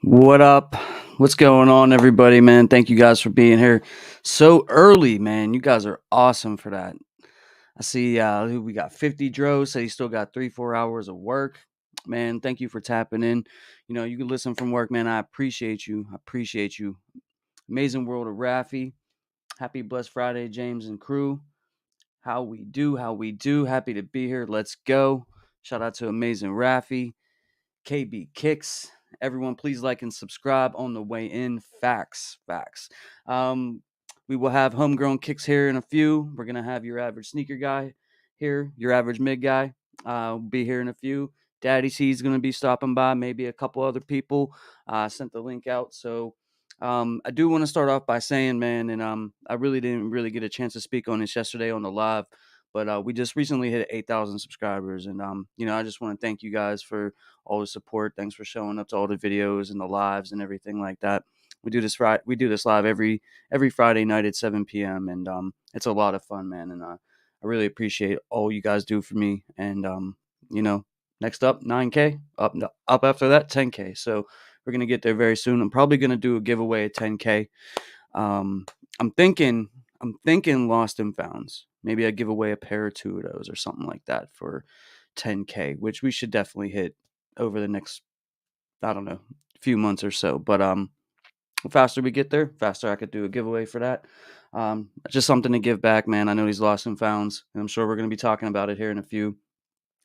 What up? What's going on, everybody, man? Thank you guys for being here so early, man. You guys are awesome for that. I see we got 50 Dro, say you still got 3-4 hours of work. Man, thank you for tapping in. You can listen from work, man. I appreciate you. I appreciate you. Amazing World of Raffy. Happy Blessed Friday, James and crew. How we do, how we do. Happy to be here. Let's go. Shout out to Amazing Raffy. KB Kicks. Everyone, please like and subscribe on the way in. Facts, facts. Um, we will have homegrown kicks here in a few. We're gonna have your average sneaker guy here, your average mid guy. Will be here in a few. Daddy C's gonna be stopping by. Maybe a couple other people. Sent the link out. So I do want to start off by saying, man, and I really didn't really get a chance to speak on this yesterday on the live. But we just recently hit 8,000 subscribers, and I just want to thank you guys for all the support. Thanks for showing up to all the videos and the lives and everything like that. We do this live every Friday night at 7 p.m. and it's a lot of fun, man. And I really appreciate all you guys do for me. And you know, next up 9K, up after that 10K. So we're gonna get there very soon. I'm probably gonna do a giveaway at 10K. Um, I'm thinking Lost and Founds. Maybe I give away a pair or two of those or something like that for 10K, which we should definitely hit over the next, I don't know, few months or so. But the faster we get there, faster I could do a giveaway for that. Just something to give back, man. I know these lost and founds, and I'm sure we're going to be talking about it here in a few.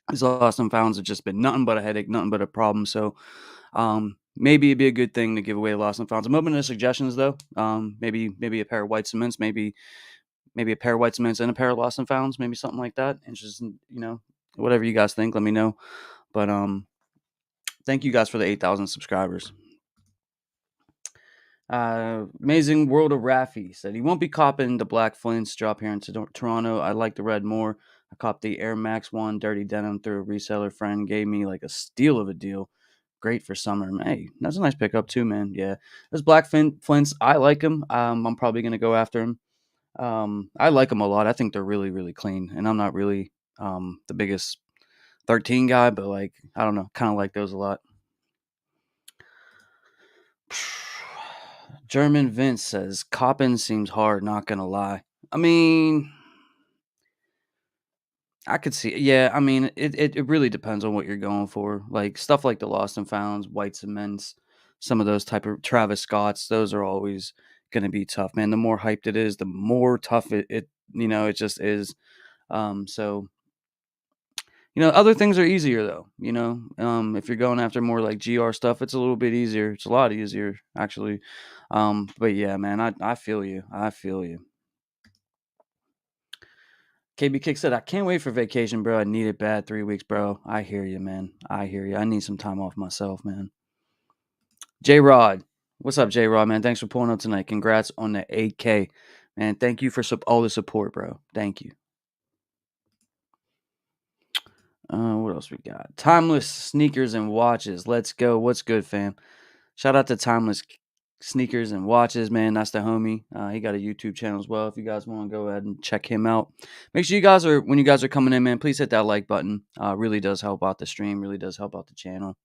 These lost and founds have just been nothing but a headache, nothing but a problem. So maybe it'd be a good thing to give away lost and founds. I'm open to suggestions though. Maybe a pair of white cements, maybe a pair of white cements and a pair of lost and founds, maybe something like that. And just whatever you guys think, let me know. But thank you guys for the 8,000 subscribers. Amazing World of Raffy said he won't be copping the black Flints drop here in Toronto. I like the red more. I copped the Air Max 1 dirty denim through a reseller friend. Gave me like a steal of a deal. Great for summer. Hey, that's a nice pickup too, man. Yeah, those black Flints, I like them. I'm probably gonna go after them. I like them a lot. I think they're really, really clean. And I'm not really the biggest 13 guy, but like I don't know, kind of like those a lot. German Vince says copping seems hard, not gonna lie. I mean, I could see yeah, I mean, it really depends on what you're going for. Like stuff like the Lost and Founds, White Cements, some of those type of Travis Scotts, those are always gonna be tough, man. The more hyped it is, the more tough it just is. So other things are easier though. If you're going after more like GR stuff, it's a little bit easier. It's a lot easier actually. But yeah, man, I feel you. I feel you. KB Kick said, I can't wait for vacation, bro. I need it bad 3 weeks, bro. I hear you, man. I hear you. I need some time off myself, man. J Rod. What's up, J Rod, man? Thanks for pulling up tonight. Congrats on the 8K. Man, thank you for all the support, bro. Thank you. What else we got? Timeless sneakers and watches. Let's go. What's good, fam? Shout out to Timeless Sneakers and Watches, man. That's the homie. He got a YouTube channel as well. If you guys want to go ahead and check him out, make sure when you guys are coming in, man, please hit that like button. Really does help out the stream. Really does help out the channel.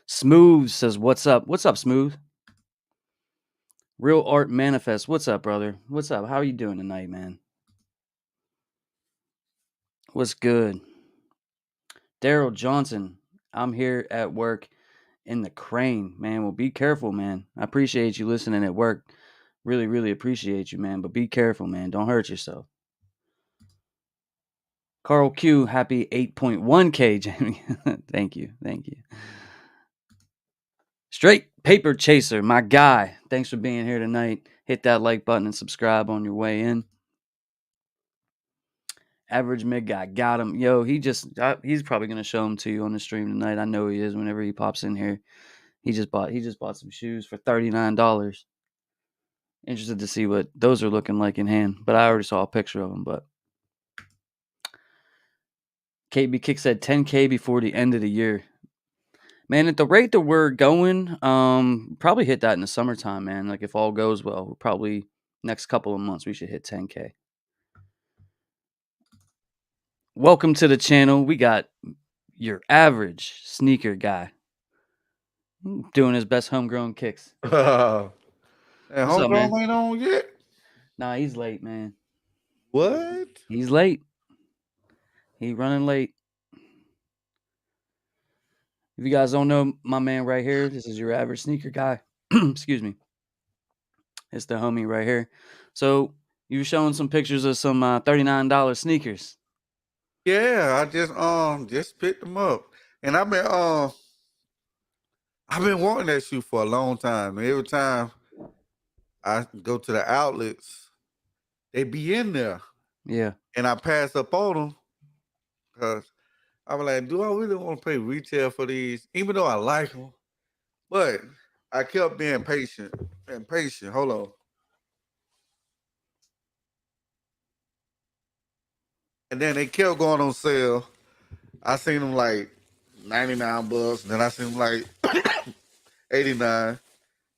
Smooth says, "What's up? What's up, Smooth? Real Art Manifest. What's up, brother? What's up? How are you doing tonight, man? What's good?" Daryl Johnson. I'm here at work in the crane, man. Well, be careful, man. I appreciate you listening at work. Really, really appreciate you, man. But be careful, man. Don't hurt yourself. Carl Q, happy 8.1K, Jamie. Thank you. Thank you. Straight Paper Chaser, my guy. Thanks for being here tonight. Hit that like button and subscribe on your way in. Average mid guy, got him. Yo, he's probably gonna show him to you on the stream tonight. I know he is. Whenever he pops in here, he just bought some shoes for $39. Interested to see what those are looking like in hand, but I already saw a picture of them. But KB Kick said 10K before the end of the year. Man, at the rate that we're going, probably hit that in the summertime, man. Like if all goes well, probably next couple of months we should hit 10K. Welcome to the channel. We got your average sneaker guy. Doing his best homegrown kicks. And What's up, man? homegrown ain't on yet. Nah, he's late, man. What? He's late. He running late. If you guys don't know my man right here, this is your average sneaker guy. Excuse me. It's the homie right here. So you were showing some pictures of some $39 sneakers. Yeah, I just picked them up, and I've been wanting that shoe for a long time. And every time I go to the outlets, they be in there, Yeah. and I pass up on them because I'm like, do I really want to pay retail for these? Even though I like them, but I kept being patient and patient. Hold on. And then they kept going on sale. I seen them like $99. Then I seen them like 89.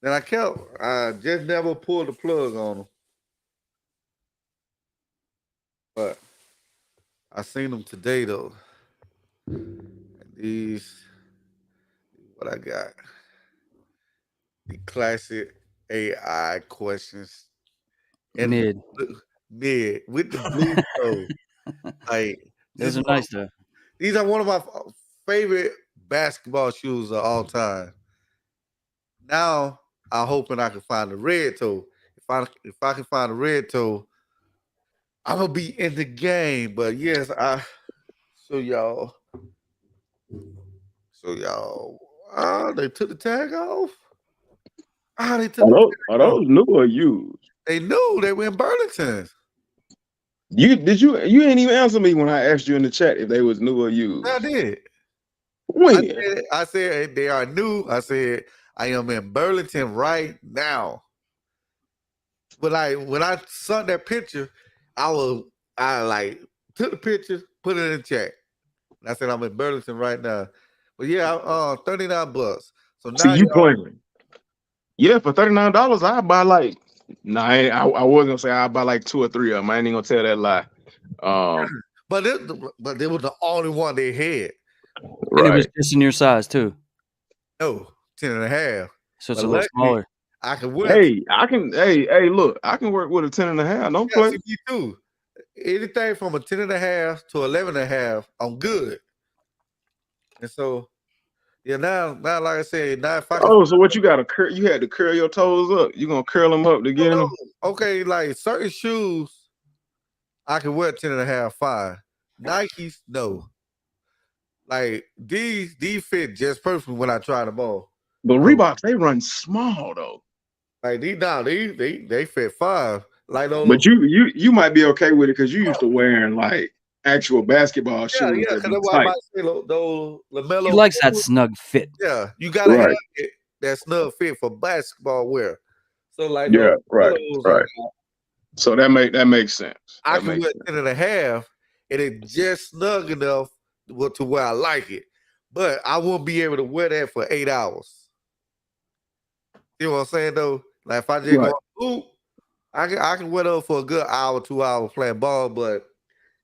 Then I just never pulled the plug on them. But I seen them today though. And these, what I got? The classic AI questions and Mid. mid with the blue toe. Like this Those is are nice though. these are one of my favorite basketball shoes of all time. Now I'm hoping I can find the red toe. If I can find the red toe, I'm gonna be in the game. But yes, I so y'all so y'all they took the tag off. They took the Are tag off. those new or used? They knew they were in Burlington. You didn't even answer me when I asked you in the chat if they was new or used. I did. When? I said they are new. I said I am in Burlington right now. But when I saw that picture, I like took the picture, put it in the chat. And I said I'm in Burlington right now. But yeah, $39. So See, now you y'all, playing. Yeah, for $39, I buy like I was gonna say I buy like 2 or 3 of them. I ain't even gonna tell that lie. but it was the only one they had. And it was Right. just in your size too. No, 10 and a half. So it's But a little luckily smaller. I can wear Hey, hey, look, I can work with a 10 and a half. Don't yeah, play. see me too. Anything from a 10 and a half to 11 and a half, I'm good. And so yeah, now like I said, now if I can Oh, so what you got to you had to curl your toes up. You gonna curl them up to get them? okay, like certain shoes I can wear 10 and a half fine. Nikes, no. Like these fit just perfect when I try them on. But So Reeboks, they run small though. like these now they fit fine. Like But those you might be okay with it because you used to wearing like actual basketball shoes yeah, that because be that's why I tight. might say those He LaMelo. likes that snug fit. Yeah, you gotta have Right. it that snug fit for basketball wear. So like those Yeah. Right. LaMelos Right. So that makes sense. I That can makes wear sense. 10 and a half and it just snug enough to where I like it. But I won't be able to wear that for 8 hours. You know what I'm saying though? Like if I just Right. go hoop, I can wear those for a good hour, 2 hours playing ball, but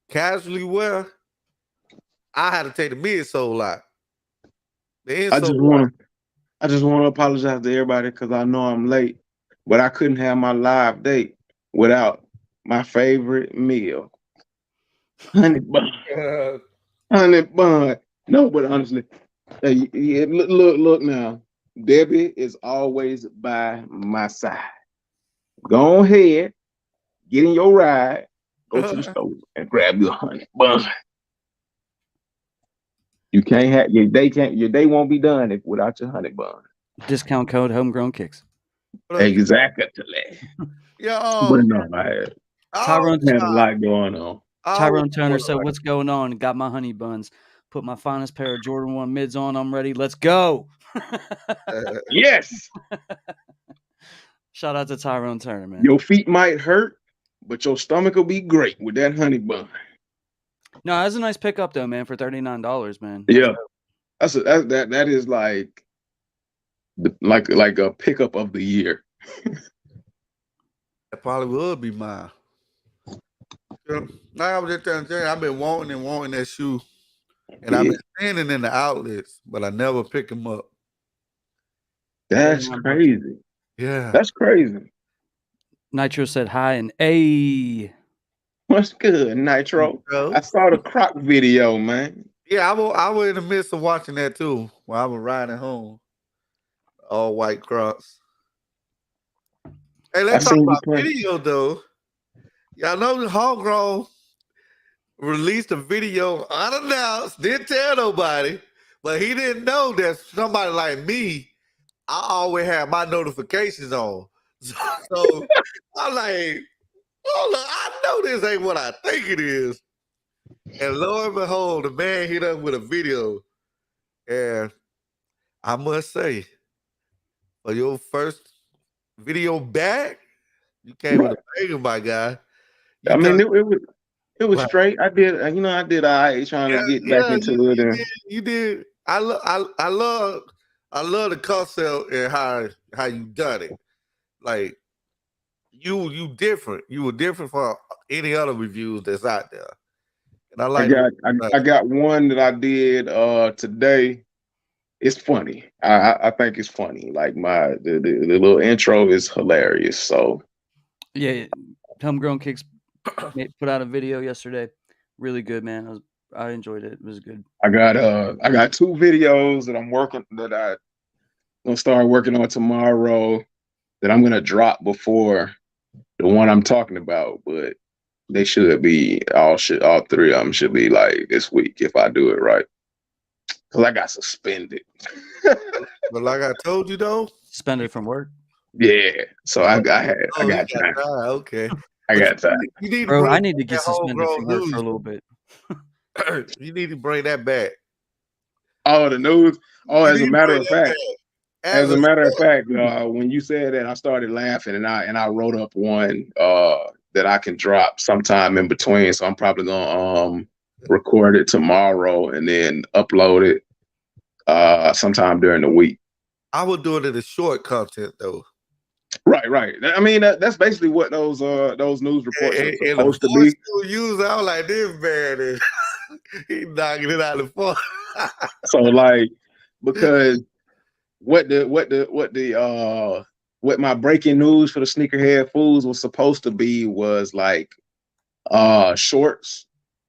casually wear, I had to take the midsole out. The I insole just out. wanna I just wanna apologize to everybody because I know I'm late, but I couldn't have my live date without my favorite meal. Honey bun. Honey bun. No, but honestly, yeah, look now. Debbie is always by my side. Go ahead, get in your ride, go to the store and grab your honey bun. You can't have your day won't be done without your honey bun. Discount code homegrown kicks. Exactly. Yeah, But no, all Tyrone the I had a time, lot going on. I always Tyrone Turner wear said, like "What's going on?" Got my honey buns. Put my finest pair of Jordan 1 mids on. I'm ready. Let's go. Yes, Shout out to Tyrone Turner, man. your feet might hurt, but your stomach will be great with that honey bun. No, that's a nice pickup though, man. For $39, man. That's Yeah, that is like a pickup of the year. that probably would be mine. Yeah. Like I was just telling you, I've been wanting and wanting that shoe, and I've Yeah. been standing in the outlets, but I never pick them up. That's 39 bucks. crazy. Yeah. That's crazy. Nitro said hi and a. What's good, Nitro? Bro. I saw the croc video, man. Yeah, I was in the midst of watching that too while I was riding home. All white Crocs. Hey, I let's talk seen you about play. video though. Y'all know the Homegrown released a video unannounced, didn't tell nobody, but he didn't know that somebody like me, I always have my notifications on. So I'm like, hold on, I know this ain't what I think it is. And lo and behold, the man hit us with a video. And I must say, for your first video back, you came with a banger, my guy. You I mean, done, it was like, straight. I did, I did all right trying to get back into it. And you did. I love the concept and how you done it. Like you different. You were different from any other reviews that's out there. And I like I got one that I did today. It's funny. I think it's funny. Like the little intro is hilarious. So Yeah, Homegrown Kicks put out a video yesterday. Really good, man. I enjoyed it. It was good. I got 2 videos that I'm gonna start working on tomorrow that I'm gonna drop before the one I'm talking about, but they should be all 3 of them should be like this week if I do it right. Cause I got suspended. But like I told you though, Suspended from work. Yeah. So I got time. Okay. I got time. You need to Bro, bring I need to get that suspended from Homegrown work for a news. little bit. You need to bring that back. Oh, the news. Oh, You as need a to matter bring of that fact. back. As a matter of fact, when you said that, I started laughing, and I wrote up one that I can drop sometime in between. So I'm probably gonna record it tomorrow and then upload it sometime during the week. I would do it in a short content though. Right. I mean, that's basically what those news reports are supposed to be. Use I was like, this man is he knocking it out of the park. So like, because what my breaking news for the Sneakerhead Fools was supposed to be was like shorts.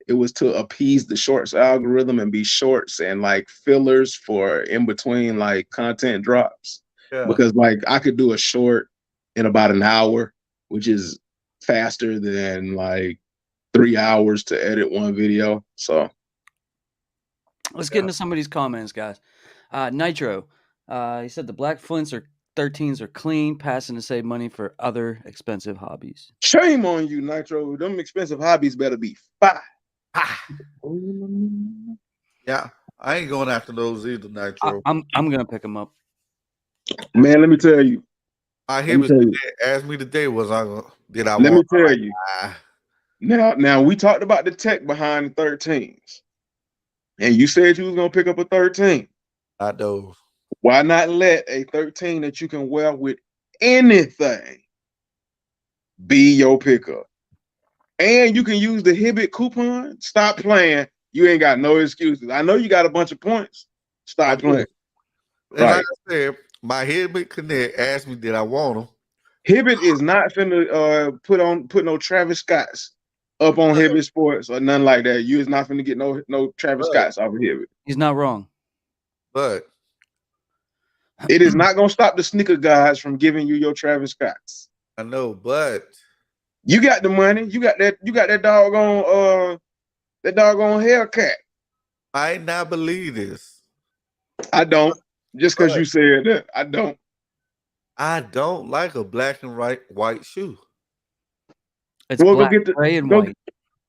It was to appease the shorts algorithm and be shorts and like fillers for in between like content drops. Yeah. Because like I could do a short in about an hour, which is faster than like 3 hours to edit one video. So let's get into some of these comments, guys. Nitro, he said the black Flints or 13s are clean, passing to save money for other expensive hobbies. Shame on you, Nitro. Them expensive hobbies better be fire. Yeah, I ain't going after those either, Nitro. I'm gonna pick them up. Man, let me tell you. Asked me today was did I let want? me tell you. Now we talked about the tech behind the 13s, and you said you was gonna pick up a 13. Not those. Why not let a 13 that you can wear with anything be your pickup? And you can use the Hibbit coupon. Stop playing. You ain't got no excuses. I know you got a bunch of points. Stop playing. And like I said, my Hibbit Connect asked me did I want them. Hibbit is not finna put no Travis Scotts up on Hibbit Sports or nothing like that. You is not finna get no Travis Scotts off of Hibbit. He's not wrong. But it is not gonna stop the sneaker guys from giving you your Travis Scotts. I know, but you got the money. You got that doggone Hellcat. I not believe this. I don't. Just because you said that, I don't. I don't like a black and white shoe. It's black, gray, and white.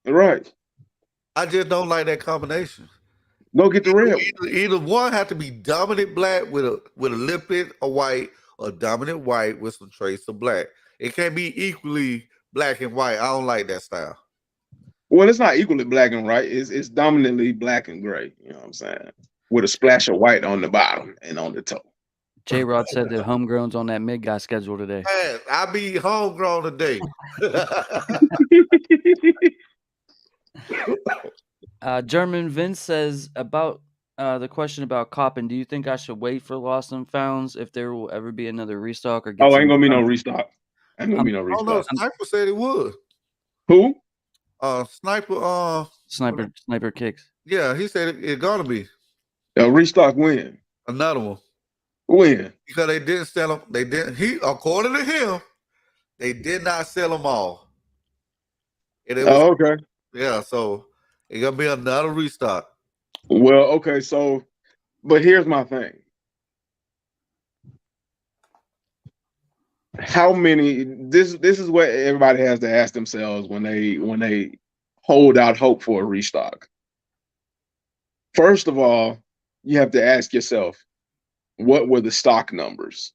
Right. I just don't like that combination. Go get the red. Either one have to be dominant black with a lippet of white, or dominant white with some trace of black. It can't be equally black and white. I don't like that style. Well, it's not equally black and white. It's dominantly black and gray. You know what I'm saying? With a splash of white on the bottom and on the toe. J-Rod said that Homegrown's on that mid guy schedule today. Man, I be homegrown today. German Vince says about the question about copping. Do you think I should wait for Lost and Founds if there will ever be another restock or get Oh, some? ain't gonna be no restock. Ain't gonna be no I don't know. restock. Sniper said it would. Who? Sniper. Sniper kicks. Yeah, he said it gonna be Restock when? another one When? because they didn't sell them. They didn't. According to him, they did not sell them all. And it was Okay. yeah. So it's gonna be another restock. Well, okay. So, but here's my thing. How many? This is what everybody has to ask themselves when they hold out hope for a restock. First of all, you have to ask yourself, what were the stock numbers?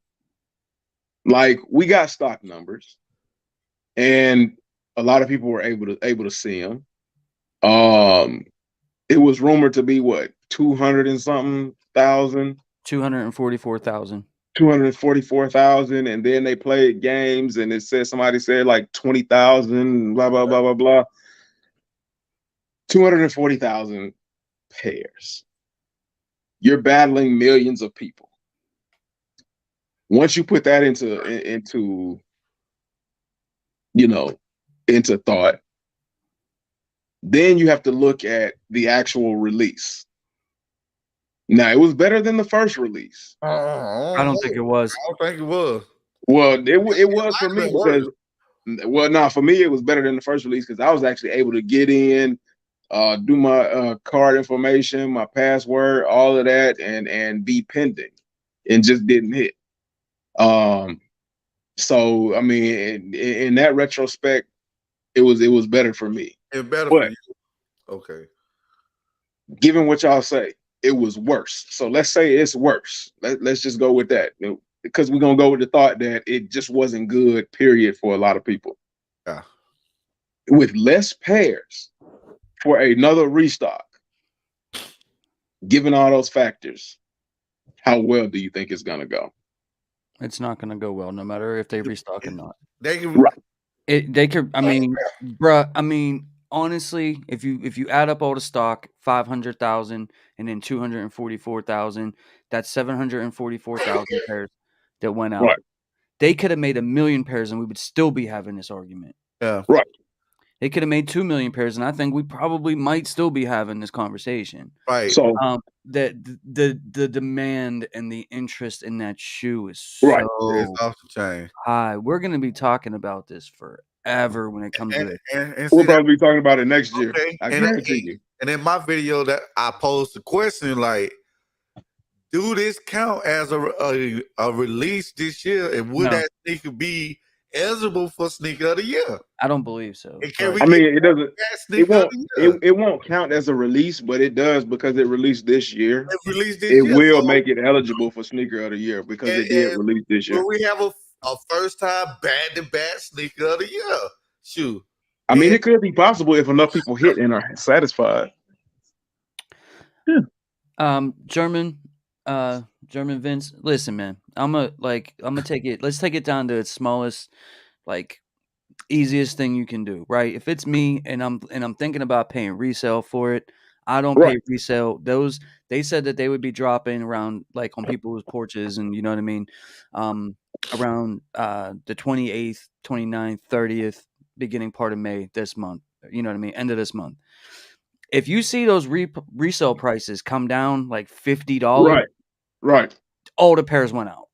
Like, we got stock numbers, and a lot of people were able to see them. It was rumored to be what, 200 and something thousand, 244,000. 244,000, and then they played games, and somebody said like 20,000, blah blah blah blah blah. 240,000 pairs. You're battling millions of people. Once you put that into thought, then you have to look at the actual release. Now, it was better than the first release. I don't think it was. I don't think it was. Well, it was for me because, for me it was better than the first release because I was actually able to get in, do my card information, my password, all of that, and be pending, and just didn't hit. So I mean, in that retrospect, it was better for me. It's better for you. Okay. Given what y'all say, it was worse. So let's say it's worse. Let's just go with that, because we're gonna go with the thought that it just wasn't good, period, for a lot of people. Yeah. With less pairs for another restock, given all those factors, how well do you think it's gonna go? It's not going to go well, no matter if they restock or not. They can. Right. They could. I mean, bruh. I mean, honestly, if you add up all the stock, 500,000 and then 244,000, that's 744,000 pairs that went out. Right. They could have made 1 million pairs, and we would still be having this argument. Yeah. Right. They could have made 2 million pairs, and I think we probably might still be having this conversation. Right. So the demand and the interest in that shoe is Right. It's off the chain. high. We're gonna be talking about this forever when it comes to it. And we'll probably be talking about it next year. Okay. I guarantee you. And in my video that I posed the question, like, do this count as a release this year? And would that sneaker be eligible for sneaker of the year? I don't believe so. I mean, it doesn't. It won't count as a release, but it does because it released this year. It will make it eligible for sneaker of the year because it did release this year. Will we have a first time back-to-back sneaker of the year shoe? I mean, it could be possible if enough people hit and are satisfied. Yeah. German Vince, listen, man. I'm gonna take it. Let's take it down to its smallest, like, easiest thing you can do, right? If it's me and I'm thinking about paying resale for it, I don't pay resale. Those, they said that they would be dropping around, like, on people's porches, and you know what I mean, around the 28th, 29th, 30th, beginning part of May this month. You know what I mean, end of this month. If you see those resale prices come down like $50, right, all the pairs went out.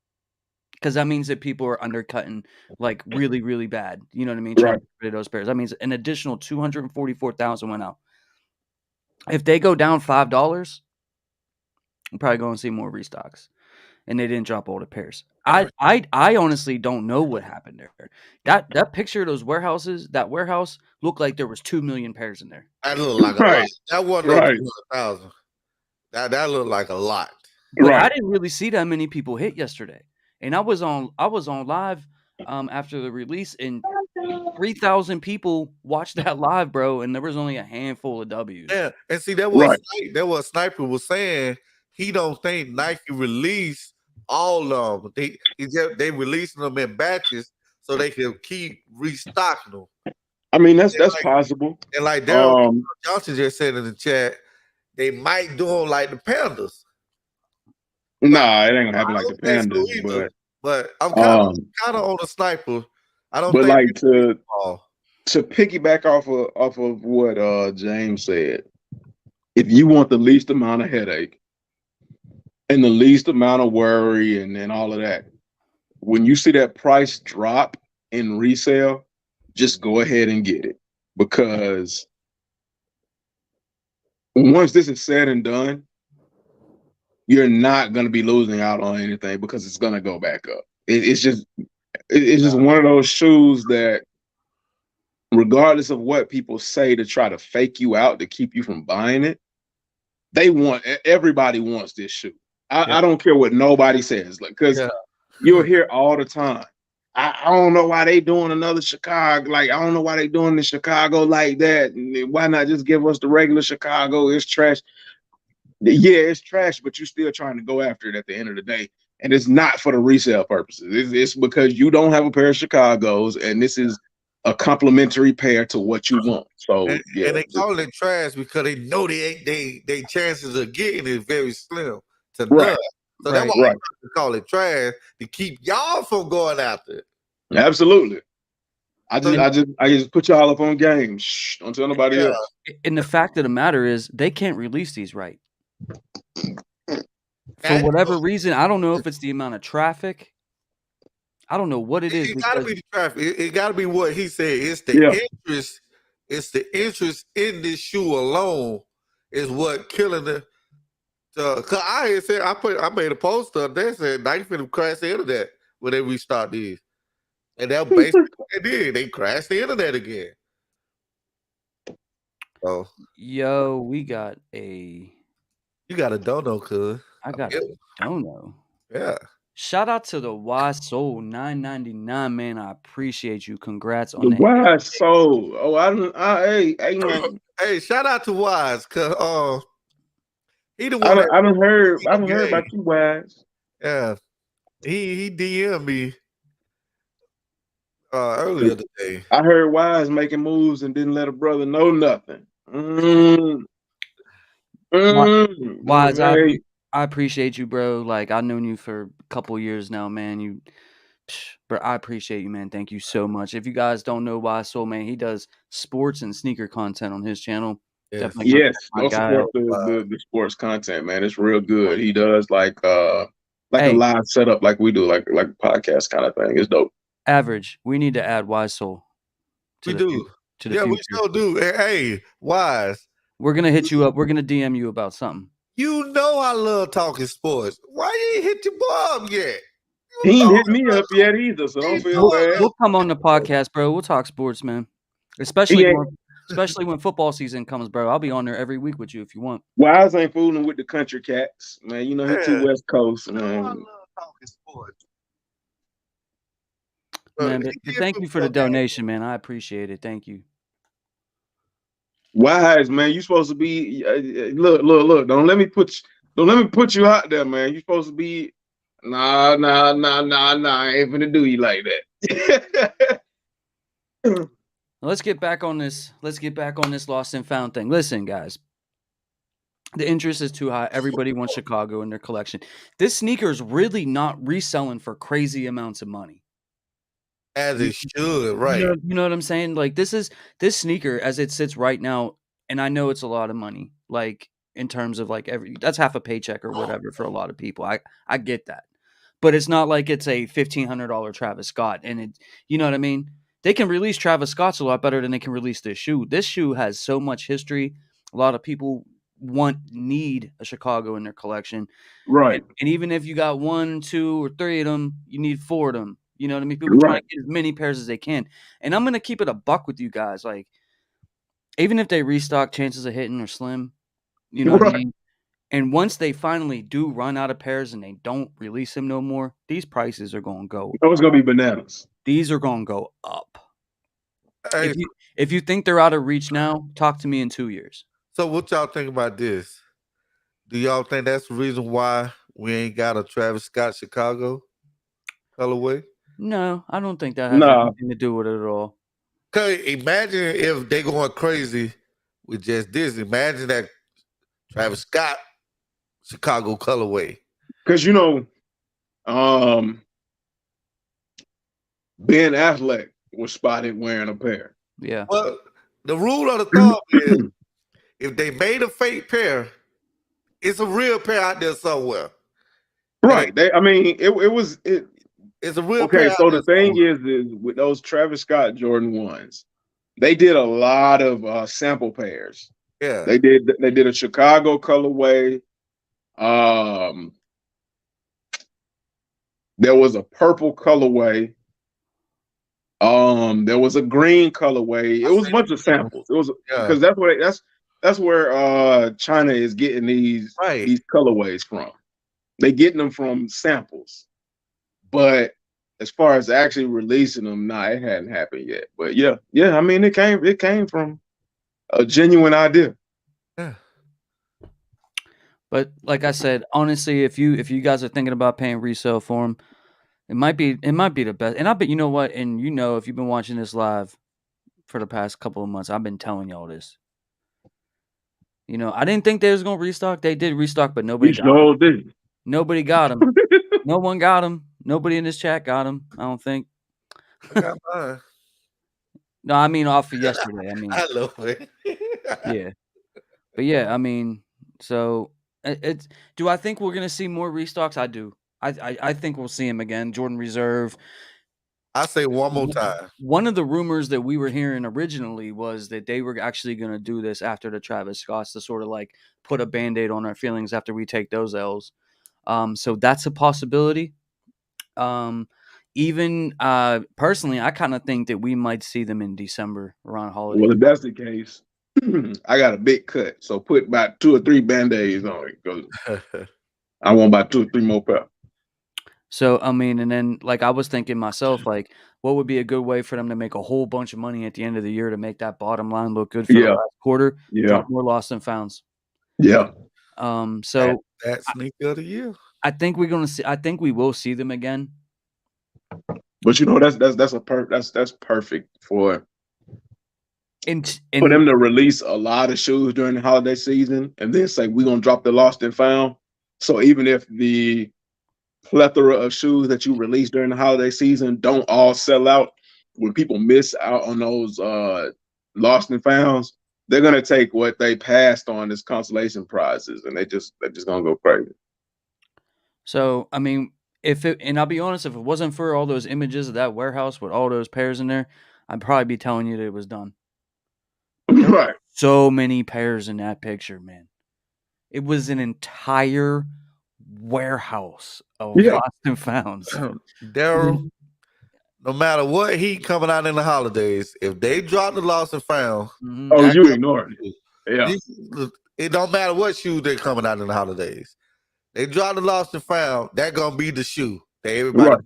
Because that means that people are undercutting like really, really bad. You know what I mean? Trying to get rid of those pairs. That means an additional 244,000 went out. If they go down $5, I'm probably going to see more restocks. And they didn't drop all the pairs. I honestly don't know what happened there. That picture of those warehouses, that warehouse looked like there was 2 million pairs in there. That looked like a lot. That wasn't 200,000. That looked like a lot. But I didn't really see that many people hit yesterday. And I was on live after the release, and 3,000 people watched that live, bro, and there was only a handful of W's. Yeah, and see that was Sniper was saying he don't think Nike released all of them. They releasing them in batches so they can keep restocking them. I mean, that's possible. And like Daryl Johnson just said in the chat, they might do them like the Pandas. Nah, it ain't gonna happen I like the don't think so Pandas, either. But I'm kind of on a sniper. I don't but think like to ball. piggyback off of what James said, if you want the least amount of headache and the least amount of worry and all of that, when you see that price drop in resale, just go ahead and get it. Because once this is said and done, you're not going to be losing out on anything because it's going to go back up. It's just one of those shoes that, regardless of what people say to try to fake you out to keep you from buying it, everybody wants this shoe. I don't care what nobody says, because you'll hear all the time, I don't know why they doing another Chicago. Like, I don't know why they doing the Chicago like that. Why not just give us the regular Chicago? It's trash. Yeah, it's trash, but you're still trying to go after it at the end of the day. And it's not for the resale purposes. It's because you don't have a pair of Chicago's, and this is a complimentary pair to what you want. So and they call it trash because they know they chances of getting it very slim to none. So that's why they call it trash, to keep y'all from going after it. Absolutely. I just put y'all up on game. Shh, don't tell nobody else. And the fact of the matter is, they can't release these right. For whatever reason, I don't know if it's the amount of traffic. I don't know what it is. It gotta be the traffic. It gotta be what he said. It's the interest. It's the interest in this shoe alone is what killing the. Cause I said I made a post up there said they finna crash the internet when they restart these, and that basically what they did. They crashed the internet again. Oh, yo, we got a. You got a dono, cuz. I got a dono. Yeah. Shout out to the Wise Soul 999, man. I appreciate you. Congrats on the Wise Soul. Oh, hey, man. Hey, shout out to Wise, cause he the I one. haven't heard about you, Wise. Yeah, he DM'd me earlier today. I heard Wise making moves and didn't let a brother know nothing. Wise, I appreciate you, bro. Like, I've known you for a couple years now, man. Bro, I appreciate you, man. Thank you so much. If you guys don't know Wise Soul, man, he does sports and sneaker content on his channel. Yes, go support the sports content, man. It's real good. He does like a live setup like we do, like podcast kind of thing. It's dope. Average, we need to add Wise Soul. We do. Yeah, we still do. Hey, Wise. We're gonna hit you up. We're gonna DM you about something. You know I love talking sports. Why you ain't hit your boy up yet? He ain't hit me up yet either, so don't feel bad. We'll come on the podcast, bro. We'll talk sports, man. Especially when football season comes, bro. I'll be on there every week with you if you want. Wise ain't fooling with the country cats, man. You know he too West Coast, man. I love talking sports. Man, but thank you for the donation, man. I appreciate it. Thank you. Wise, man, you supposed to be look. Don't let me put you out there, man. You supposed to be nah. I ain't gonna do you like that. Let's get back on this. Lost and found thing. Listen, guys. The interest is too high. Everybody wants Chicago in their collection. This sneaker is really not reselling for crazy amounts of money. As it should, right? You know what I'm saying? Like, this sneaker as it sits right now, and I know it's a lot of money. Like, in terms of like that's half a paycheck or whatever for a lot of people. I get that, but it's not like it's a $1,500 Travis Scott, and it. You know what I mean? They can release Travis Scott's a lot better than they can release this shoe. This shoe has so much history. A lot of people need a Chicago in their collection, right? And even if you got 1, 2, or 3 of them, you need 4 of them. You know what I mean? People try to get as many pairs as they can. And I'm going to keep it a buck with you guys. Like, even if they restock, chances of hitting are slim. You know what I mean? And once they finally do run out of pairs and they don't release them no more, these prices are going to go. It's going to be bananas. These are going to go up. Hey. If you think they're out of reach now, talk to me in 2 years. So what y'all think about this? Do y'all think that's the reason why we ain't got a Travis Scott Chicago colorway? No, I don't think that has anything to do with it at all. Cause imagine if they going crazy with just this. Imagine that Travis Scott, Chicago colorway. Because Ben Affleck was spotted wearing a pair. Yeah. Well, the rule of the thumb is if they made a fake pair, it's a real pair out there somewhere. Right. It's a real okay. pair. So the thing is with those Travis Scott Jordan 1s, they did a lot of sample pairs. Yeah. They did a Chicago colorway. There was a purple colorway. There was a green colorway. It was a bunch of samples. It was because that's where China is getting these colorways from. They getting them from samples. But as far as actually releasing them, it hadn't happened yet. But yeah. I mean, it came from a genuine idea. Yeah. But like I said, honestly, if you guys are thinking about paying resale for them, it might be the best. And I bet you know what, and if you've been watching this live for the past couple of months, I've been telling y'all this. I didn't think they was gonna restock. They did restock, but nobody got them. Nobody got them. No one got them. Nobody in this chat got them. I don't think. I got mine. No, I mean off of yesterday. I mean, I love it. Yeah, but yeah, I mean, so it's. Do I think we're gonna see more restocks? I do. I think we'll see him again. Jordan Reserve. I say one more time. One of the rumors that we were hearing originally was that they were actually going to do this after the Travis Scotts to sort of like put a Band-Aid on our feelings after we take those L's. So that's a possibility. Even personally, I kind of think that we might see them in December around holidays. Well, if that's the case, I got a big cut. So put about 2 or 3 Band-Aids on it because I want about 2 or 3 more pairs. So, I mean, and then, like, I was thinking myself, like, what would be a good way for them to make a whole bunch of money at the end of the year to make that bottom line look good for the last quarter? Yeah. Drop more lost and founds. Yeah. So that's sneaker of the year. I think we're gonna see. I think we will see them again. But that's perfect for and for them to release a lot of shoes during the holiday season and then say we're gonna drop the lost and found. So even if the plethora of shoes that you release during the holiday season don't all sell out, when people miss out on those lost and founds, they're gonna take what they passed on as consolation prizes and they're just gonna go crazy. So I mean, and I'll be honest, if it wasn't for all those images of that warehouse with all those pairs in there, I'd probably be telling you that it was done. Right. So many pairs in that picture, man. It was an entire warehouse of lost and founds. Daryl, no matter what heat coming out in the holidays, if they drop the lost and found, you ignore it. Yeah. It don't matter what shoes they're coming out in the holidays. They drop the lost and found, that gonna be the shoe that everybody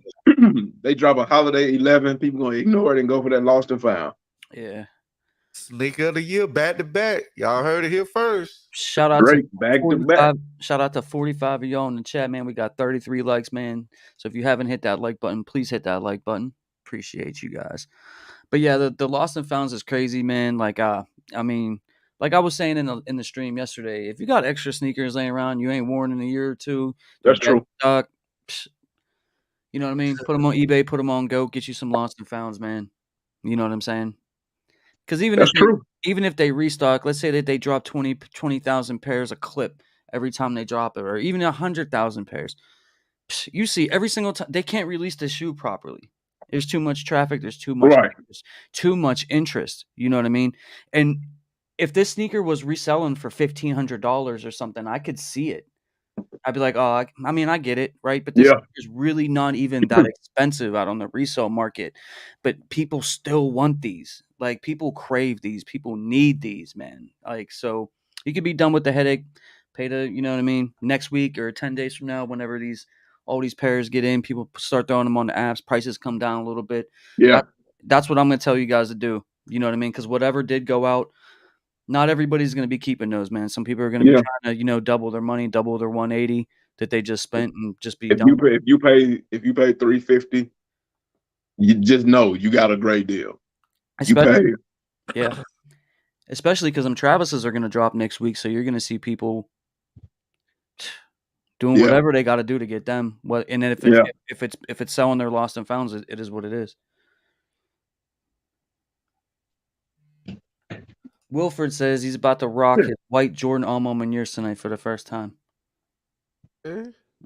They drop a holiday 11, people gonna ignore it and go for that lost and found. Yeah. Sneaker of the year, back to back. Y'all heard it here first. Shout out to back to back. Shout out to 45 of y'all in the chat, man. We got 33 likes, man. So if you haven't hit that like button, please hit that like button. Appreciate you guys. But yeah, the lost and founds is crazy, man. Like I mean, like I was saying in the stream yesterday, if you got extra sneakers laying around you ain't worn in a year or two, that's true. You know what I mean? Put them on eBay, put them on Go, get you some lost and founds, man. You know what I'm saying? Because even if they restock, let's say that they drop 20,000 pairs a clip every time they drop it, or even 100,000 pairs, you see every single time they can't release the shoe properly. There's too much traffic. There's too much. There's too much interest. You know what I mean? And if this sneaker was reselling for $1,500 or something, I could see it. I'd be like, oh, I mean, I get it, right? But this is really not even that expensive out on the resale market. But people still want these. Like, people crave these. People need these, man. Like, so you could be done with the headache, pay the, you know what I mean, next week or 10 days from now, whenever all these pairs get in, people start throwing them on the apps, prices come down a little bit. Yeah. That's what I'm going to tell you guys to do. You know what I mean? Because whatever did go out, not everybody's going to be keeping those, man. Some people are going to be trying to, double their money, double their 180 that they just spent, and just be done. If you pay $350, you just know you got a great deal. Especially because Travis's are going to drop next week, so you're going to see people doing Yeah. whatever they got to do to get them. What and then if it's selling their lost and founds, it is what it is. Wilford says he's about to rock his white Jordan Alma Meuniers tonight for the first time.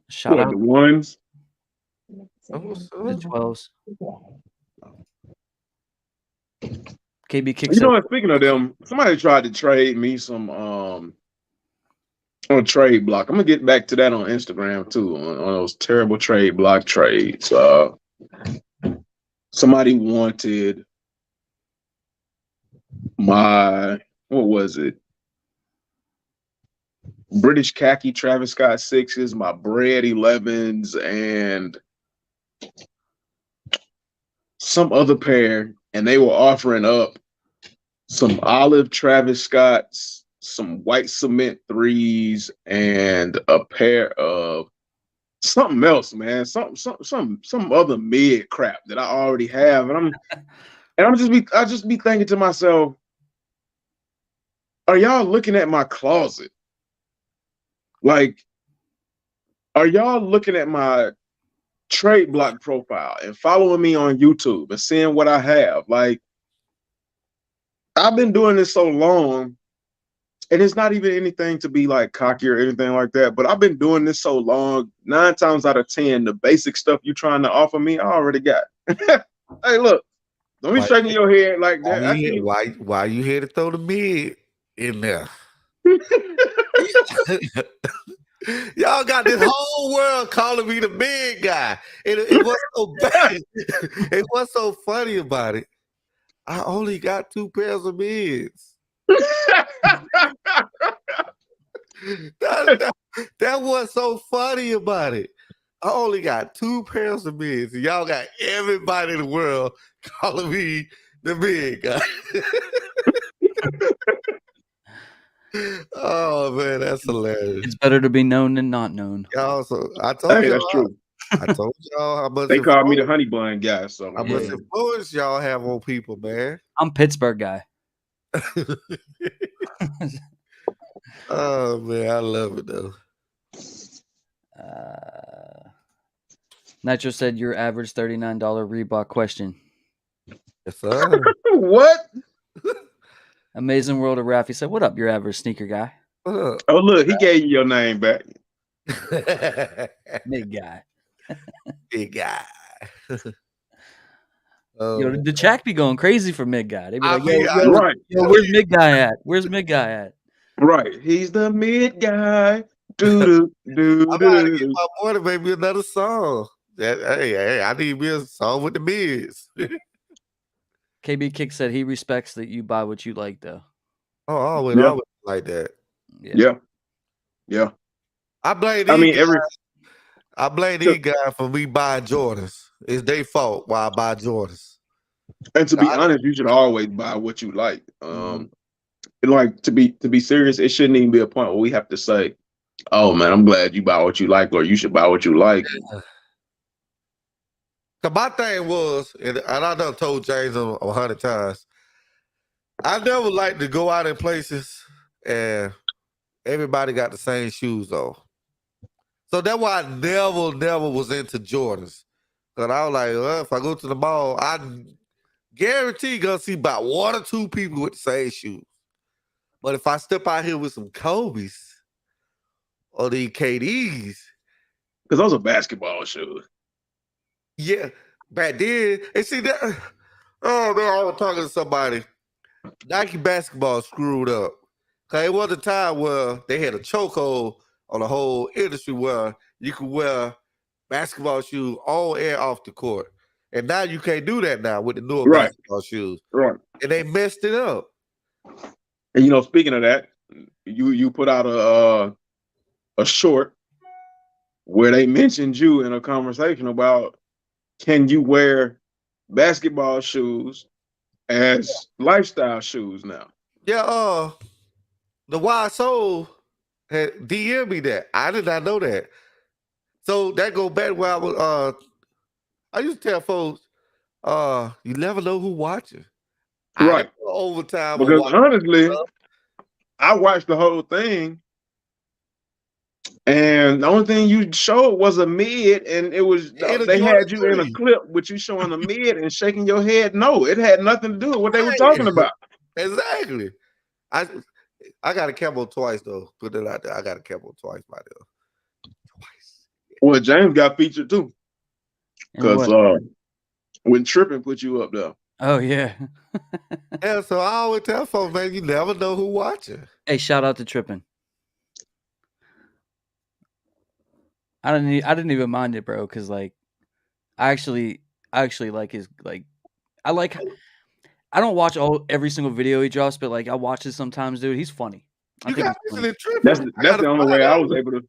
Shout What, out the ones? the 12s. KB Kick You said, know what? Speaking of them, somebody tried to trade me some on trade block. I'm gonna get back to that on Instagram too, on those terrible trade block trades. Somebody wanted my, what was it? British khaki Travis Scott 6s, my Bread 11s, and some other pair, and they were offering up some olive Travis Scotts, some white cement 3s, and a pair of something else, man. Some other mid crap that I already have. And I just be thinking to myself, are y'all looking at my closet? Like, are y'all looking at my trade block profile and following me on YouTube and seeing what I have? Like, I've been doing this so long, and it's not even anything to be like cocky or anything like that, but I've been doing this so long, 9 times out of 10, the basic stuff you're trying to offer me, I already got. Hey, look, don't be shaking your head like that. Why you here to throw the mid in there? Y'all got this whole world calling me the big guy. It was so bad. It was so funny about it. I only got 2 pairs of mids. That was so funny about it. I only got 2 pairs of mids. And y'all got everybody in the world calling me the big guy. Oh man, that's hilarious. it's better to be known than not known. Y'all, so I told y'all, that's true. I told y'all how much they called me the honey bun guy. So how much influence y'all have on people, man. I'm Pittsburgh guy. Oh man, I love it though. Nitro said your average $39 Reebok question. Yes, sir. What? Amazing World of Raffy said, "What up, your average sneaker guy?" Oh, look, he gave you your name back. Big guy. Big guy. Yo, the chat be going crazy for mid guy. They be like, right. Yo, where's mid guy at? Where's mid guy at? Right. He's the mid guy. I'm about to get my boy to make me another song. Hey, I need me a song with the mids. KB Kick said he respects that you buy what you like, though. Oh, always like that. Yeah. I blame these guys for me buying Jordans. It's their fault why I buy Jordans. And to be honest, you should always buy what you like. Like to be serious, it shouldn't even be a point where we have to say, "Oh man, I'm glad you buy what you like," or "You should buy what you like." So my thing was, and I done told James 100 times, I never like to go out in places and everybody got the same shoes on. So that's why I never was into Jordans. Because I was like, well, if I go to the mall, I guarantee gonna see about 1 or 2 people with the same shoes. But if I step out here with some Kobe's or the KDs, because those are basketball shoes. Yeah, back then, and see that. Oh man, I was talking to somebody. Nike basketball screwed up. Cause it was a time where they had a chokehold on the whole industry where you could wear basketball shoes on and off the court, and now you can't do that now with the newer basketball shoes. Right, and they messed it up. And speaking of that, you put out a short where they mentioned you in a conversation about, can you wear basketball shoes as lifestyle shoes now? Yeah, the Wild Soul had DM me that. I did not know that. So that go back where I was. I used to tell folks, you never know who watching. Right. Overtime. Because honestly, I watched the whole thing, And the only thing you showed was a mid, and it was they had you in a clip with you showing a mid and shaking your head. No, it had nothing to do with what they were talking about. Exactly. I got a camo twice though. Put it out there. I got a camo twice by there. Twice. Well, James got featured too, because when Trippin put you up there. Oh yeah. Yeah. So I always tell folks, man, you never know who watching. Hey, shout out to Trippin. I didn't even mind it, bro, because like I actually like his like I don't watch every single video he drops, but like I watch it sometimes, dude. He's funny. You got to That's the only way I was able to.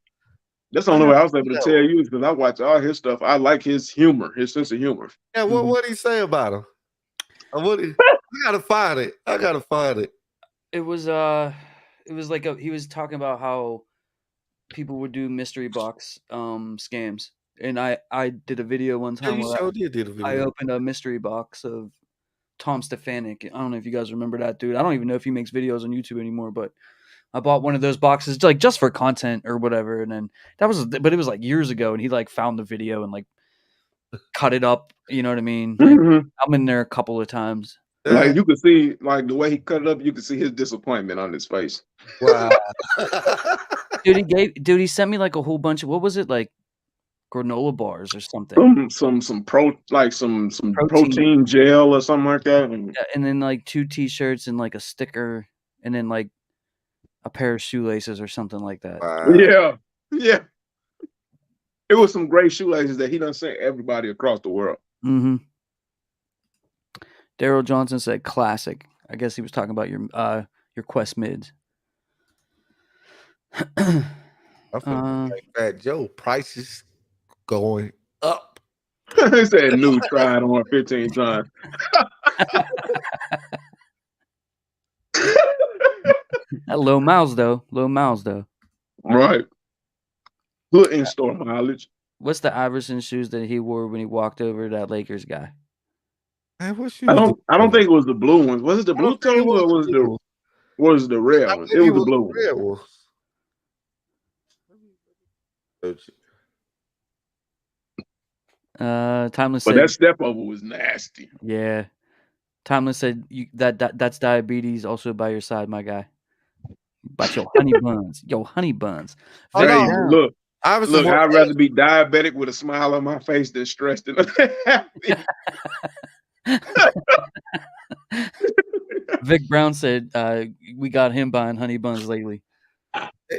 That's the only way I was able to tell you is because I watch all his stuff. I like his humor, his sense of humor. Yeah, what did he say about him? I gotta find it. I gotta find it. It was like he was talking about how people would do mystery box scams, and I did a video one time where I opened a mystery box of Tom Stefanik. I don't know if you guys remember that dude. I don't even know if he makes videos on YouTube anymore, but I bought one of those boxes like just for content or whatever. And then but it was like years ago, and he like found the video and like cut it up. You know what I mean? Like, I'm in there a couple of times. Like you could see, like the way he cut it up, you could see his disappointment on his face. Wow. Dude, he sent me like a whole bunch of, what was it, like granola bars or something. Some protein gel or something like that. And then like 2 t-shirts and like a sticker and then like a pair of shoelaces or something like that. Wow. Yeah. It was some great shoelaces that he done sent everybody across the world. Mm-hmm. Daryl Johnson said classic. I guess he was talking about your Quest mids. I feel like Fat Joe prices going up. He said new tried on 15 times. Low miles though. Right. Good in-store mileage. What's the Iverson shoes that he wore when he walked over that Lakers guy? Man, what shoes? I don't think it was the blue ones. Was it the blue toe or was the red one? It was the blue one. Timeless but said, that step over was nasty. Yeah. Timeless said that's diabetes also by your side, my guy. But your honey buns. Hey, look, I'd rather be diabetic with a smile on my face than stressed and happy. Vic Brown said we got him buying honey buns lately.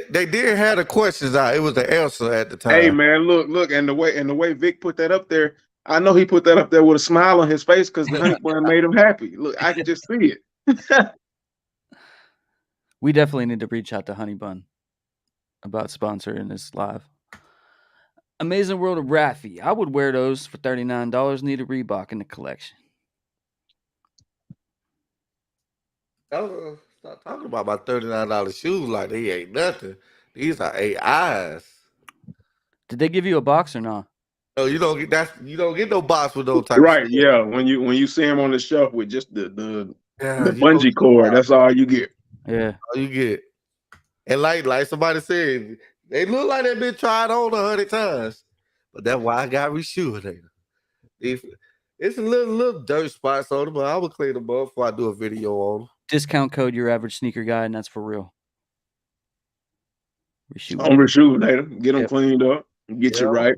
They did have the questions out. It was the answer at the time. Hey man, look, and the way Vic put that up there, I know he put that up there with a smile on his face because the honey bun made him happy. Look, I can just see it. We definitely need to reach out to Honey Bun about sponsoring this live. Amazing World of Raffy. I would wear those for $39. Need a Reebok in the collection. Stop talking about my $39 shoes like they ain't nothing. These are AIs. Did they give you a box or not? No, you don't get no box with those type right, of shoes. Yeah. When you see them on the shelf with just the bungee cord, that's all you get. Yeah. All you get. And like somebody said, they look like they've been tried on 100 times. But that's why I got reshoe. It's a little dirt spots on them, but I will clean them up before I do a video on them. Discount code your average sneaker guy, and that's for real. Reshoe later. Get them cleaned up. Get you right.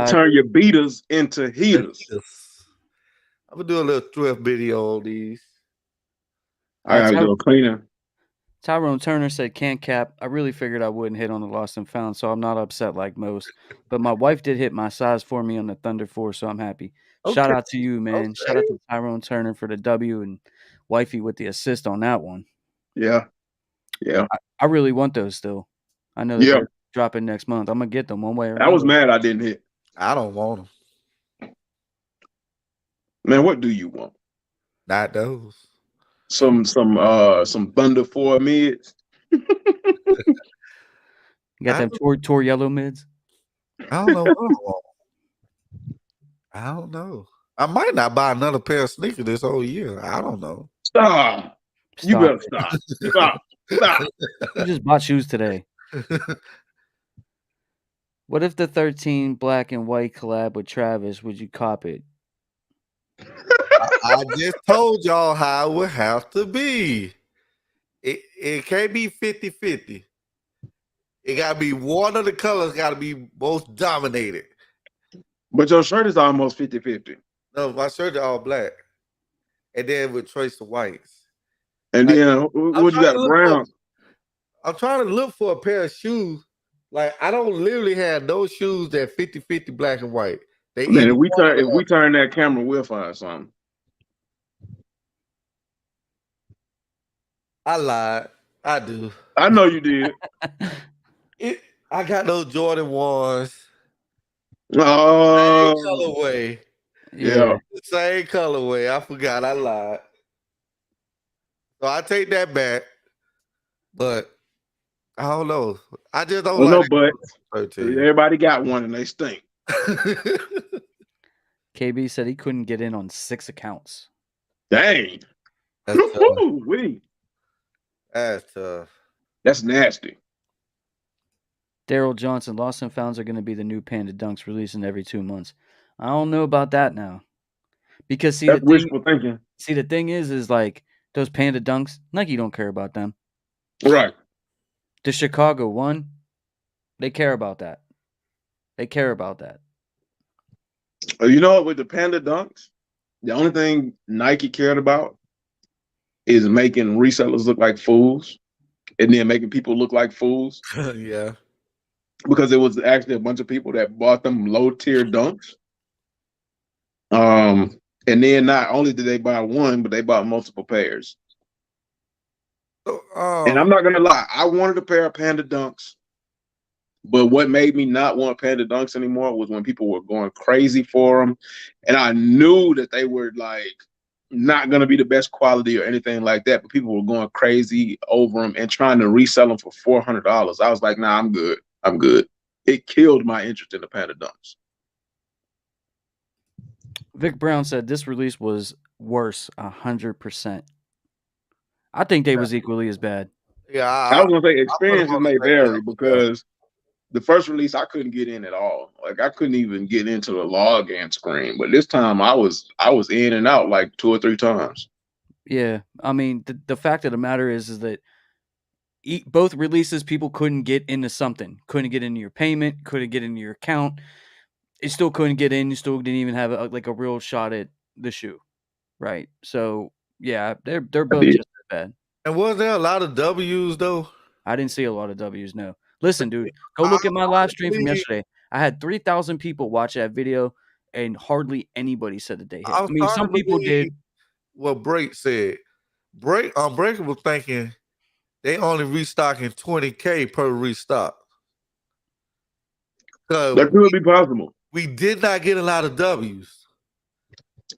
Turn your beaters into heaters. I'm gonna do a little thrift video on these. I gotta go cleaner. Tyrone Turner said, "Can't cap. I really figured I wouldn't hit on the lost and found, so I'm not upset like most. But my wife did hit my size for me on the Thunder 4, so I'm happy." Okay. Shout out to you, man. Okay. Shout out to Tyrone Turner for the W and wifey with the assist on that one. Yeah. I really want those still. I know they're dropping next month. I'm gonna get them one way or another. I was mad I didn't hit. I don't want them. Man, what do you want? Not those. Some Thunder 4 mids. You got them tour yellow mids? I don't know what I want. I don't know. I might not buy another pair of sneakers this whole year. I don't know. Stop. You better stop. Stop. You just bought shoes today. What if the 13 black and white collab with Travis? Would you cop it? I just told y'all how it would have to be. It can't be 50-50. It gotta be one of the colors gotta be most dominated. But your shirt is almost 50-50. No, my shirt is all black. And then with trace of whites. And Like, then what you got, brown? I'm trying to look for a pair of shoes. Like, I don't literally have those shoes that 50-50 black and white. Man, if we turn that camera, we'll find something. I lied. I do. I know you did. I got those Jordan 1s. Oh, Same colorway. yeah. Same colorway. I forgot. I lied. So I take that back. But I don't know. I just don't like no, but everybody got one and they stink. KB said he couldn't get in on 6 accounts. Dang. That's tough. That's tough. That's nasty. Daryl Johnson, Lost and Founds are going to be the new Panda Dunks releasing every 2 months. I don't know about that now. Because that's wishful thinking. See, the thing is like those Panda Dunks, Nike don't care about them. Right. The Chicago one, they care about that. They care about that. You know what? With the Panda Dunks, the only thing Nike cared about is making resellers look like fools and then making people look like fools. Yeah. Because it was actually a bunch of people that bought them low-tier dunks. And then not only did they buy one, but they bought multiple pairs. And I'm not going to lie, I wanted a pair of Panda Dunks. But what made me not want Panda Dunks anymore was when people were going crazy for them. And I knew that they were like not going to be the best quality or anything like that. But people were going crazy over them and trying to resell them for $400. I was like, nah, I'm good. I'm good. It killed my interest in the Panda Dunks. Vic Brown said this release was worse 100%. I think they was equally as bad. Yeah, I was gonna say experiences may vary because the first release I couldn't get in at all. Like I couldn't even get into the login screen. But this time I was in and out like 2 or 3 times. Yeah, I mean the fact of the matter is that both releases people couldn't get into something, couldn't get into your payment, couldn't get into your account. It still couldn't get in. You still didn't even have a real shot at the shoe, right? So yeah, they're both just as bad. And was there a lot of W's though? I didn't see a lot of W's. No, listen, dude, go look at my live stream from yesterday. I had 3,000 people watch that video, and hardly anybody said that they hit. I mean, some people did. What Break said. Unbreakable thinking they only restocking 20K per restock. That could be possible. We did not get a lot of W's.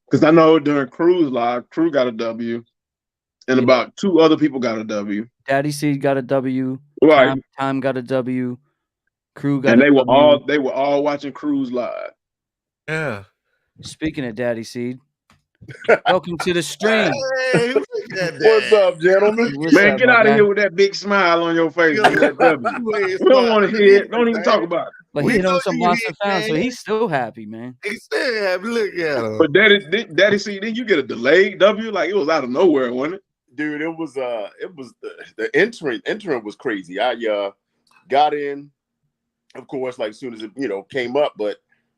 Because I know during Cruise Live, Crew got a W, and about 2 other people got a W. Daddy Seed got a W. Right. Time got a W. Crew got and a W. And they were all watching Cruise Live. Yeah. Speaking of Daddy Seed, welcome to the stream. Hey, what's up, gentlemen? Man, get out of here with that big smile on your face. We don't want to hear it. Don't even talk about it. But he knows some Lost and Found, so he's still happy, man. He's still happy. Look at him. But Daddy Seed, did you get a delayed W? Like it was out of nowhere, wasn't it? Dude, it was the entrant was crazy. I got in, of course, like as soon as it came up, but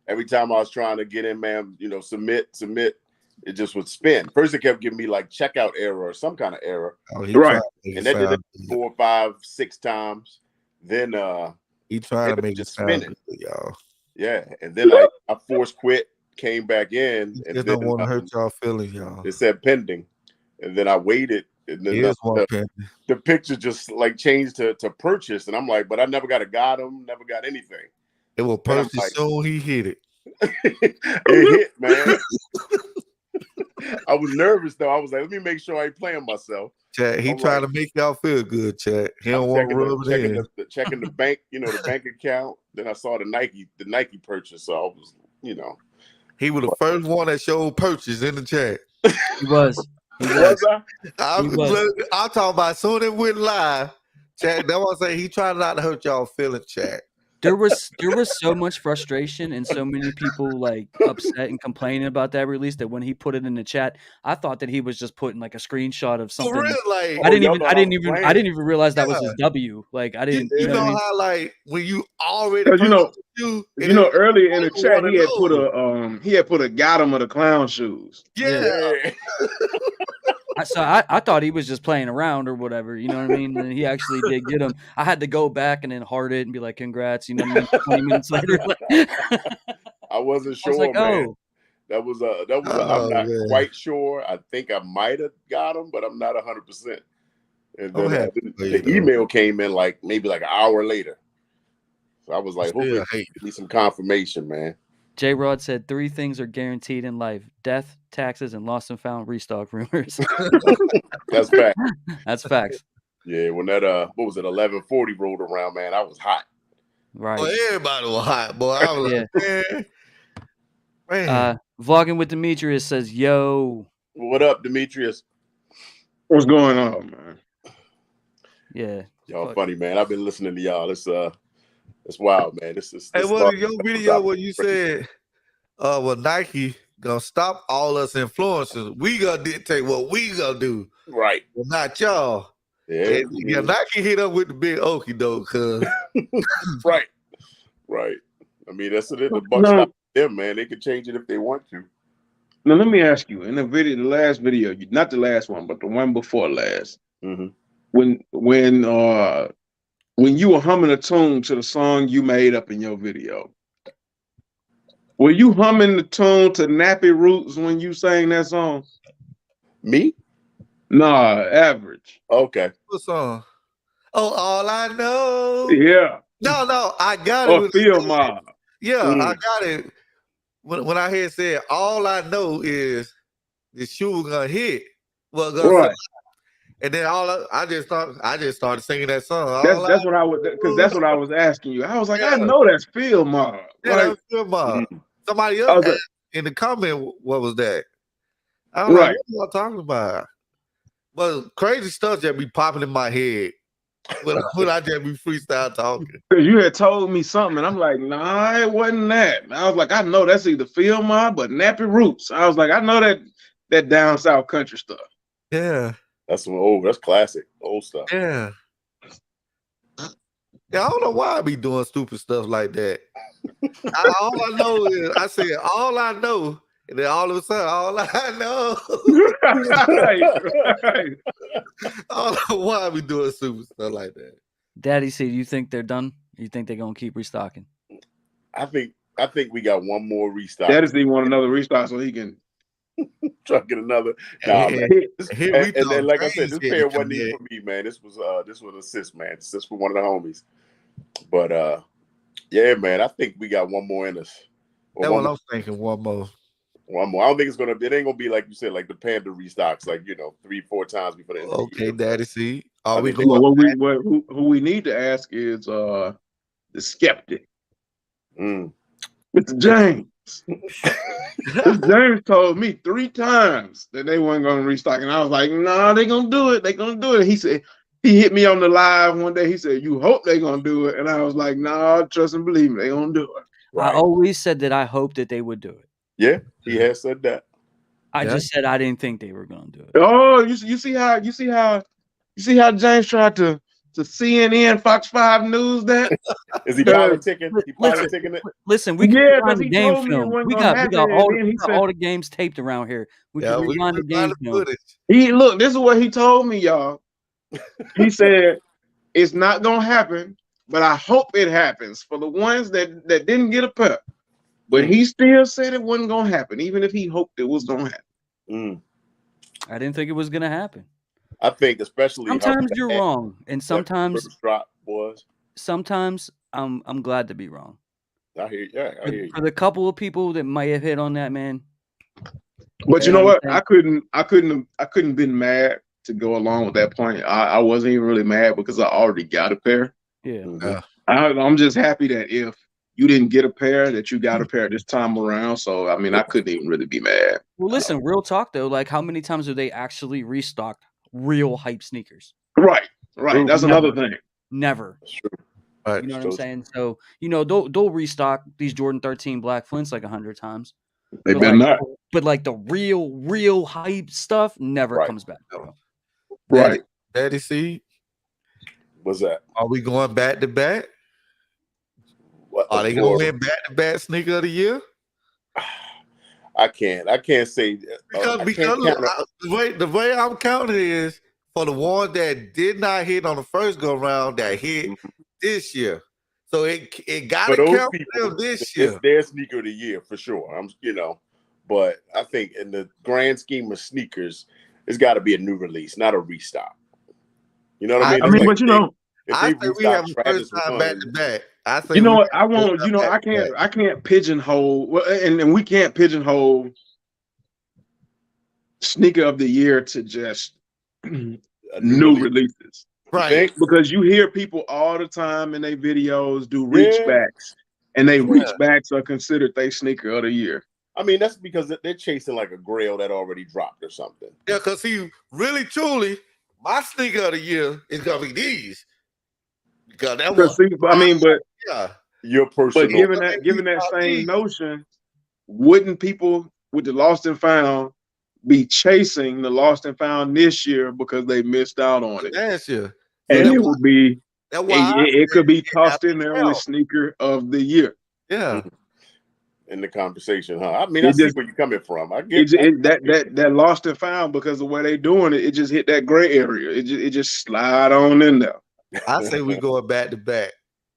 every time I was trying to get in, man, submit, it just would spin. First it kept giving me like checkout error or some kind of error. Right. And that did it 4, 5, 6 times. Then he tried to make just it sound spinning, good, y'all. Yeah. And then I forced quit, came back in, and then don't want to hurt y'all feelings, y'all. It said pending. And then I waited, and then the picture just like changed to purchase, and I'm like, but I never got never got anything. It will purchase soon. He hit it. It hit, man. I was nervous though. I was like, let me make sure I ain't playing myself. Chat, he trying to make y'all feel good, chat. He don't want to rub it in. Checking the bank, the bank account. Then I saw the Nike purchase. So I was, he was the first one that showed purchase in the chat. He was. I'm talking about as soon as it went live. Chat, that's what I say. He tried not to hurt y'all feeling, chat. There was so much frustration and so many people like upset and complaining about that release that when he put it in the chat, I thought that he was just putting like a screenshot of For something. real, like I didn't y'all even thought I was playing? realize that was Yeah. his W. Like I didn't, you you know what I know mean? how like when you already 'Cause you earlier in the don't chat wanna he had know. put a got him of the clown shoes. Yeah. Yeah. I thought he was just playing around or whatever, you know what I mean? And he actually did get him. I had to go back and then heart it and be like, congrats, you know what I mean? 20 minutes later. I wasn't I was like, sure, man. oh, That was I'm Oh, not man. quite sure. I think I might have got him, but I'm not 100%. And I'm then happy for you, the though. email came in like maybe like an hour later. So I was like, Still hopefully hate. give me some confirmation, man. J Rod said 3 things are guaranteed in life: death, taxes, and lost and found restock rumors. That's fact. That's facts. Yeah, when that what was it, 1140 rolled around, man, I was hot. Right. Well, everybody was hot, boy. I was like, man. Vlogging with Demetrius says, yo. What up, Demetrius? What's going on, man? Yeah. Y'all funny, man. I've been listening to y'all. It's wild, man. This Hey, what is your video where you said, well, Nike gonna stop all us influencers. We gonna dictate what we gonna do. Right. Well, not y'all. Yeah. Yeah, Nike hit up with the big okie doke, cuz. Right. Right. I mean, that's it. The buck stop them, man. They can change it if they want to. Now let me ask you, in the last video, not the last one, but the one before last, when you were humming a tune to the song you made up in your video, were you humming the tune to Nappy Roots when you sang that song? Me? Nah, Average. Okay. What song? Oh, all I know. Yeah. No, I got it. Or Feel Mob. Yeah, I got it. When I had said, all I know is the shoe was gonna hit. Well, right. And then I just started singing that song. That's what I was asking you. I was like, I know that's Feel Mob. Yeah, that's Feel Mob. Somebody else asked in the comment, what was that? I was like, what are you talking about? But crazy stuff that be popping in my head when I just be freestyle talking. Because you had told me something, and I'm like, nah, it wasn't that. And I was like, I know that's either Feel Mob but Nappy Roots. I was like, I know that down south country stuff. Yeah. That's that's classic. Old stuff. Yeah. Yeah, I don't know why I be doing stupid stuff like that. All I know is I said, all I know, and then all of a sudden, all I know. Right. I don't know why I be doing stupid stuff like that. Daddy said, you think they're done? Or you think they're gonna keep restocking? I think we got one more restock. Daddy said he want another restock so he can try to get another. Nah, man. And then, like I said, this pair wasn't even for me, man. This was an assist, man. This is for one of the homies. But yeah, man, I think we got one more in us. That's what I'm thinking. One more. One more. I don't think it ain't gonna be like you said, like the Panda restocks, like 3-4 times before the end of the year. Okay, Daddy, see. Are we going? Who we need to ask is the skeptic. Mr. James. Mr. James told me 3 times that they weren't gonna restock, and I was like, nah, they gonna do it. They gonna do it. He said, he hit me on the live one day. He said, you hope they gonna do it. And I was like, nah, trust and believe me, they gonna do it. Right. I always said that I hoped that they would do it. Yeah, he has said that. I just said I didn't think they were gonna do it. Oh, you see how James tried to CNN, Fox 5 News that? Is he politicking? Politicking it? Listen, we can rewind the game film. We got all the games taped around here. We can rewind the game film. Look, this is what he told me, y'all. He said, it's not gonna happen, but I hope it happens for the ones that didn't get a pair. But he still said it wasn't gonna happen, even if he hoped it was gonna happen. I didn't think it was gonna happen. I think especially sometimes you're wrong, and sometimes drop was. Sometimes I'm glad to be wrong. I hear you. Yeah, I hear you. For the couple of people that might have hit on that, man. But you know what? I couldn't been mad to go along with that point. I wasn't even really mad because I already got a pair. Yeah. I'm just happy that if you didn't get a pair, that you got a pair this time around. So I mean, I couldn't even really be mad. Well, listen, real talk though. Like, how many times have they actually restocked real hype sneakers? Right. That's another thing. Never. Right. You know what I'm So saying? So, you know, they'll restock these Jordan 13 Black Flints like 100 times. They But better like, not. the real hype stuff never Right. comes back, bro. Right. Daddy C, what's that? are we going back to back? What Are they going to win back to back sneaker of the year? I can't say Because I because can't look, count it. the way I'm counting is for the ones that did not hit on the first go round that hit this year. So it got For to those count people, for them this it's year. their sneaker of the year for sure. But I think in the grand scheme of sneakers, it's got to be a new release, not a restock. You know what I mean? I It's mean, like but you know, if I they say we have restock a first Travis time back to one, back. I say you know we what? I have a first won't. time You know, back to back. I can't pigeonhole. Well, and we can't pigeonhole sneaker of the year to just a new release. releases. You Right. think? Because you hear people all the time in their videos do reach Yeah. backs, and they Yeah. reach backs are considered their sneaker of the year. I mean, that's because they're chasing like a grail that already dropped or something. Yeah, because see, really truly, my sneaker of the year is gonna be these. Because that was I mean, but yeah. Your but personal, given that same notion, wouldn't people with the lost and found be chasing the lost and found this year because they missed out on it? Last year. So And that's it why, would be that's why I it could be said it has tossed to in there with count. sneaker of the year. Yeah. in the conversation, huh? I mean, It I see just where you're coming from. I it, get that lost and found because of where they doing it. It just hit that gray area. It just slide on in there. I say we going back to back.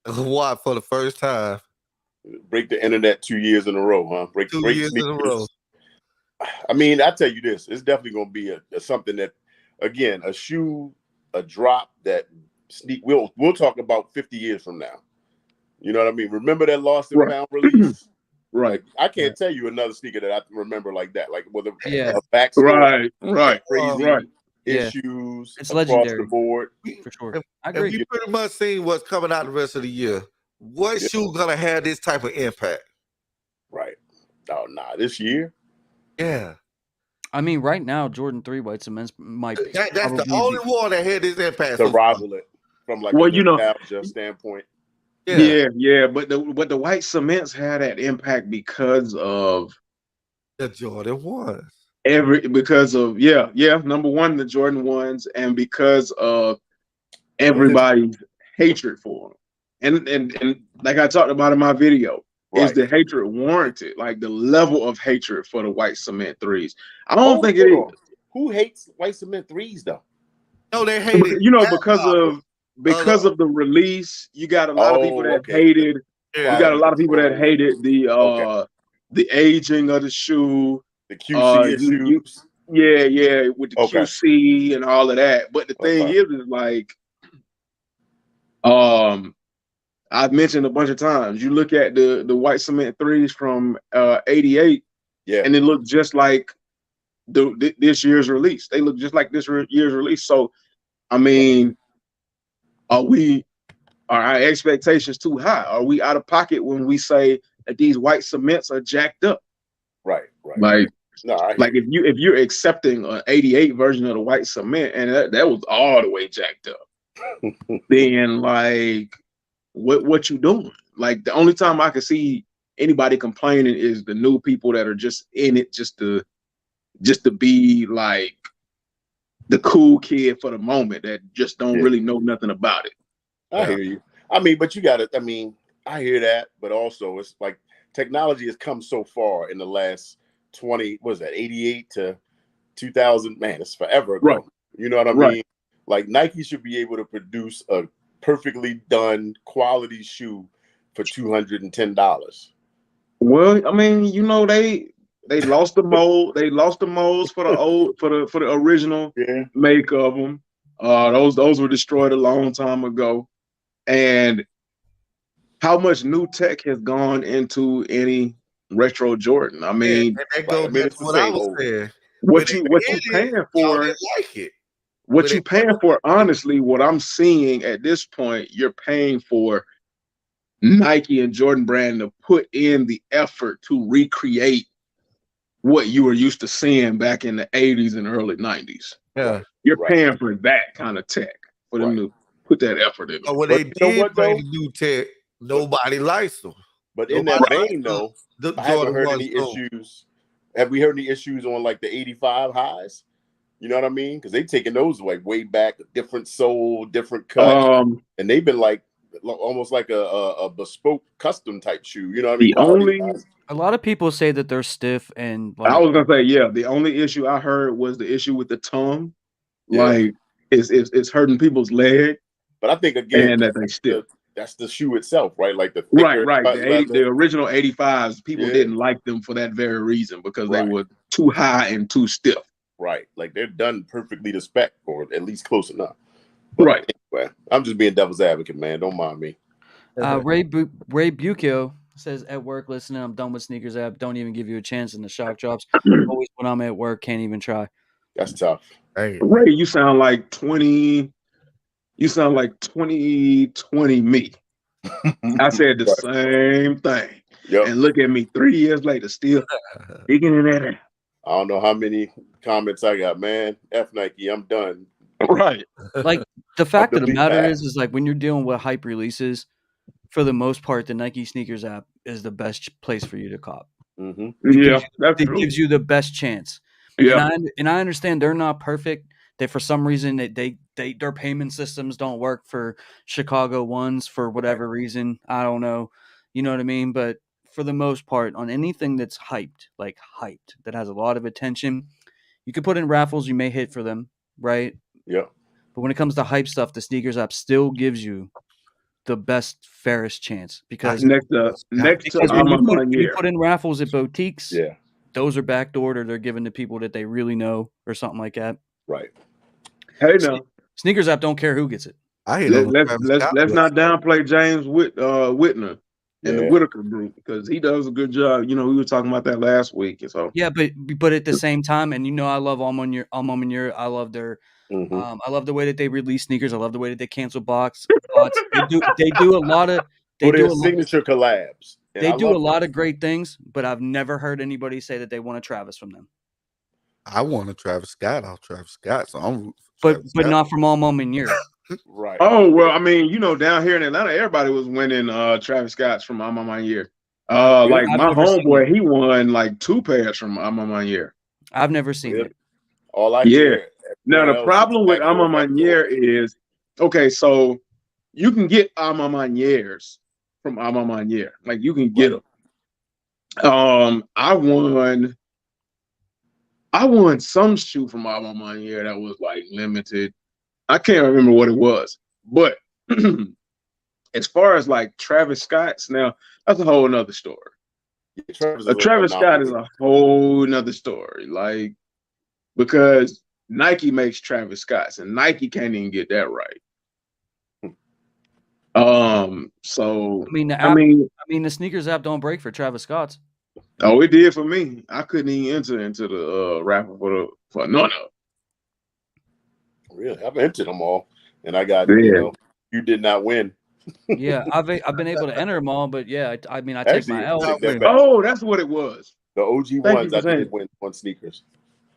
Why for the first time? break the internet 2 years in a row, huh? Break 2 years in a sneakers. row. I mean, I tell you this, it's definitely going to be a something that, again, a shoe, a drop that we'll talk about 50 years from now. You know what I mean? Remember that lost and found release? Right. Like, I can't tell you another sneaker that I remember like that. Like with a Yeah. backstory, Right. crazy Yeah. issues It's across legendary. the board. For sure. And, I and agree. we pretty much seen what's coming out the rest of the year. What shoe gonna have this type of impact? Right. Oh, nah, this year? Yeah. I mean, right now, Jordan 3 White Cements might be That's the probably only one that had this impact. To So far. rival it from like Well, a you know, nostalgia standpoint. Yeah. But the white cements had that impact because of The Jordan ones. because of number one, the Jordan ones, and because of everybody's hatred for them. And like I talked about in my video, is the hatred warranted? Like the level of hatred for the white cement threes. I don't think it is. Who hates white cement threes though? No, they hate it. You know, because of the release, you got a lot of people that hated. Yeah. You got a lot of people that hated the aging of the shoe, the QC issues. With the QC and all of that. But the thing is like, I've mentioned a bunch of times. You look at the white cement threes from '88, and it looked just like this year's release. They look just like this year's release. So, I mean, are our expectations too high? Are we out of pocket when we say that these white cements are jacked up? Right. Like, like if you're accepting an '88 version of the white cement and that was all the way jacked up, then like, what you doing? Like, the only time I can see anybody complaining is the new people that are just in it just to be like the cool kid for the moment that just don't really know nothing about it. I hear you. I mean, but you got to, I mean, I hear that, but also it's like technology has come so far in the last 88 to 2000, man, it's forever ago. Right. You know what I mean? Like Nike should be able to produce a perfectly done quality shoe for $210. Well, I mean, you know, they lost the mold. They lost the molds for the original make of them. Those were destroyed a long time ago. And how much new tech has gone into any retro Jordan? I mean, that goes back to what I was saying. What you paying for? Like it. What you paying for? Honestly, what I'm seeing at this point, you're paying for Nike and Jordan Brand to put in the effort to recreate what you were used to seeing back in the 80s and early 90s. Yeah. You're paying for that kind of tech for the new. put that effort in But them. when But they you know did what, bring though? the new tech, nobody likes them. But in Nobody that likes vein, though, the I haven't Jordan heard 1s, any though. issues. Have we heard any issues on like the 85 highs? You know what I mean? Because they've taken those like way back, different sole, different cut, and they've been like almost like a bespoke custom type shoe. You know what I mean? The only A lot of people say that they're stiff and I like was gonna say, yeah, the only issue I heard was the issue with the tongue. Yeah. Like it's hurting people's leg But I think again, and that they stiff. that's the shoe itself, right? Like the Right, thicker right. cut The leather. original 85s, people Yeah. didn't like them for that very reason because they Right. were too high and too stiff. Right. Like they're done perfectly to spec, or at least close enough. But Right. anyway, I'm just being devil's advocate, man. Don't mind me. Ray Bucchio says at work listening, I'm done with Sneakers app. Don't even give you a chance in the Shockdrops. Always when I'm at work, can't even try. That's tough. Hey, Ray, you sound like 2020 me. I said the same thing. Yep. And look at me 3 years later, still digging in that. I don't know how many comments I got, man. F Nike, I'm done. Right. Like the fact of the delete matter that. is like when you're dealing with hype releases, for the most part, the Nike Sneakers app is the best place for you to cop. Mm-hmm. Yeah, that's It true. gives you the best chance. Yeah. And I understand they're not perfect. That for some reason their payment systems don't work for Chicago ones for whatever reason. I don't know. You know what I mean? But for the most part, on anything that's hyped, that has a lot of attention, you can put in raffles, you may hit for them, right? Yeah. But when it comes to hype stuff, the Sneakers app still gives you the best, fairest chance because Next to when you put in raffles at boutiques, Yeah. those are backdoored or they're given to people that they really know or something like that. Right. Hey, now Sneakers app don't care who gets it. I hate let's not downplay James Whitner and the Whitaker group because he does a good job. You know, we were talking about that last week. So Yeah, but at the same time, and you know, I love Alma Manure. I love their I love the way that they release sneakers. I love the way that they cancel bots. They do a lot of signature collabs. They do a lot of great things, but I've never heard anybody say that they want a Travis from them. I want a Travis Scott off Travis Scott, so I'm but not from Alma Manure. Right. Oh well, I mean, you know, down here in Atlanta, everybody was winning Travis Scott's from Alma Manure. Like my homeboy, he won like 2 pairs from Alma Manure. I've never seen it. All I hear. Now the problem with Alma Manure is, okay, so you can get Alma Manures from Alma Manure, like you can get them. I won some shoe from Alma Manure that was like limited. I can't remember what it was, but as far as like Travis Scott's, now that's a whole nother story. Travis Scott is a whole nother story, like because Nike makes Travis Scott's and Nike can't even get that right. So I mean the Sneakers app don't break for Travis Scott's. Oh, it did for me. I couldn't even enter into the raffle for none of. Really, I've entered them all, and I got you did not win. Yeah, I've been able to enter them all, but yeah, I mean I take my L. Oh, that's what it was. The OG ones I did win on sneakers.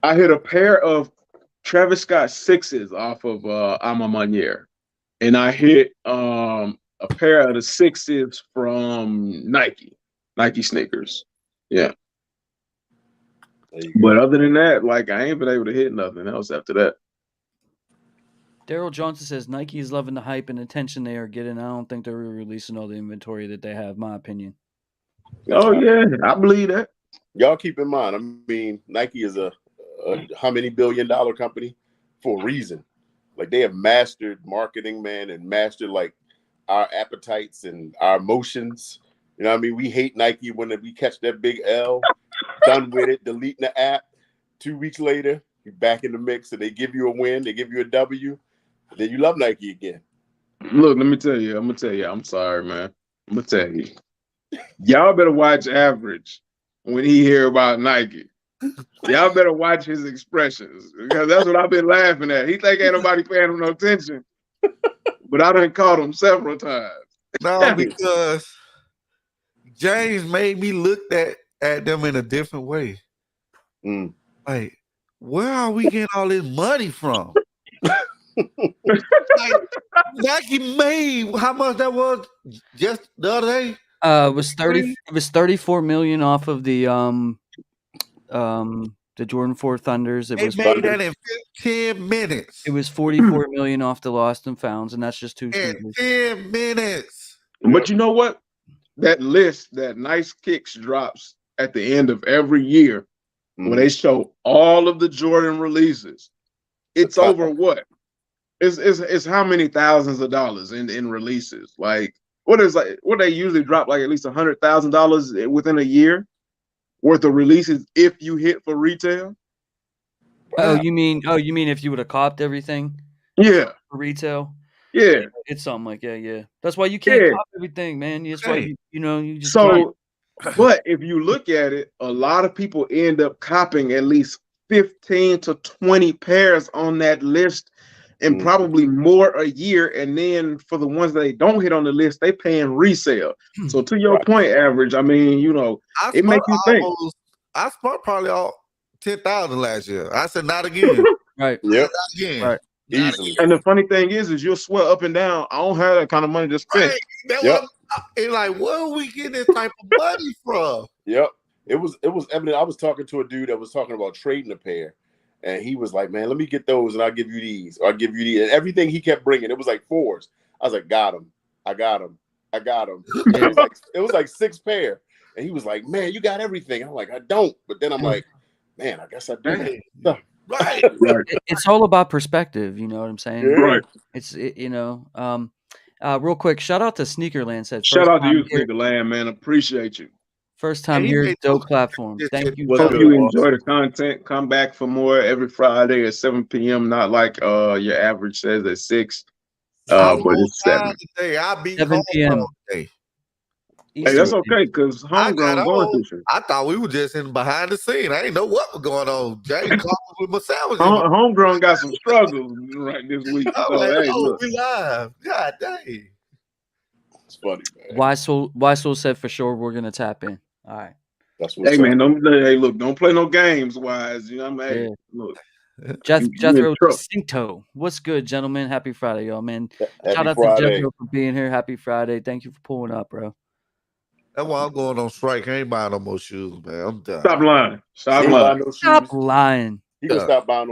I hit a pair of Travis Scott 6s off of Alma Manure, and I hit a pair of the 6s from Nike sneakers. Yeah. But other than that, like I ain't been able to hit nothing else after that. Daryl Johnson says Nike is loving the hype and attention they are getting. I don't think they're releasing all the inventory that they have, my opinion. Oh yeah, I believe that. Y'all keep in mind, I mean, Nike is a how many billion-dollar company for a reason. Like they have mastered marketing, man, and mastered like our appetites and our emotions. You know what I mean? We hate Nike when we catch that big L, done with it, deleting the app. 2 weeks later, you're back in the mix and they give you a win, they give you a W, then you love Nike again. Look, let me tell you, I'm sorry, man. I'm gonna tell you. Y'all better watch Average when he hear about Nike. Y'all better watch his expressions because that's what I've been laughing at. He think ain't nobody paying him no attention, but I done caught him several times. No, because James made me look at them in a different way. Like, where are we getting all this money from? Like, Nike made how much that was just the other day? It was 34 million off of the Jordan 4 Thunders. It They was made that in 15 minutes. It was 44 million off the Lost and Founds, and that's just 2 In sneakers. 10 minutes. But you know what? That list, that Nice Kicks drops at the end of every year, where they show all of the Jordan releases. It's over what? It's how many thousands of dollars in releases? Like what they usually drop like at least $100,000 within a year worth of releases if you hit for retail. Oh, you mean if you would have copped everything? Yeah. For retail? Yeah. It's something like that, yeah. That's why you can't cop everything, man. That's why you just so but if you look at it, a lot of people end up copping at least 15 to 20 pairs on that list and probably more a year. And then for the ones that they don't hit on the list, they paying resale. So to your point, Average, I mean, it makes you think. I spent probably all 10,000 last year. I said not again. Right. Yep. Not again. Right. Easily. And the funny thing is you'll swear up and down, I don't have that kind of money to spend. Right. It's like, where are we getting this type of money from? Yep. It was evident. I was talking to a dude that was talking about trading a pair. And he was like, man, let me get those and I'll give you these. Or I'll give you these. And everything he kept bringing, it was like 4s. I was like, got him. I got him. It was like 6 pair. And he was like, man, you got everything. I'm like, I don't. But then I'm like, man, I guess I do. Right. It's all about perspective. You know what I'm saying? Yeah. Right. Real quick, shout out to Sneakerland. Shout out to you, Sneakerland, man. Appreciate you. First time here, dope platform. Thank you. Hope you enjoy the content. Come back for more every Friday at 7 p.m. Not like your average says at 6. But it's 7. I'll be 7 p.m. Hey, that's okay because homegrown going through shit. I thought we were just in behind the scene. I didn't know what was going on. Jay called with my sandwich. Homegrown got some struggles right this week. So, like, hey, look. We live. God dang. It's funny, man. Why so said for sure we're gonna tap in. All right. That's what's man, don't play no games, Wise. You know what I mean? Hey, look. Jethro Cinto. What's good, gentlemen? Happy Friday, y'all, man. Shout out to Jethro for being here. Happy Friday. Thank you for pulling up, bro. That's why I'm going on strike. I ain't buying no more shoes, man. I'm done. Stop lying. Stop lying. He gonna stop buying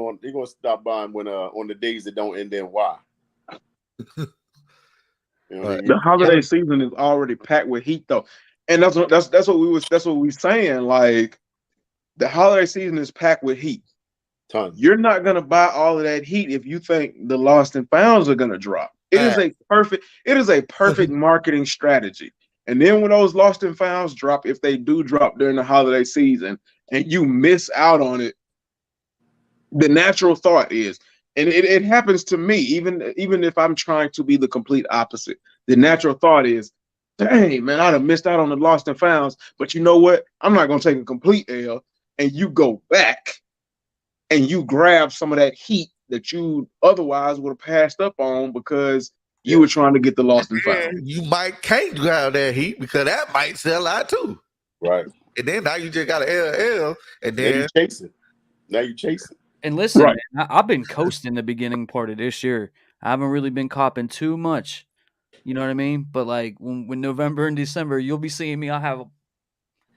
when on the days that don't end in Y. The holiday season is already packed with heat, though, and that's what we saying. Like the holiday season is packed with heat. Tons. You're not gonna buy all of that heat if you think the Lost and Founds are gonna drop. It is a perfect marketing strategy. And then when those Lost and Founds drop, if they do drop during the holiday season, and you miss out on it, the natural thought is. And it happens to me, even if I'm trying to be the complete opposite. The natural thought is, dang, man, I'd have missed out on the Lost and Founds. But you know what? I'm not going to take a complete L. And you go back and you grab some of that heat that you otherwise would have passed up on because you were trying to get the Lost and Found. You can't grab that heat because that might sell out too. Right. And then now you just got an LL and then you chase it. And listen, man, I've been coasting the beginning part of this year. I haven't really been copping too much. You know what I mean? But like when November and December, you'll be seeing me. I'll have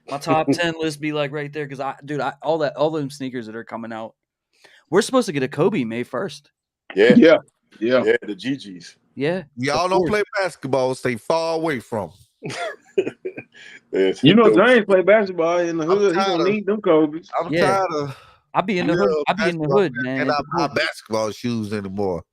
my top 10 list be like right there. Cause all them sneakers that are coming out. We're supposed to get a Kobe May 1st. Yeah. The GGs. Yeah. Y'all don't play basketball, stay far away from. James play basketball in the hood. He don't need them Kobe's. I'm tired of. I'll be in the hood. I'll be in the hood, man. And I buy basketball shoes anymore.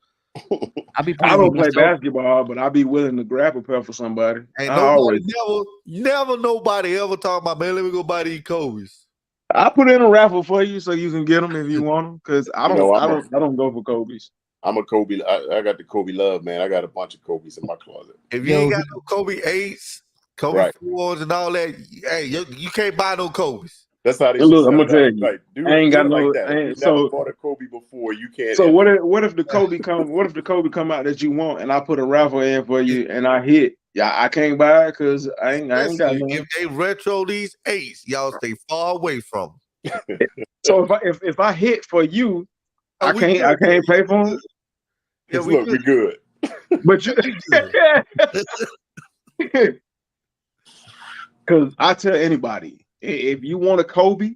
I don't play basketball, but I'll be willing to grab a pair for somebody. Never nobody ever talk about, man, let me go buy these Kobe's. I put in a raffle for you so you can get them if you want them. Because I don't go for Kobe's. I'm a Kobe. I got the Kobe love, man. I got a bunch of Kobe's in my closet. If you ain't got no Kobe 8s, Kobe 4s, and all that, hey, you can't buy no Kobe's. That's how they look. I'm gonna tell you, like, dude, I ain't got no. Like that. You never bought a Kobe before. You can't. So what if the Kobe come? What if the Kobe come out that you want, and I put a raffle in for you, and I hit? Yeah, I can't buy it because I ain't got no. If they retro these 8s, y'all stay far away from them. So if I hit for you, I can't pay for them. Yeah, Look, we good. But you, because I tell anybody, if you want a Kobe,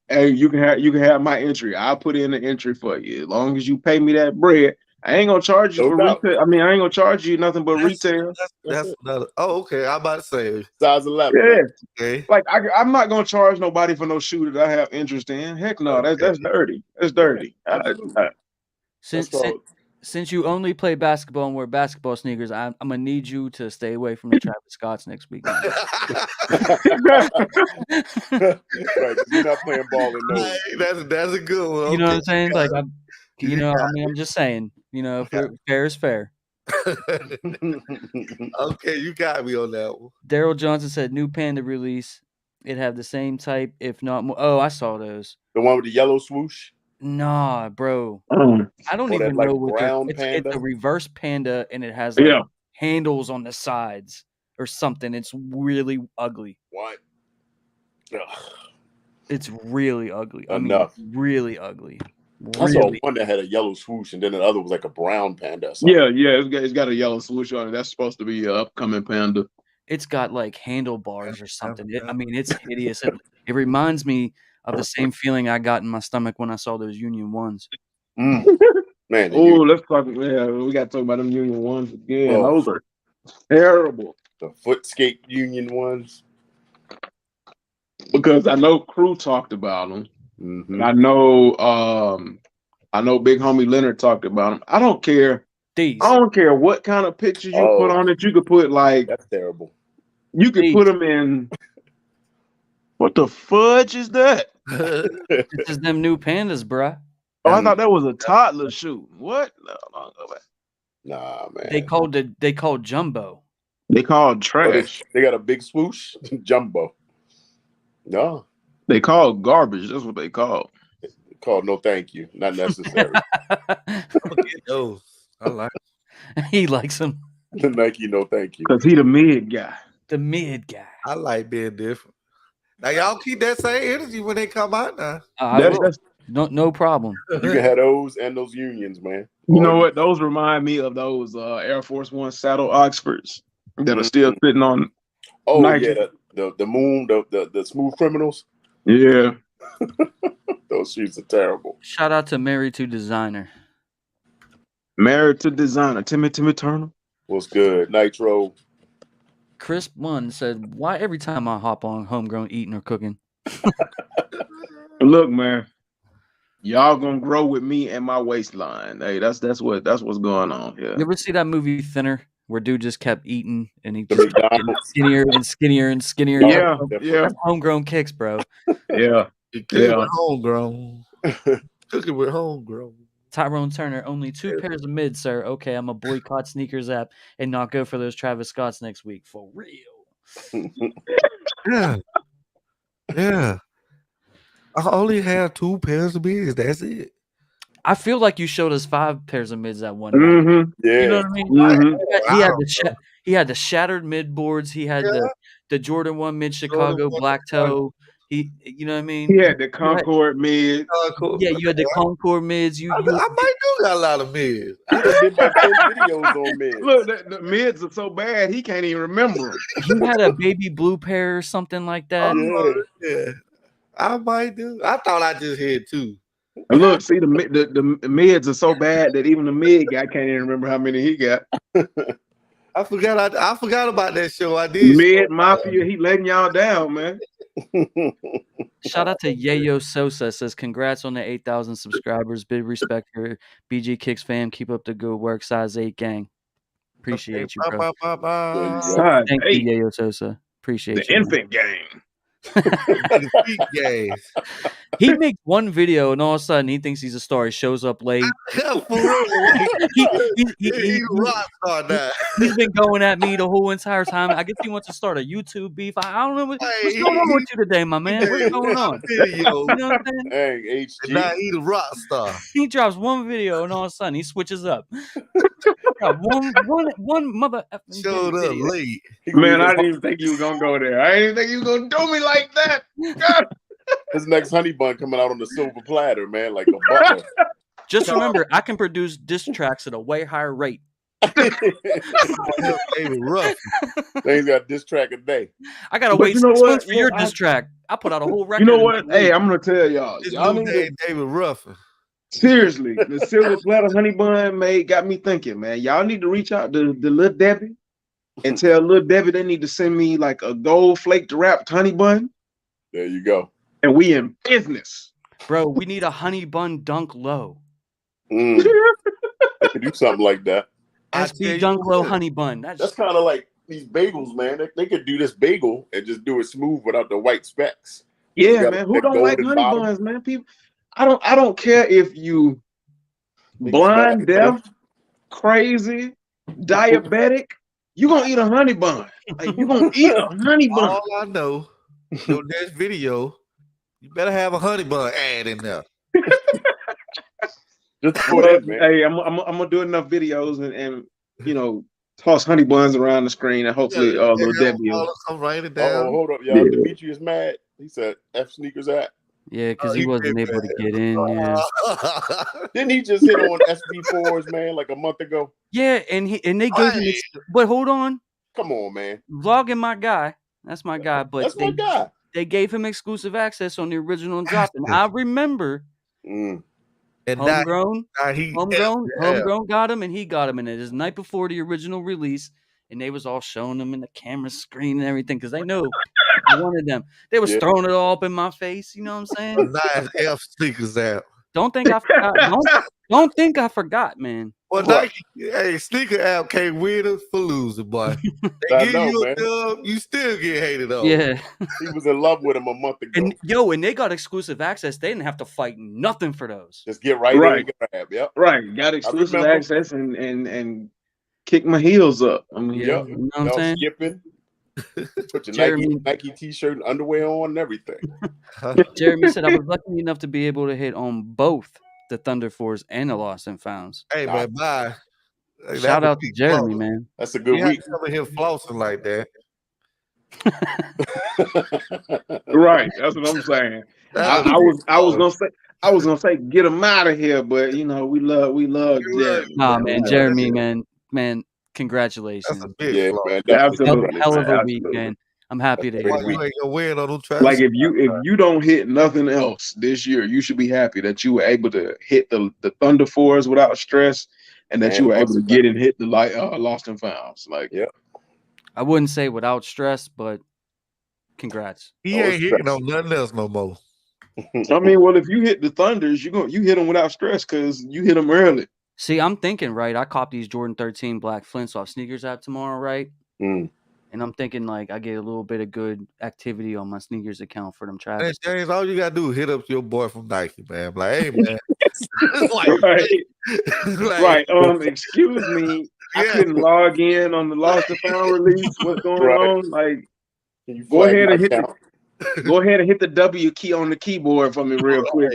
and you can have my entry. I'll put in the entry for you as long as you pay me that bread. I ain't gonna charge you No for doubt. retail. I mean, I ain't gonna charge you nothing but retail. That's another. Oh, okay. I'm about to say. Size 11. Yeah, Man. Okay. like I'm not gonna charge nobody for no shoe that I have interest in. Heck no, that's dirty. That's dirty. Absolutely. Since you only play basketball and wear basketball sneakers, I'm gonna need you to stay away from the Travis Scotts next week. Right, 'cause you're not playing ball in those. That's a good one. You know what I'm Okay. saying? Like, I'm just saying. Fair is fair. Okay, you got me on that one. Daryl Johnson said new Panda release. It have the same type, if not more. Oh, I saw those. The one with the yellow swoosh. Nah, bro. I don't Or even that, like, know what brown it's Panda? a reverse Panda, and it has like handles on the sides or something. It's really ugly. What? Ugh. It's really ugly. Enough. I mean, really ugly. I saw Really. one that had a yellow swoosh, and then the other was like a brown Panda. Yeah, it's got a yellow swoosh on it. That's supposed to be an upcoming Panda. It's got like handlebars or something. It's hideous. It reminds me of the same feeling I got in my stomach when I saw those Union Ones. Man, oh, let's talk. Yeah, we got to talk about them Union Ones again. Oh. Those are terrible. The Footscape Union ones. Because I know Crew talked about them. Mm-hmm. I know Big Homie Leonard talked about them. I don't care. I don't care what kind of pictures you put on it. You could put like that's terrible. You could put them in. What the fudge is that? This is them new Pandas, bruh. Oh, I thought that was a toddler shoe. What? Nah, man. They called Jumbo. They called trash. They got a big swoosh. Jumbo. No. They called garbage. That's what they called. Called no thank you. Not necessary. Those. I like it. He likes them. The Nike no thank you. Because he the mid guy. The mid guy. I like being different. Now y'all keep that same energy when they come out now. That's no problem. You can have those and those Unions, man. You know what? Those remind me of those Air Force One saddle Oxfords that are still sitting on. Oh Nike. yeah, the moon, the smooth criminals. Yeah. Those shoes are terrible. Shout out to Married to Designer. Married to Designer. Timmy Turner. What's good? Nitro. Crisp One said, "Why every time I hop on Homegrown eating or cooking?" Look, man, y'all gonna grow with me and my waistline. Hey, that's what's going on here. You ever see that movie Thinner, where dude just kept eating and he just kept getting skinnier and skinnier and skinnier? Yeah. That's Homegrown kicks, bro. Yeah. With homegrown. Cooking with homegrown. Tyrone Turner, only 2 pairs of mids, sir. Okay, I'm a boycott sneakers app and not go for those Travis Scotts next week. For real. Yeah. I only have 2 pairs of mids. That's it. I feel like you showed us 5 pairs of mids at one Mm-hmm. night. Yeah. You know what I mean? Mm-hmm. He had the shattered mid boards. He had the Jordan 1 mid Chicago black toe. You know what I mean? He had the Concord mid. Yeah, you had the Concord mids. I might do got a lot of mids. I did about 10 videos on mids. Look, the mids are so bad he can't even remember them. You had a baby blue pair or something like that. Yeah. I might do. I thought I just had 2. And look, see the mids are so bad that even the mid guy can't even remember how many he got. I forgot about that show. I did. Mid Mafia, he letting y'all down, man. Shout out to Yayo Sosa, says congrats on the 8,000 subscribers. Big respect for BG Kicks fam. Keep up the good work. Size 8 gang. Appreciate you, bro. Thank you, Yayo Sosa. Appreciate the you. infant gang. He makes one video and all of a sudden he thinks he's a star. He shows up late. He's rock star now. He's been going at me the whole entire time. I guess he wants to start a YouTube beef. I don't know what's going on with you today, my man. What's going on? You know what I'm saying? Hey, HG. Now he's a rock star. He drops one video and all of a sudden he switches up. one mother showed up late. Man, I didn't even think you were gonna go there. I didn't think you were gonna do me like that. His next honey bun coming out on the silver platter, man, like a butter. Just remember, I can produce diss tracks at a way higher rate. David Ruff. Things got diss track a day. I gotta But wait you know 6 what? months for your diss track. I put out a whole record. You know what? Hey, I'm gonna tell y'all. His Y'all new need name, to David Ruff. seriously. The silver platter honey bun got me thinking, man. Y'all need to reach out to the Lil Debbie and tell Lil Debbie they need to send me like a gold flaked wrapped honey bun, There you go. and we in business. Bro, we need a honey bun dunk low. They could do something like that. SB dunk low honey bun. That's kind of like these bagels, man. They could do this bagel and just do it smooth without the white specks. Yeah, man. Who don't like honey buns, man? People, I don't care if you blind, deaf, crazy, diabetic. You gonna eat a honey bun? Like you gonna eat a honey bun? All I know, your next video, you better have a honey bun ad in there. Just for that, man. Hey, I'm gonna do enough videos and you know toss honey buns around the screen and hopefully Lil Debbie. I'm writing it down. Oh, hold up, y'all. Yeah. Demetrius mad. He said F sneakers at. Yeah, because he wasn't able to get in. Yeah. Didn't he just hit on SB4s, man, like a month ago? Yeah, and they gave him. But hold on, Come on, man. vlogging my guy. That's my guy. But That's my guy. They gave him exclusive access on the original drop, and I remember. And Homegrown homegrown got him, and he got him, and it is the night before the original release, and they was all showing them in the camera screen and everything because they know I wanted them. They was throwing it all up in my face. You know what I'm saying? Nice F sneakers out. Don't think I forgot. Don't think I forgot, man. Well, Nike, hey, sneaker app can't win us for losing, boy. They give you a dub, you still get hated on. Yeah, he was in love with him a month ago. And they got exclusive access. They didn't have to fight nothing for those. Just get right in and grab. Yep. Right. Got exclusive access and kick my heels up. I mean, yep. You know what I'm saying? Skipping. Put your Nike t-shirt and underwear on and everything. Jeremy said I was lucky enough to be able to hit on both the Thunder Force and the Lost and Founds. Hey, man, bye. Shout out to Jeremy, man. That's a good week. Coming here flossing like that. Right. That's what I'm saying. I was gonna say get him out of here, but you know we love Jeremy. Nah, man, Jeremy, man, congratulations. That's a big man. Absolutely. Hell of a week, man. I'm happy to you ain't gonna win on them tracks. Like if you don't hit nothing else this year, you should be happy that you were able to hit the Thunder Fours without stress, and that you were able to get and hit the Lost and Founds. Like, I wouldn't say without stress, but congrats. He ain't hitting on nothing else no more. I mean, well, if you hit the Thunders, you hit them without stress because you hit them early. See, I'm thinking, right? I caught these Jordan 13 Black Flints off Sneakers app tomorrow, right? And I'm thinking like I get a little bit of good activity on my sneakers account for them tracks. Hey, James, all you gotta do is hit up your boy from Nike, man. Like, hey, man. Right. Excuse me. I couldn't log in on the Lost and Found release. What's going on? Like, go ahead and hit the W key on the keyboard for me real quick.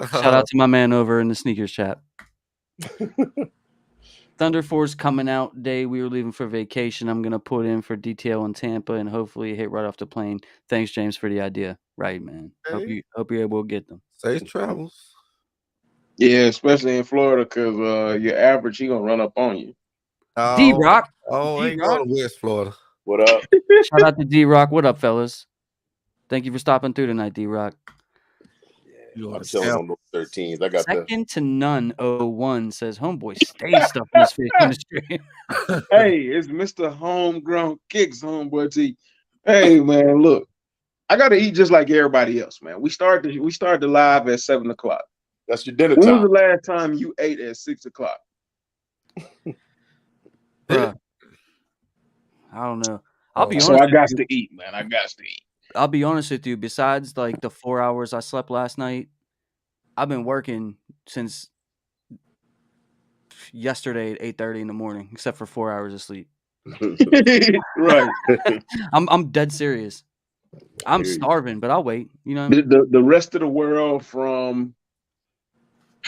Shout out to my man over in the sneakers chat. Thunder Force coming out day. We were leaving for vacation. I'm gonna put in for detail in Tampa and hopefully hit right off the plane. Thanks, James, for the idea. Right, man. Hey. Hope you're able to get them. Safe travels. Yeah, especially in Florida, because your average he gonna run up on you. D-Rock. Ain't going to West Florida. What up? Shout out to D-Rock. What up, fellas? Thank you for stopping through tonight, D-Rock. I'm chilling on those 13s. I got Second to none 01 says homeboy stay stuff in his face on the stream. Hey, it's Mr. Homegrown Kicks, homeboy T. Hey man, look, I gotta eat just like everybody else, man. We start the live at 7:00. That's your dinner time. When was the last time you ate at 6:00? Bruh, I don't know. I'll be honest. So I got to eat, man. I got to eat. I'll be honest with you. Besides like the 4 hours I slept last night, I've been working since yesterday at 8:30 in the morning, except for 4 hours of sleep. Right. I'm dead serious. I'm starving, but I'll wait. You know, the rest of the world from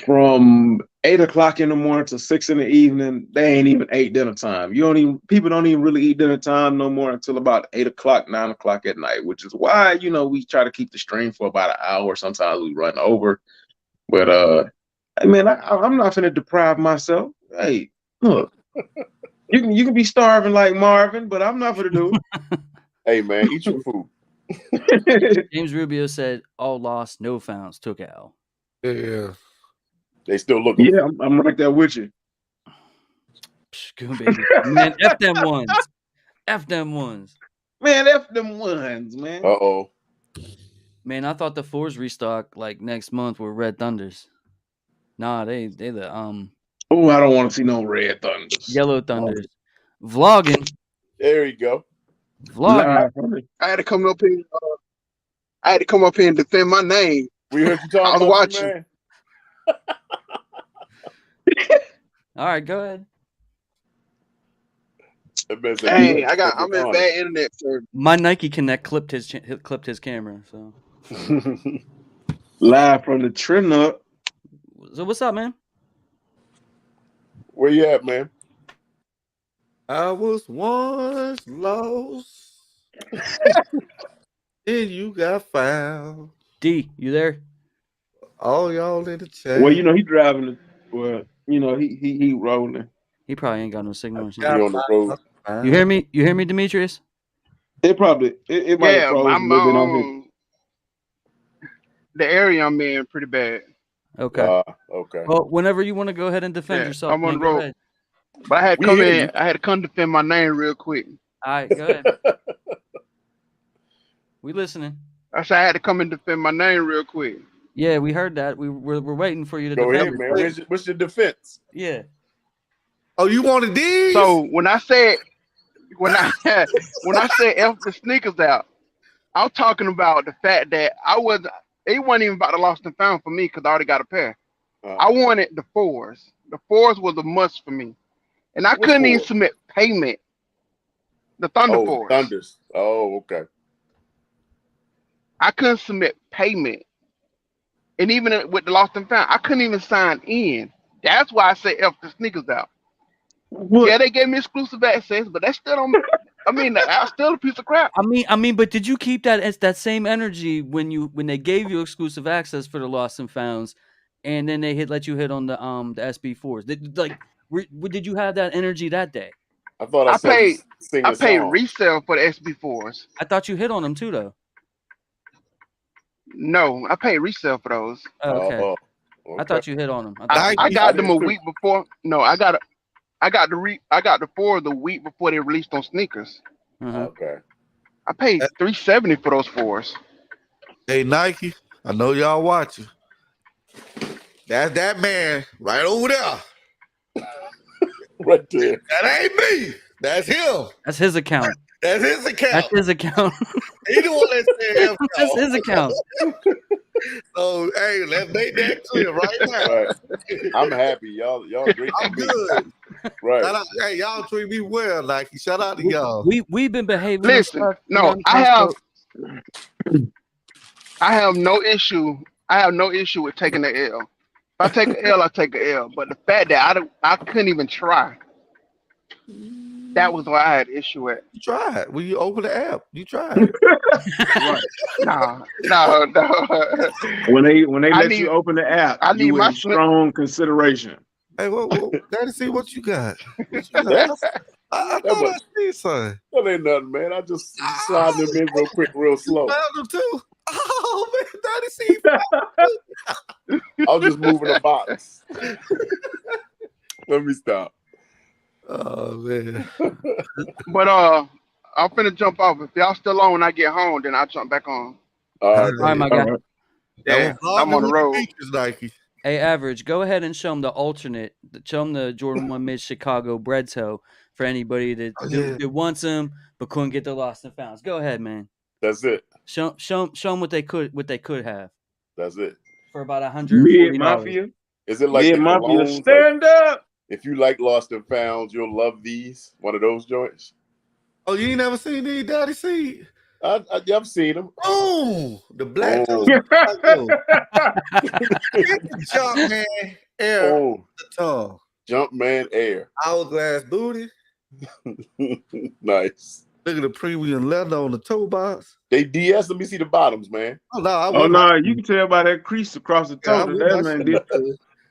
8:00 in the morning to 6 in the evening, they ain't even ate dinner time. People don't even really eat dinner time no more until about 8:00, 9:00 at night, which is why we try to keep the stream for about an hour. Sometimes we run over, But hey man, I'm not finna deprive myself. Hey, look, you can be starving like Marvin, but I'm not finna do Hey man, eat your food. it. James Rubio said, "All lost, no founds. Took L." Yeah. They still looking. Yeah, I'm right there with you. Psh, Goon baby, man, f them ones, f them ones. Man, F them ones, man. Uh-oh. Man, I thought the fours restock like next month were Red Thunders. Nah, they the Oh, I don't want to see no red thunders. Yellow Thunders. Vlogging, There you go. vlogging. Live from it. I had to come up here. I had to come up here and defend my name. We heard you I talking was about you, watching. man. All right, go ahead. That man said, Hey, "Yeah, I'm in bad internet service. My Nike Connect clipped his camera. So Live from the trim up. what's up, man? Where you at, man? I was once lost, and you got found. D, you there? All y'all in the chat. Well, you know he driving the. Well, you know he rolling. He probably ain't got no signal or He something. on the road. You hear me? You hear me, Demetrius? It probably it might have Yeah, froze a I'm little bit on his. the area I'm in pretty bad. Okay. Okay. Well, whenever you want to go ahead and defend Yeah, yourself, I'm on man, the go road. ahead. But I had We to come hear in. you. I had to come defend my name real quick. All right, go ahead. We listening. I said I had to come and defend my name real quick. Yeah, we heard that. We're waiting for you to Go defend ahead, it. man. What's your defense? Yeah. Oh, you wanted these? So when I said when I said F the sneakers out, I'm talking about the fact that it wasn't even about the lost and found for me because I already got a pair. I wanted the fours. The fours was a must for me. And I couldn't even submit payment. The Thunder fours. Thunders. Oh, okay. I couldn't submit payment. And even with the lost and found, I couldn't even sign in. That's why I say F the sneakers out. What? Yeah, they gave me exclusive access, but that's still don't. I mean, that's still a piece of crap. I mean, but did you keep that same energy when they gave you exclusive access for the lost and founds, and then they let you hit on the SB4s? Did you have that energy that day? I thought I paid resale for the SB4s. I thought you hit on them too, though. No, I paid resale for those. Oh, okay. Okay. I thought you hit on them. I got them a week before. No, I got the four the week before they released on sneakers. Okay. I paid $370 for those fours. Hey Nike, I know y'all watching. That's that man right over there. Right there. That ain't me. That's him. That's his account. That's his account. That's his account. He the one that said him. That's his account. So hey, let's make that clear right now. Right. I'm happy. Y'all great. I'm good. Right. Shout out, hey, y'all treat me well, Nike. Shout out to y'all. We've been behaving. Listen, no, I have no issue. I have no issue with taking the L. If I take an L, I take an L. But the fact that I couldn't even try, that was why I had issue with. You tried. When you open the app, you tried. Right. No. When they let you open the app, I need my strong consideration. Hey, Daddy, see what you got. What you got? I thought I see something. That ain't nothing, man. I just slide them in real quick, real slow. Found them too. Oh man, Daddy, see. I was just moving a box. Let me stop. Oh man. But I'm finna jump off. If y'all still on when I get home, then I'll jump back on. All right, All right, my guy. Yeah, I'm on the road. Features, Nike. Hey, Average, go ahead and show them the alternate. Show them the Jordan 1 Mid Chicago bread toe for anybody that wants them but couldn't get the lost and founds. Go ahead, man. That's it. Show them what they could have. That's it. For about $140. Mid Mafia. Is it like Mid the Mafia? colognes, Stand up. If you like Lost and Found, you'll love these. One of those joints. Oh, you ain't never seen these, Daddy? See? I've seen them. Oh, the black. Oh. Jumpman Air. Oh, The tongue. Jumpman Air. Hourglass booty. Nice. Look at the premium leather on the toe box. They DS. Let me see the bottoms, man. Oh no, I Oh wouldn't. no, you can tell by that crease across the Yeah, I toe that wouldn't. man did.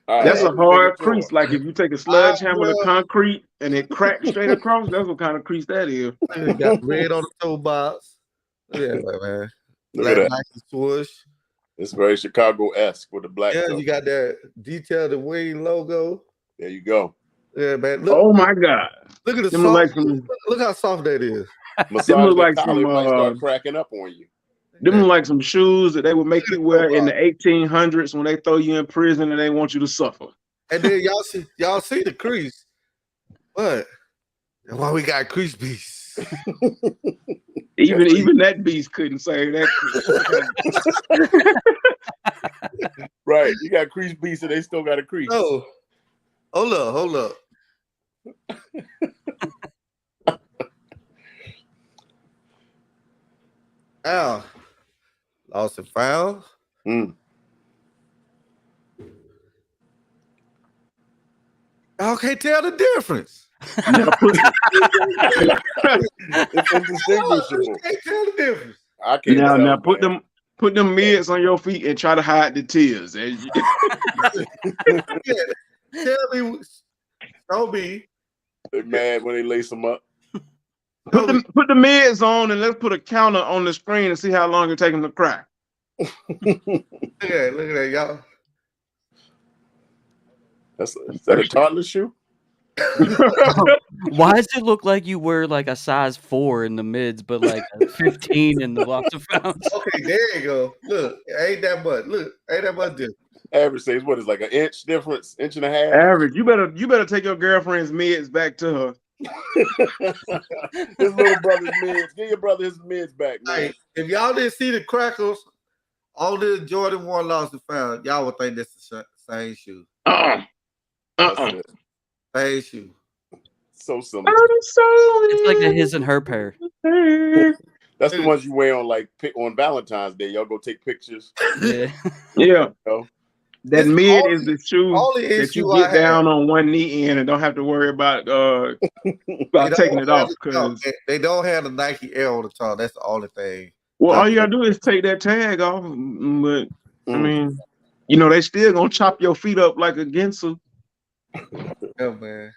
All right, That's a let me take hard tour. crease. Like if you take a sledgehammer to concrete and it cracks straight across, that's what kind of crease that is. It got red on the toe box. Look at that, man. Look Black at that. Nike swoosh. It's very Chicago-esque with the black Yeah, toe. you got that detailed wing logo. There you go. Yeah, man. Look, Oh my God. look at the Them soft. like some, Look how soft that is. Massage look the like collar, some, it might start cracking up on you. them look like some shoes that they would make you wear in the 1800s when they throw you in prison and they want you to suffer. And then y'all see the crease. What? And why we got crease beasts? Even that beast couldn't save that crease. Right. You got crease beasts and they still got a crease. No. Hold up. Ow. Lost and found. I can't tell the difference. It's indistinguishable. I can't tell the difference. I can't tell. Now put them mids on your feet and try to hide the tears. Tell me, don't be. They're mad when they lace them up. Put the mids on and let's put a counter on the screen and see how long it takes them to crack. Look at that, y'all. Is that a toddler shoe? Why does it look like you wear like a size 4 in the mids, but like a 15 in the lost and found? Okay, there you go. Look, ain't that much. Look, ain't that much difference. Average says what is like an inch difference, inch and a half. Average, you better take your girlfriend's mids back to her. His little brother's mids. Give your brother his mids back, man. Hey, if y'all didn't see the crackles on the Jordan 1 lost and found, y'all would think that's the same shoe. Same shoe. So similar. It's like a his and her pair. That's the ones you wear on on Valentine's Day. Y'all go take pictures. Yeah. Yeah. You know? That mid is the shoe only that issue you I get down on one knee in and don't have to worry about taking it off. Because they don't have the Nike Air on the top. That's the only thing. well, all you gotta do is take that tag off. But I mean, you know, they still gonna chop your feet up like a Ginsu. Yeah, man.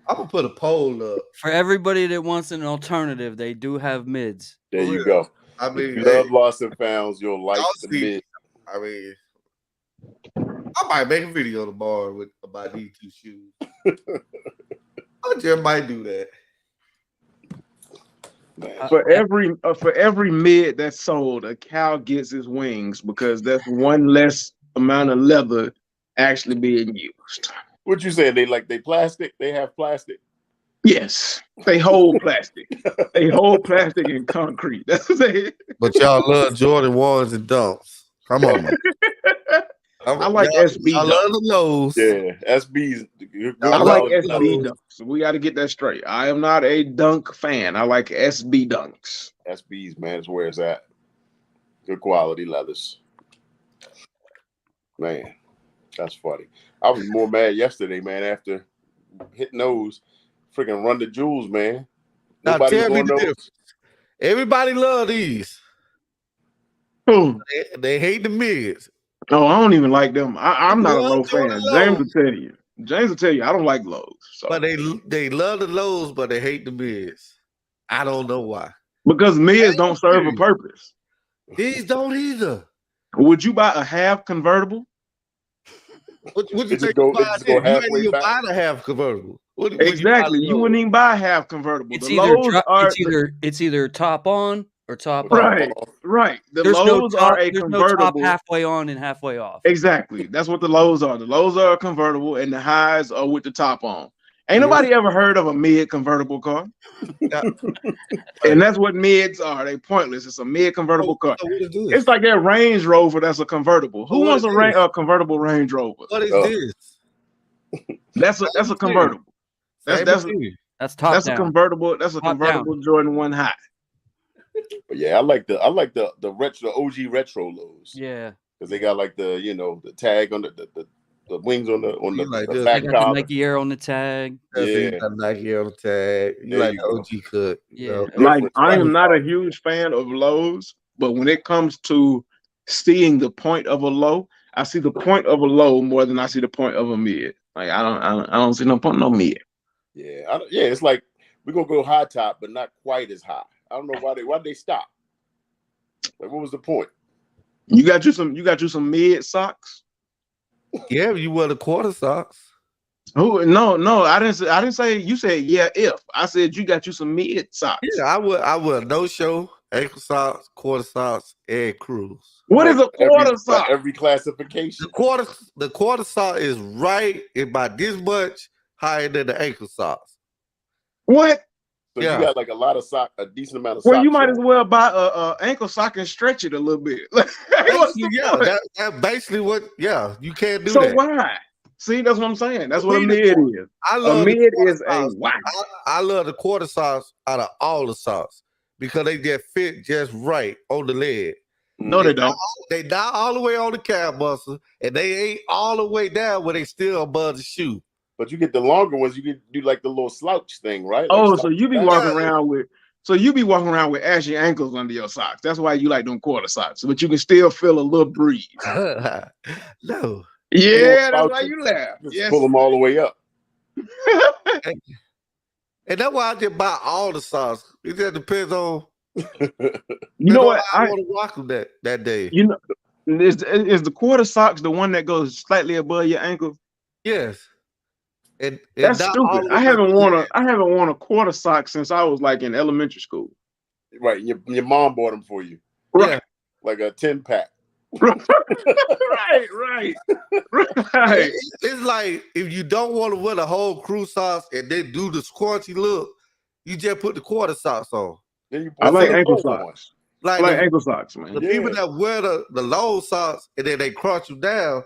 I'm gonna put a poll up. For everybody that wants an alternative, they do have mids. There you go. I mean, if you love lost and founds, you'll like the mid. I mean, I might make a video tomorrow about these two shoes. I just might do that. For every mid that's sold, a cow gets his wings because that's one less amount of leather actually being used. What you saying? They plastic? They have plastic? Yes, they hold plastic. They hold plastic and concrete. That's what they. But y'all love Jordan 1s and dunks. Come on, man. I like SB. I love the lows. Yeah, SBs. I like SB dunks. So we got to get that straight. I am not a dunk fan. I like SB dunks. SBs, man, is where it's at. Good quality leathers. Man, that's funny. I was more mad yesterday, man, after hitting those. Freaking Run the Jewels, man. Now tell me the difference. Everybody love these. They hate the mids. No, I don't even like them. I'm not a low fan. James will tell you. I don't like lows. So. But they love the lows, but they hate the mids. I don't know why. Because mids don't serve a purpose. These don't either. Would you buy a half convertible? What you think you buy? You ain't even buy the half convertible. Exactly. You wouldn't even buy a half convertible. It's It's either top on or top off. Right. The lows are a convertible. No top halfway on and halfway off. Exactly. That's what the lows are. The lows are a convertible and the highs are with the top on. Ain't nobody ever heard of a mid convertible car. And that's what mids are. They pointless. It's a mid convertible car. It's like that Range Rover that's a convertible. Who wants a convertible Range Rover? What is this? That's a convertible. That's top That's down. a convertible. That's a Top convertible down. Jordan 1 high. But yeah, I like the retro OG retro lows. Yeah. Because they got like the the tag on the the wings on the like the this. I back got the collar. Nike Air on the tag. That's it. You Yeah. got Nike on the tag. You There like you the go. OG cut. You know? Yeah. Like Different I stuff. am not a huge fan of lows, but when it comes to seeing the point of a low, I see the point of a low more than I see the point of a mid. Like I don't see no point no mid. Yeah, it's like we're gonna go high top, but not quite as high. I don't know why they stop. Like, what was the point? You got you some mid socks. Yeah, you wear the quarter socks. Oh no, I didn't say. You said yeah. If I said you got you some mid socks. Yeah, I wear no show, ankle socks, quarter socks, and cruise. What is a quarter sock? Every classification. The quarter sock is right about this much higher than the ankle socks. What? So Yeah. you got like a decent amount of Well, socks. you might as well buy a ankle sock and stretch it a little bit. Basically, yeah, that's basically what. Yeah, you can't do so that. why? See, that's what I'm saying. That's what a mid is. I A love mid the quarter is a socks. whack. I love the quarter socks out of all the socks because they just fit just right on the leg. No, they don't. They not all the way on the calf muscle, and they ain't all the way down where they still above the shoe. But you get the longer ones. You can do like the little slouch thing, right? Oh, Like so you be walking around with ashy ankles under your socks. That's why you like them quarter socks, but you can still feel a little breeze. No. Yeah, that's why you laugh. Just Yes. pull them all the way up. And that's why I just buy all the socks. It just depends on You know what? I want to rock them that day. You know, is the quarter socks the one that goes slightly above your ankle? Yes. And That's not stupid. all the I way haven't up. worn a quarter sock since I was like in elementary school. Right. Your mom bought them for you. Right. Like a 10-pack. right. It's like if you don't want to wear the whole crew socks and then do the squanchy look, you just put the quarter socks on. Then you I like the ankle lower socks. ones. I like ankle socks, man. The people that wear the low socks and then they crunch them down,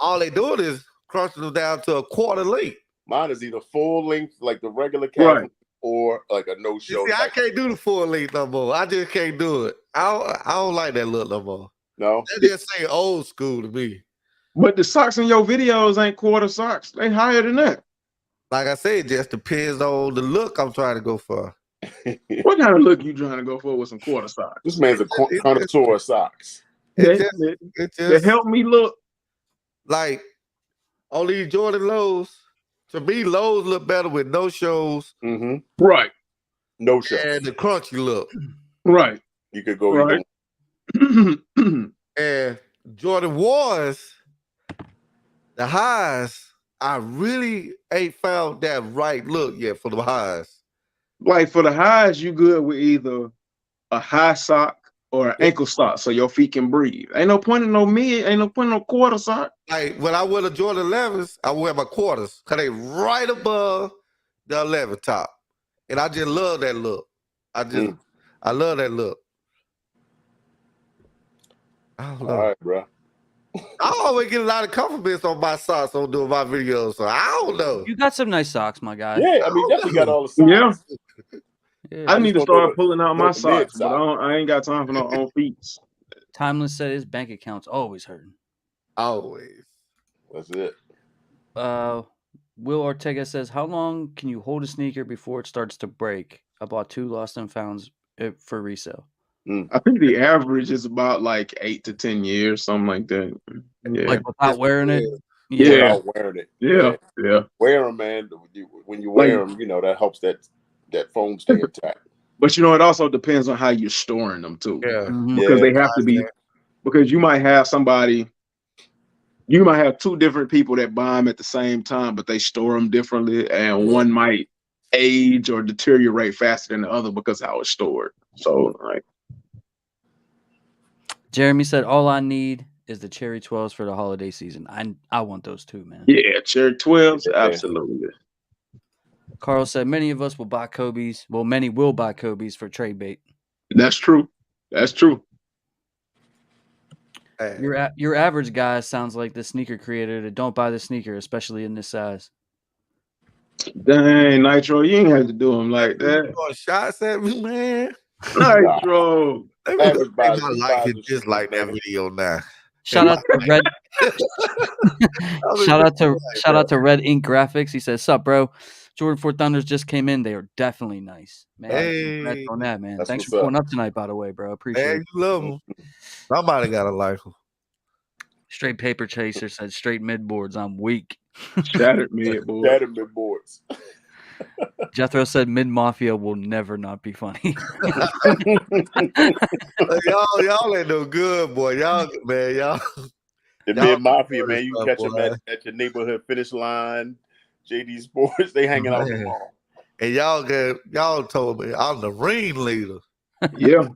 all they doing is crunching them down to a quarter length. Mine is either full length, like the regular calf, or like a no show. See, I can't do the full length no more. I just can't do it. I don't like that look no more. No, that just say old school to me. But the socks in your videos ain't quarter socks. They higher than that. Like I said, it just depends on the look I'm trying to go for. What kind of look you trying to go for with some quarter socks? This man's a connoisseur of socks. It help me look. Like on these Jordan lows, to me, lows look better with no shows. Mm-hmm. Right. No shows. And the crunchy look. Right. You could go right. And Jordan 1s, the highs, I really ain't found that right look yet for the highs. Like for the highs, you good with either a high sock or an ankle sock so your feet can breathe. Ain't no point in no mid, ain't no point in no quarter sock. Like when I wear the Jordan 11s, I wear my quarters because they right above the 11 top. And I just love that look. I love that look. I don't know. All right, bro. I always get a lot of compliments on my socks on doing my videos, so I don't know. You got some nice socks, my guy. Yeah, I mean, definitely got all the socks. Yeah. I need to start pulling out my socks, but sock. I ain't got time for no on feet. Timeless said his bank account's always hurting. Always. That's it. Will Ortega says, how long can you hold a sneaker before it starts to break? I bought 2 lost and founds for resale. I think the average is about like 8 to 10 years, something like that. Yeah. Like without wearing it? Yeah. Without wearing it. Yeah. Wear them, man. When you wear them, you know, that helps that foam stay intact. But you know, it also depends on how you're storing them too. Yeah. Because they have to be, because you might have you might have 2 different people that buy them at the same time, but they store them differently, and one might age or deteriorate faster than the other because how it's stored. So, like, Jeremy said, all I need is the cherry 12s for the holiday season. I want those too, man. Yeah, cherry 12s, absolutely. Carl said, many of us will buy Kobe's. Well, many will buy Kobe's for trade bait. That's true. That's true. Your average guy sounds like the sneaker creator that don't buy the sneaker, especially in this size. Dang, Nitro, you ain't have to do him like that. You want shots at me, man? Nitro. Let me go make my life and dislike that video now. Shout out to Red. Shout out to Red Ink Graphics. He says, "Sup, bro? Jordan 4 Thunders just came in. They are definitely nice, man. Congrats on that, man. That's Thanks what's for pulling up. up tonight, by the way, bro. Appreciate Man, it. you love them. Somebody gotta like them. Straight Paper Chaser said, straight mid boards. I'm weak. Shattered mid board. Shattered mid boards. Jethro said, Mid Mafia will never not be funny. y'all ain't no good, boy. Y'all, man, y'all. The Mid Mafia, man, you can catch them at your neighborhood finish line, JD Sports. They hanging out the mall. And y'all told me I'm the ringleader. Yeah.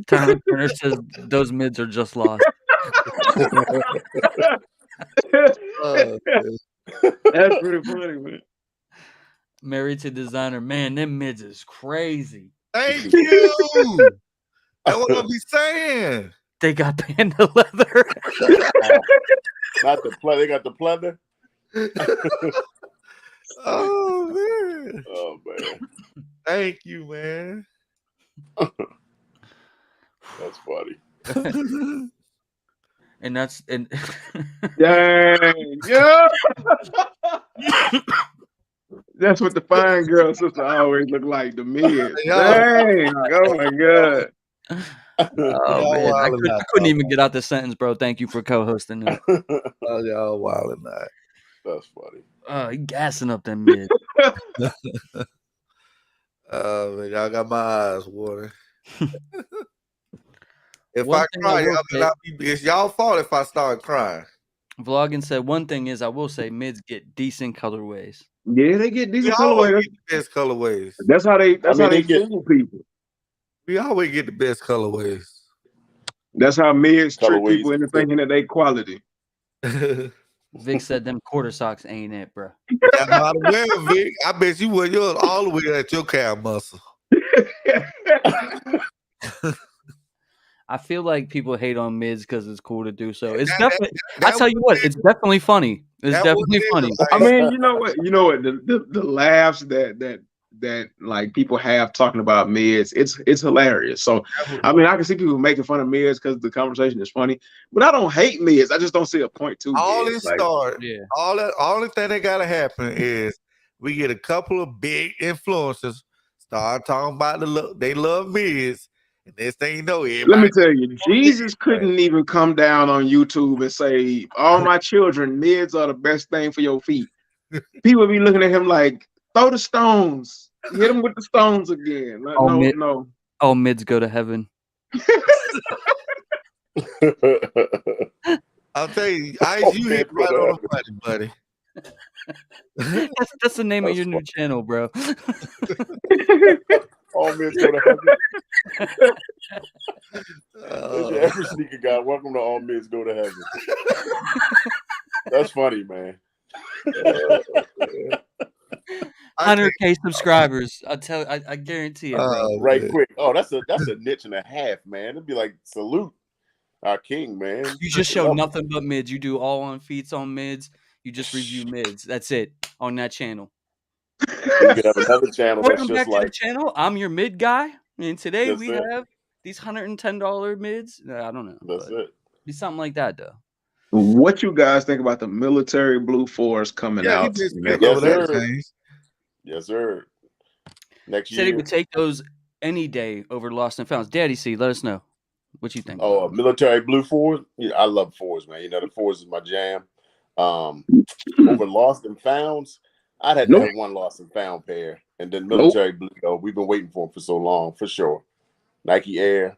Turner says those mids are just lost. That's pretty funny, man. Married to Designer, man, them mids is crazy. Thank you. That's what I'll be saying. They got panda leather. Not the pleather. They got the pleather. Oh man. Oh man. Thank you, man. That's funny. And that's and Dang, yeah. That's what the fine girl sister always look like, the mid. Dang, oh my god. Oh man, I couldn't even get out the sentence, bro. Thank you for co-hosting that. Oh, y'all wilding that. That's funny. He gassing up them mid. Man, y'all got my eyes watering. If One I thing cry, I will say- it's y'all fault if I start crying. Vlogging said one thing is I will say mids get decent colorways. Yeah, they get We decent always colorways. get the best colorways. That's how they they get- fool people. We always get the best colorways. That's how mids trick Colorways people into fit. thinking that they quality. Vic said them quarter socks ain't it, bro. That's how to wear, Vic. I bet you wear yours all the way at your calf muscle. I feel like people hate on mids because it's cool to do so. It's definitely. I tell you what, it's definitely funny. It's definitely funny. I mean, you know what? The laughs that like people have talking about mids, it's hilarious. So I mean, I can see people making fun of mids because the conversation is funny, but I don't hate mids. I just don't see a point to All mids. it start, Yeah. all the thing that gotta happen is we get a couple of big influencers start talking about they love mids, and next thing you know, Let me tell you, Jesus couldn't even come down on YouTube and say, "All my children, mids are the best thing for your feet." People be looking at him like, "Throw the stones, hit him with the stones again." Like, no. All mids go to heaven. I'll tell you, you hit right on the money, buddy. That's the name of your new channel, bro. All mids go to heaven. That's your every sneaker guy. Welcome to All Mids Go to Heaven. That's funny, man. 100K subscribers. I guarantee it, bro. Right quick. Oh, that's a niche and a half, man. It'd be like salute our king, man. You just show nothing but mids. You do all on feats on mids. You just review mids. That's it on that channel. You could have another channel that's Welcome just back like to the channel. I'm your mid guy, and today That's we it. have these $110 mids. I don't know. That's it. Be something like that though. What you guys think about the military blue force coming out? Yes, sir. Yes, sir. Next Said he year. would take those any day over Lost and Founds. Daddy C, let us know what you think. Oh, military blue fours. Yeah, I love fours, man. You know the fours is my jam. Over Lost and Founds, I'd had to have one Lost and Found pair, and then military blue. Though we've been waiting for them for so long, for sure. Nike Air,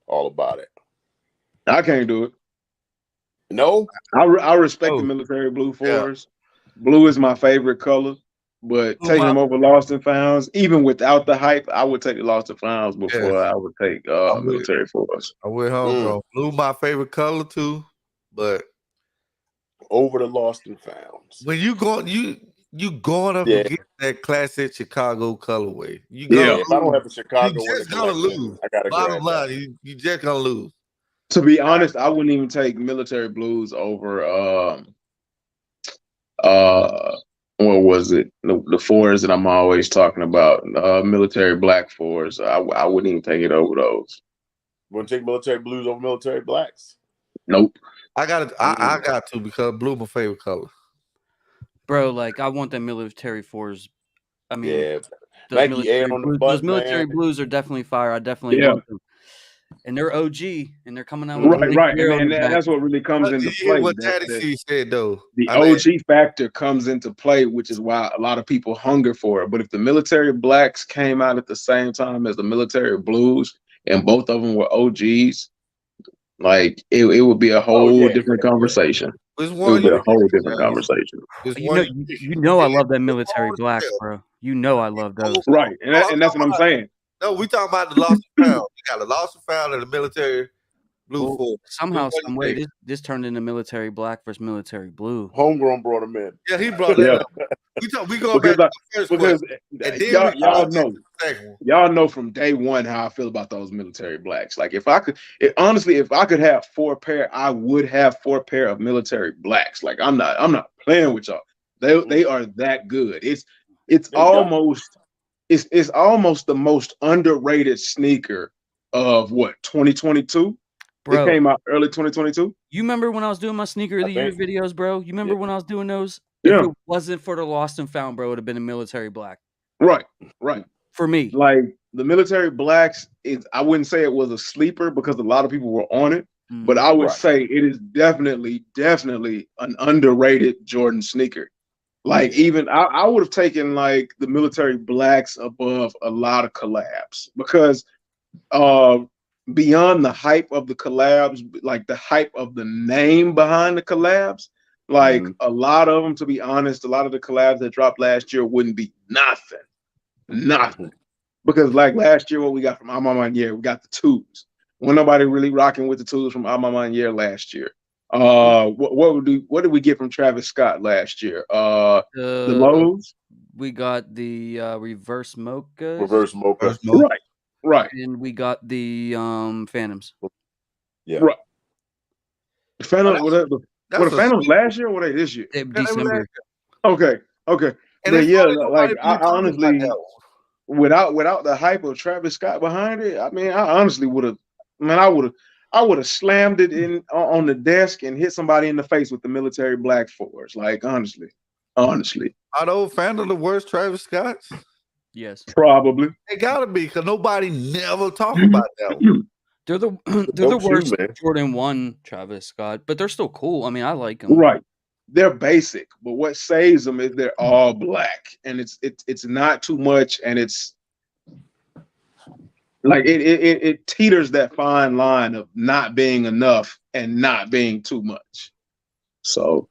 all about it. I can't do it. No, I respect the military blue force. Yeah. Blue is my favorite color, but taking them over Lost and Founds, even without the hype, I would take the Lost and Founds before I would take military force. I went home, bro. Blue my favorite color too, but over the Lost and Founds. When you going up against that classic Chicago colorway, if I don't have a Chicago, you just gonna lose. I gotta bottom line, you just gonna lose. To be honest, I wouldn't even take military blues over what was it? The fours that I'm always talking about, military black fours. I wouldn't even take it over those. Wouldn't take military blues over military blacks. Nope. I got to because blue my favorite color. Bro, like I want them military fours. I mean, Yeah. those Nike Air military on the blues, butt, those military man. blues are definitely fire. I definitely Yeah. want them. And they're OG, and they're coming out with Right, the right. Air on And the back. that's what really comes Did into you hear play. what Daddy C said though? The OG factor comes into play, which is why a lot of people hunger for it. But if the military blacks came out at the same time as the military blues, and both of them were OGs, like it would be a whole different conversation. Which It one would be a whole you different conversation. You know I love that military blacks, bro. You know I love those. Right, and that's what I'm saying. No, we talking about the lost and found. We got a lost and found in the military blue Well, force. somehow, some way, this turned into military black versus military blue. Homegrown brought him in. Yeah, he brought that up. We going back to the first because question. y'all know from day one how I feel about those military blacks. Like if I could have 4 pair, I would have 4 pair of military blacks. Like I'm not playing with y'all. They are that good. It's almost the most underrated sneaker of what 2022. Bro, it came out early 2022. You remember when I was doing my sneaker of the year videos, bro? You remember when I was doing those? Yeah. If it wasn't for the lost and found, bro, it would have been a military black. Right. For me. Like the military blacks, I wouldn't say it was a sleeper because a lot of people were on it, but I would say it is definitely an underrated Jordan sneaker. Like even I would have taken like the military blacks above a lot of collabs because beyond the hype of the collabs, like the hype of the name behind the collabs, like a lot of them, to be honest, a lot of the collabs that dropped last year wouldn't be nothing. Because like last year, what we got from Amamanier, we got the twos. When nobody really rocking with the twos from Amamanier last year. What did we get from Travis Scott last year? The lows. We got the reverse mochas. Reverse mocha. Right. And we got the Phantoms. Yeah. Right. The Phantoms were the Phantoms last year or were they this year? December. Okay. And but yeah, like I honestly without the hype of Travis Scott behind it, I mean, I honestly would have I would have slammed it in on the desk and hit somebody in the face with the military black fours. Like honestly. Are those Phantom the worst Travis Scotts? Yes. Probably. They gotta be because nobody never talk about that one. They're the worst Jordan 1 Travis Scott, but they're still cool. I mean, I like them. Right. They're basic, but what saves them is they're all black, and it's not too much, and it's like it teeters that fine line of not being enough and not being too much. So,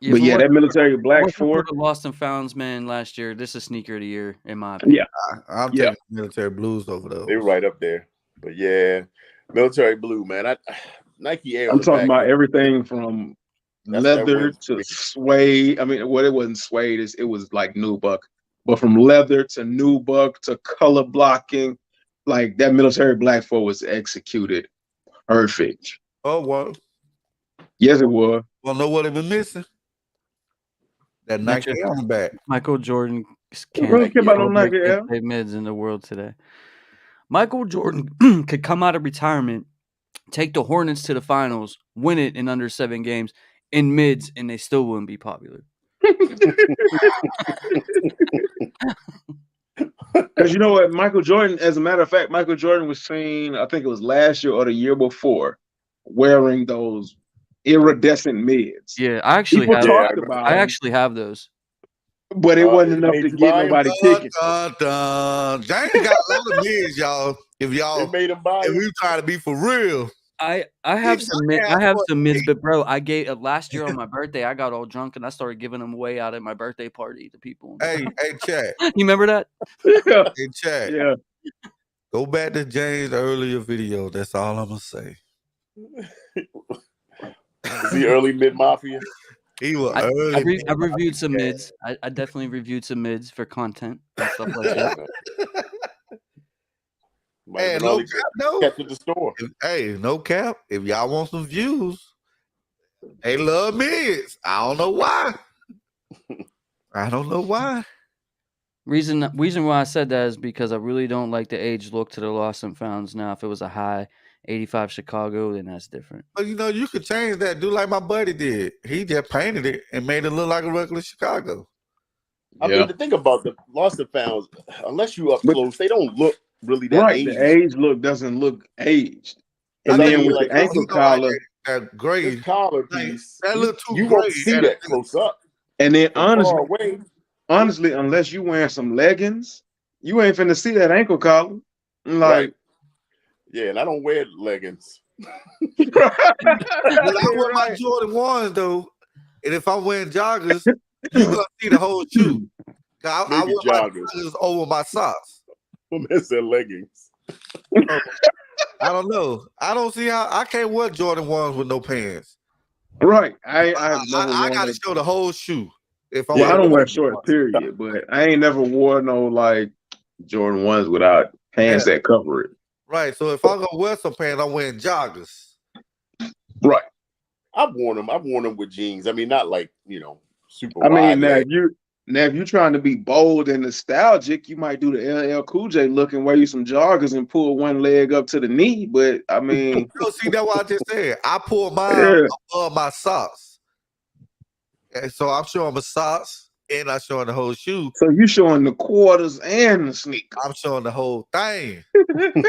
but yeah, that military black for the lost and founds, man. Last year, this is sneaker of the year in my opinion. Yeah, I'm taking military blues over those. They're right up there, but yeah, military blue, man. Nike Air. I'm talking about everything from leather to suede. I mean, it wasn't suede. It was like nubuck, but from leather to nubuck to color blocking, like that military black 4 was executed perfect. Oh, well. Yes, it was. Well, know what it was missing? That Nike Air on the back. Michael Jordan can't care about no Nike Air mids in the world today. Michael Jordan could come out of retirement, take the Hornets to the finals, win it in under 7 games in mids, and they still wouldn't be popular. Because you know what, Michael Jordan, as a matter of fact, Michael Jordan was seen, I think it was last year or the year before, wearing those iridescent mids. Yeah, I actually have those. But it wasn't enough to get nobody tickets. James got a lot of mids, y'all. If y'all made him buy, if we trying to be for real. I have some mids, but bro, I gave last year on my birthday. I got all drunk and I started giving them away out at my birthday party to people. Hey, Chad. You remember that? Hey, Chad. Yeah. Go back to James' earlier video. That's all I'm gonna say. Is he early mid mafia? He was early. I reviewed some mids. I definitely reviewed some mids for content and stuff like that. Hey, no cap, no. Kept at the store. Hey, no cap. If y'all want some views, they love mids. I don't know why. Reason why I said that is because I really don't like the age look to the lost and founds now. If it was a high 85 Chicago, then that's different. But you could change that. Do like my buddy did. He just painted it and made it look like a regular Chicago. I mean, the thing about the lost and founds, unless you up close, they don't look really that right. aged. The age look doesn't look aged. And I then mean, with like, the ankle collar, that gray collar piece, that look too you gray. won't see that close up. and then From far away, honestly, unless you wearing some leggings, you ain't finna see that ankle collar. Like, right. Yeah, and I don't wear leggings. But I wear my Jordan 1s though, and if I'm wearing joggers, you gonna see the whole shoe. I wear my joggers over my socks. Man said leggings. I don't know. I don't see how I can't wear Jordan 1s with no pants. Right. I gotta show the whole shoe. If I don't wear shorts, period. But I ain't never wore no like Jordan 1s without pants that cover it. Right. So if I'm gonna wear some pants, I'm wearing joggers. Right. I've worn them with jeans. I mean, not like super. I mean, if you're trying to be bold and nostalgic, you might do the LL Cool J look and wear you some joggers and pull one leg up to the knee. But I mean, see, that's what I just said. I pull mine above my socks, and so I'm showing my socks and I'm showing the whole shoe. So you showing the quarters and the sneakers. I'm showing the whole thing, and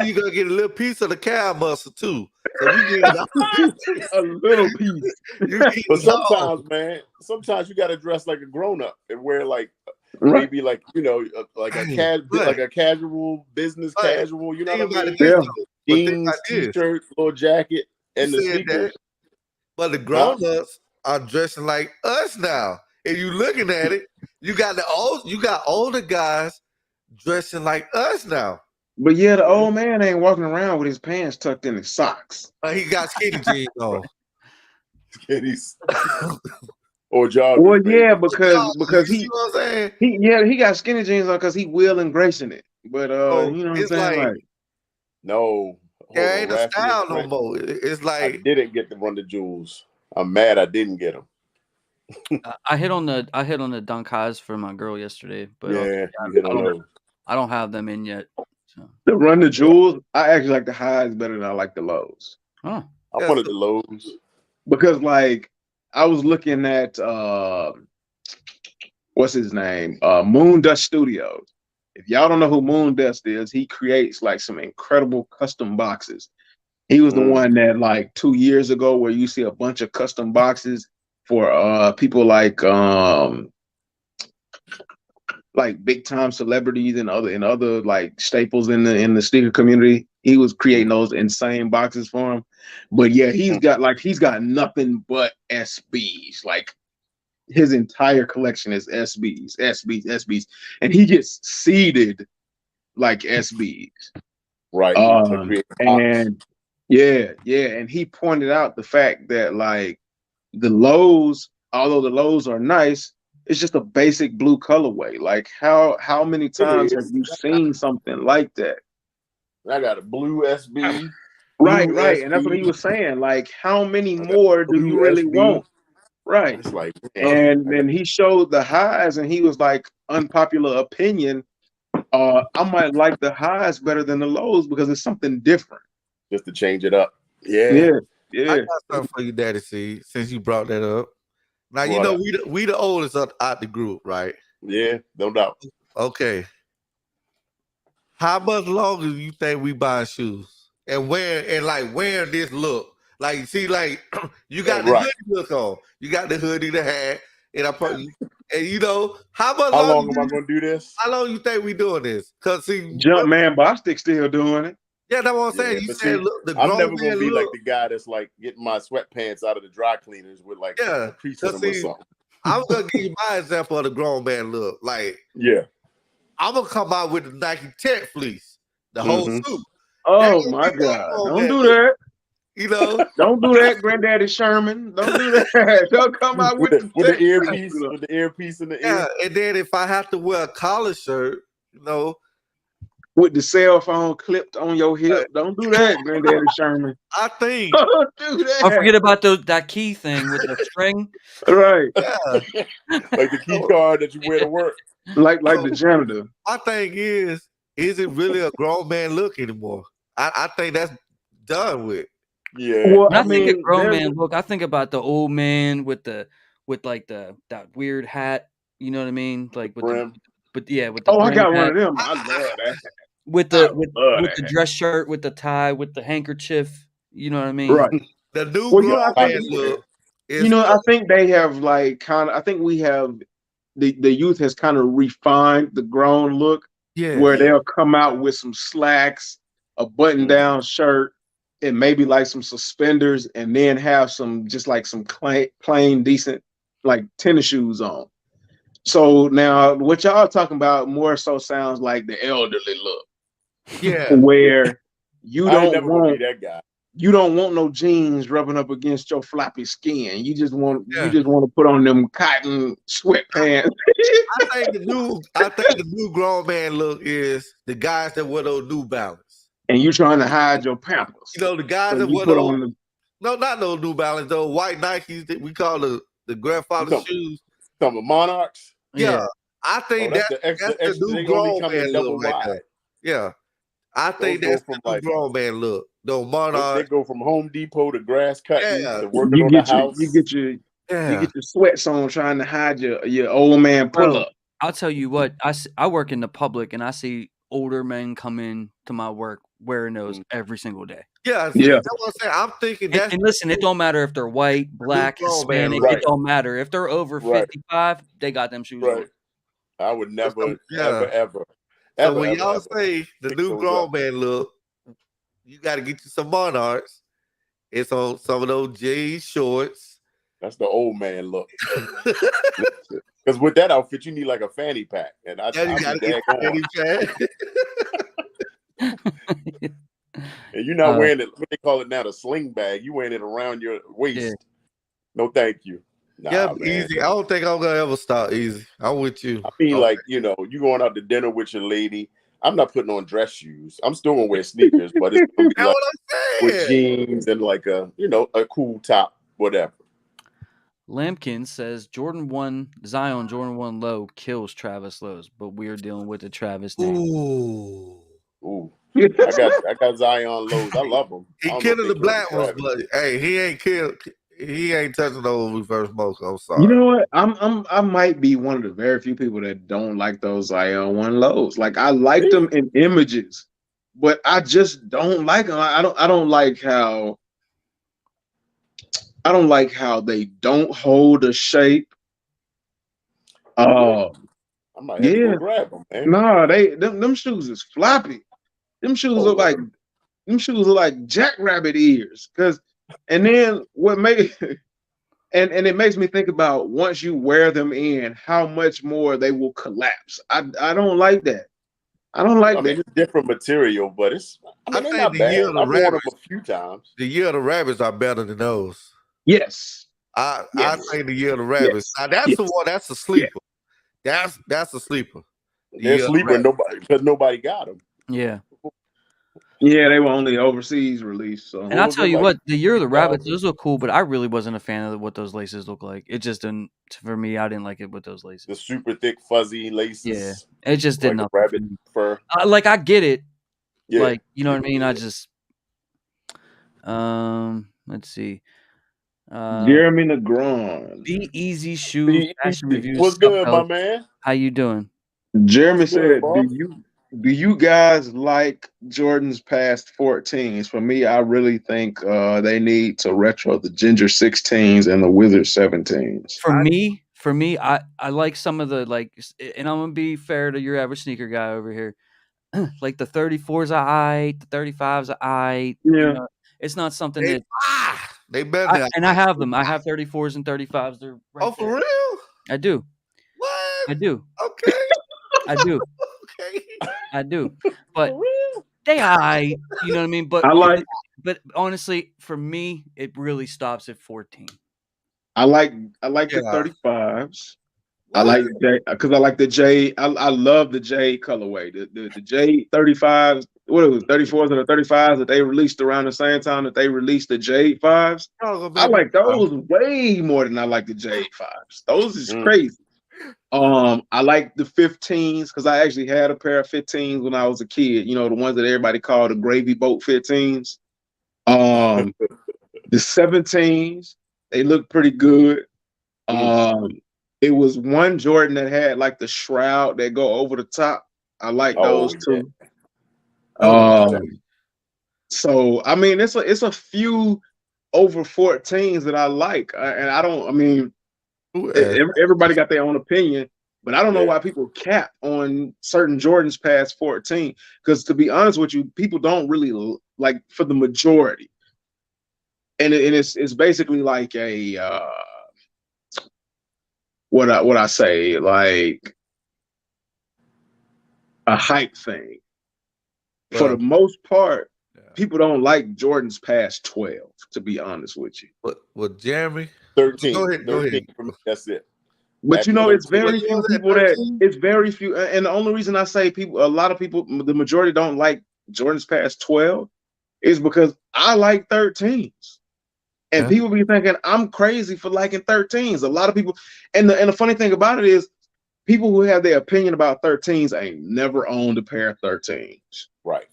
you're gonna get a little piece of the calf muscle too. So you get a little piece. But sometimes you got to dress like a grown up and wear like maybe like like a casual business casual. You know what I mean? Jeans, t-shirt, little jacket, and the sneakers. But the grown ups are dressing like us now. If you looking at it, you got older guys dressing like us now. But yeah, the old man ain't walking around with his pants tucked in his socks. He got skinny jeans on. Skinnies. Or joggers. Well, yeah, because he, you know what I'm saying? he got skinny jeans on because he Will and gracing it. But you know what I'm saying? Like, no. There ain't a style no more. It's like I didn't get to run the jewels. I'm mad I didn't get them. I hit on the dunk highs for my girl yesterday, but I don't have them in yet. So. The run the jewels, I actually like the highs better than I like the lows. Huh. I wanted the lows because like I was looking at what's his name, Moon Dust Studios. If y'all don't know who Moon Dust is, he creates like some incredible custom boxes. He was the one that like 2 years ago where you see a bunch of custom boxes for people like big time celebrities and other like staples in the sneaker community. He was creating those insane boxes for him. But yeah, he's got nothing but SBs. Like his entire collection is SBs, and he gets seeded like SBs. Right. And and he pointed out the fact that like the lows, although the lows are nice, it's just a basic blue colorway. Like how many times have you seen something like that? I got a blue SB. Right. And that's what he was saying. Like, how many more do you really want? Right. It's like, and then he showed the highs and he was like, unpopular opinion. I might like the highs better than the lows because it's something different. Just to change it up. Yeah. I got something for you, Daddy C, since you brought that up. Now, we the oldest out the group, right? Yeah, no doubt. Okay. How much longer do you think we buy shoes and wearing this look? Like, see, like you got the hoodie look on, you got the hoodie, the hat, and how long am I going to do this? How long you think we doing this? Because see, Jumpman Bostic still doing it. Yeah, that's what I'm saying. You said, look, I'm never going to be like the guy that's like getting my sweatpants out of the dry cleaners with like a crease in them or something. I was going to give you my example of the grown man look. Like, I'm going to come out with the Nike Tech fleece, the whole suit. Oh, my God. Don't do that. Don't do that, Granddaddy Sherman. Don't do that. Don't come out with the earpiece, with the earpiece in the ear. And then if I have to wear a collar shirt, with the cell phone clipped on your hip. Don't do that, Granddaddy Sherman. I think. Don't do that. Don't forget about that key thing with the string. Right. Yeah. Like the key card that you wear to work. Like the janitor. My thing is it really a grown man look anymore? I think done with. Yeah. Well, When I I think of mean, grown there's man look, I think about the old man with like that weird hat. You know what I mean? Like with the, Brim. but yeah, with the I brim got one hat, of them. I love that. with I the love with the that. dress shirt, with the tie, with the handkerchief. You know what I mean? Right. The new Well, grown I man think look is I think they have like kind of. I think we have the youth has kind of refined the grown look, where yes. they'll come out with some slacks, a button-down shirt, and maybe like some suspenders, and then have some just like some plain decent like tennis shoes on. So now what y'all talking about more so sounds like the elderly look, Yeah. where you I ain't don't never gonna want be that guy. you don't want no jeans rubbing up against your floppy skin. You just want Yeah. to put on them cotton sweatpants. I think the new grown man look is the guys that wear those New Balance. And you trying to hide your pampers. You know, the guys So that you wear put those, on the no, not those New Balance, those white Nikes that we call the grandfather Some- shoes. Some of Monarchs. Yeah. I think that's that's the extra. the new They only grown come man in look double right wide. there. Yeah. I think Those that's go the from new like grown man look. Those they Monarchs. go from Home Depot to grass cutting Yeah. to working you on the get your house. you get your Yeah. sweats on trying to hide your old man pull Bro, up. I'll tell you what. I work in the public, and I see older men come in to my work wearing those every single day. Yeah. Yeah. That's what I'm saying. I'm thinking that's And listen, it don't matter if they're white, black, grown man Hispanic. look. It don't matter if they're over Right. 55. They got them shoes Right. on. I would never, Yeah. ever. So when y'all say the pick new those grown up. man look, you got to get you some Monarchs. It's on some of those jeans shorts. That's the old man look. Because with that outfit, you need like a fanny pack, and I Yeah, you got to get the fanny pack. And you're not wearing it. What they call it now, the sling bag. You wearing it around your waist. Yeah. No, thank you. Nah, Yeah, man. easy. I don't think I'm gonna ever stop easy. I'm with you. I mean, like, you know, you going out to dinner with your lady. I'm not putting on dress shoes. I'm still gonna wear sneakers, but it's gonna be That's like what I'm with saying. jeans and like a cool top, whatever. Lampkin says Zion Jordan 1 low kills Travis Lowe's, but we're dealing with the Travis name. Ooh. I got Zion lows. I love them. He killing the black ones, but hey, he ain't touching those reverse smoke. I'm sorry. You know what? I might be one of the very few people that don't like those Zion 1 lows. Like I like them in images, but I just don't like them. I don't like how they don't hold a shape. I might have to go grab them, man. Nah, them shoes is floppy. Them shoes are like jackrabbit ears. And then what make and it makes me think about once you wear them in, how much more they will collapse. I don't like that. I don't like that. It's different material, but they're not bad. I've worn them a few times. The Year of the Rabbits are better than those. Yes. I think the Year of the Rabbits. Now that's the one. That's a sleeper. That's a sleeper. They're sleeper. Nobody got them. Yeah. Yeah, they were only overseas released. So, and I'll tell you what, the Year of the Rabbits, those look cool, but I really wasn't a fan of what those laces look like. It just didn't, for me, I didn't like it with those laces. The super thick, fuzzy laces. Yeah, it just did not. Rabbit fur. Like I get it. Yeah. Like, you know what I mean? I just, let's see. Jeremy Negron. Be Easy Shoe Fashion Reviews. What's good, my man? How you doing? Jeremy said, do you guys like Jordan's past 14s? For me, I really think they need to retro the Ginger 16s and the Wizard 17s. For me, I like some of the, like, and I'm gonna be fair to your average sneaker guy over here. Like the 34s are aight, the 35s are aight. Yeah. You know, it's not something they better. And I have them. I have 34s and 35s. They're right for real? I do. What? I do. Okay. I do. Okay. I do. But they aight. You know what I mean? But but honestly, for me, it really stops at 14. I like the 35s. I like because I like the J. I love the J colorway. The J 35s. What it was, 34s and the 35s that they released around the same time that they released the J5s. I like those way more than I like the J5s. Those is crazy. I like the 15s because I actually had a pair of 15s when I was a kid. You know, the ones that everybody called the gravy boat 15s. The 17s, they look pretty good. It was one Jordan that had like the shroud that go over the top. I like those too. So I mean, it's a few over 14s that I like, and I don't. I mean, everybody got their own opinion, but I don't know why people cap on certain Jordans past 14. Because to be honest with you, people don't really like for the majority, and it's basically like a what I say, like a hype thing. For the most part, people don't like Jordans past 12, to be honest with you. Well, Jeremy, 13. Go ahead. 13 for me, that's it. But After you know, 13, it's very few people it's very few. And the only reason I say a lot of people, the majority don't like Jordans past 12 is because I like 13s. And people be thinking I'm crazy for liking 13s. A lot of people, and the funny thing about it is, people who have their opinion about 13s ain't never owned a pair of 13s. Right.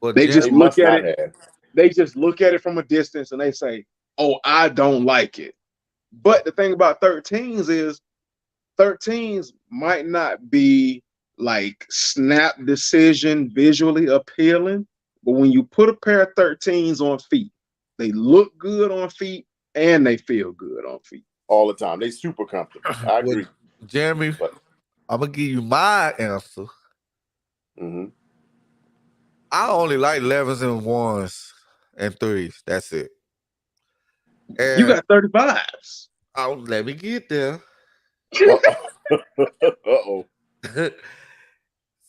Well, They just look at it. Have. They just look at it from a distance and they say, "Oh, I don't like it." But the thing about 13s is 13s might not be like snap decision visually appealing, but when you put a pair of 13s on feet, they look good on feet and they feel good on feet. All the time. They super comfortable. I agree. Jeremy, I'm going to give you my answer. I only like 11s and 1s and 3s. That's it. And you got 35s. Oh, let me get there. Uh-oh.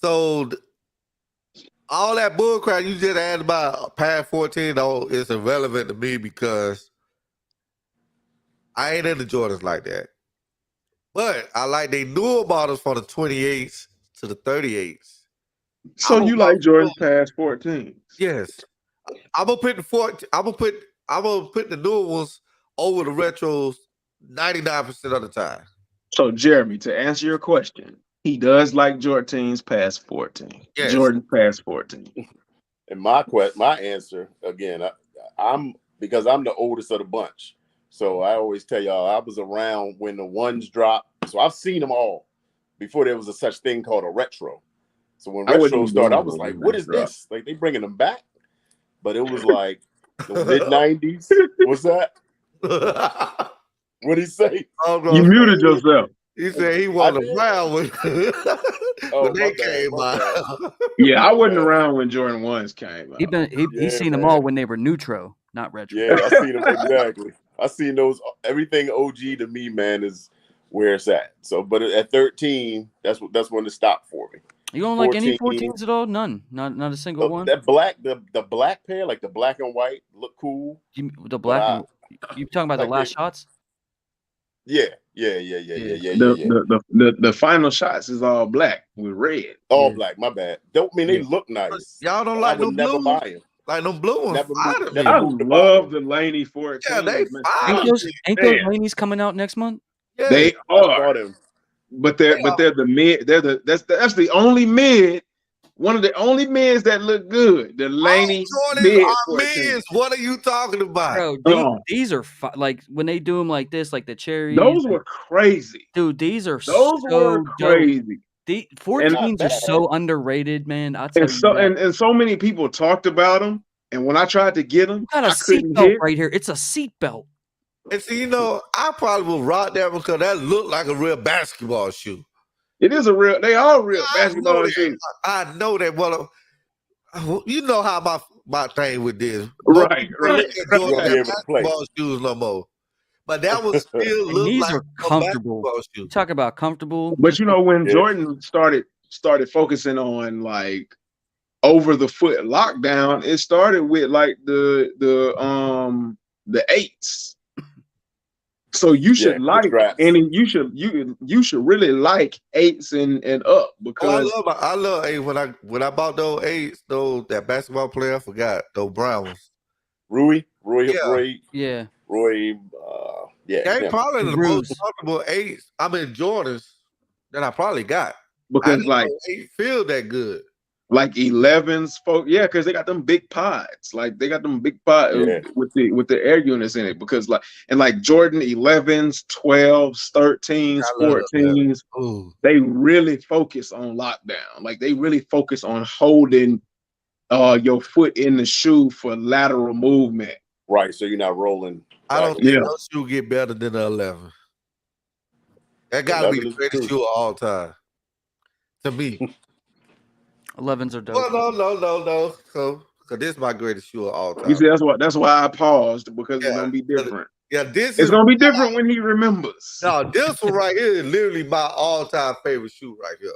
So all that bullcrap you just added about past 14 though is irrelevant to me because I ain't into Jordans like that. But I like they newer models from the 28s to the 38s. So you like Jordans past 14? Yes. I'm gonna put the newer ones over the retros 99% of the time. So Jeremy, to answer your question, he does like Jordans past 14. Yes. Jordan past 14. And my answer again, I'm because I'm the oldest of the bunch. So I always tell y'all I was around when the ones dropped. So I've seen them all before there was a such thing called a retro. So when retro started, I was like, what is this? Like they bringing them back? But it was like the mid-90s. What's that? What'd he say? You muted yourself. He said he wasn't around when they came out. Yeah, I wasn't around when Jordan 1s came out. He's seen them all when they were neutro, not retro. Yeah, I seen them exactly. I seen those. Everything OG to me, man, is where it's at. So, but at 13, that's when it stopped for me. You don't like any 14s at all? None. Not a single one. That black, the black pair, like the black and white, look cool. The black. You talking about the last shots? Yeah. The final shots is all black with red. All black. My bad. Don't mean they look nice. Y'all don't like them blue ones? Like them blue ones. I love the Laney 14. Yeah, they ain't those Laneys coming out next month? Yeah, they are. But they're the mid. That's the only mid. One of the only mids that look good. The Laney mid. What are you talking about? Bro, these are like when they do them like this, like the cherries. Those were crazy. Dude, these are were crazy. The 14s are so underrated, man. I'll tell and so many people talked about them. And when I tried to get them, got a seatbelt right here. It's a seatbelt. And see, I probably will rock that because that looked like a real basketball shoe. It is they are real basketball shoes. I know that. Well, you know how my thing with this. Right. Basketball shoes no more. But that was still look these like are comfortable. Shoe. Talk about comfortable. But when Jordan started focusing on like over the foot lockdown, it started with like the 8s. So you should and you should really like 8s and up because I love 8s. When I bought those 8s, that basketball player, I forgot those brown ones. Roy, yeah. Roy, they probably the most comfortable 8s. I mean Jordans that I probably got because like 8 feel that good. like 11s, because they got them big pods. Like they got them big pods with the air units in it. Because like Jordan 11s, 12s, 13s, 14s, they really focus on lockdown. Like they really focus on holding your foot in the shoe for lateral movement. Right, so you're not rolling. I don't think no shoe get better than the 11. That gotta be the greatest shoe of all time. To me. 11s are dope. Well, no. So this is my greatest shoe of all time. You see, that's why I paused, because it's gonna be different. It's gonna be different when he remembers. No, this one right here is literally my all-time favorite shoe right here.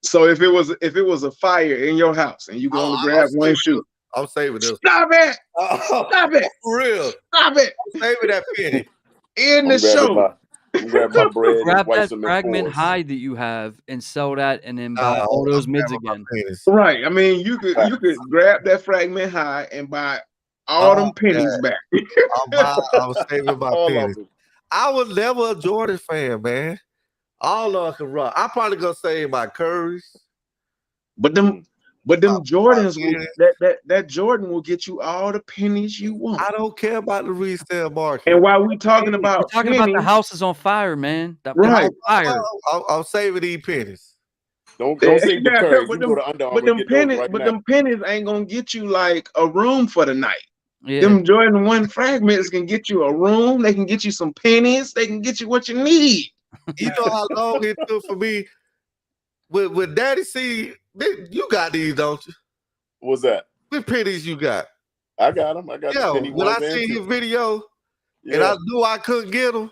So if it was a fire in your house and you can only grab one shoe, I'm saving this. Stop it! Stop it! For real. Stop it! I'm saving that penny. In the show. Grab my bread. Grab that fragment high that you have and sell that, and then buy all those mids again. Right. I mean, you could grab that fragment high and buy all them pennies back. I'm saving my pennies. I was never a Jordan fan, man. All of us can rock. I'm probably gonna save my Currys. But them Jordans that Jordan will get you all the pennies you want. I don't care about the resale market. And while we talking about about the house is on fire, man. Right. Fire. I'm saving these pennies. Don't save the Currys. But them pennies ain't gonna get you like a room for the night. Yeah. Them Jordan 1 fragments can get you a room. They can get you some pennies. They can get you what you need. You know how long it took for me with Daddy C. You got these, don't you? What's that? What pennies you got? I got them. I got the penny when I seen your video and I knew I couldn't get them,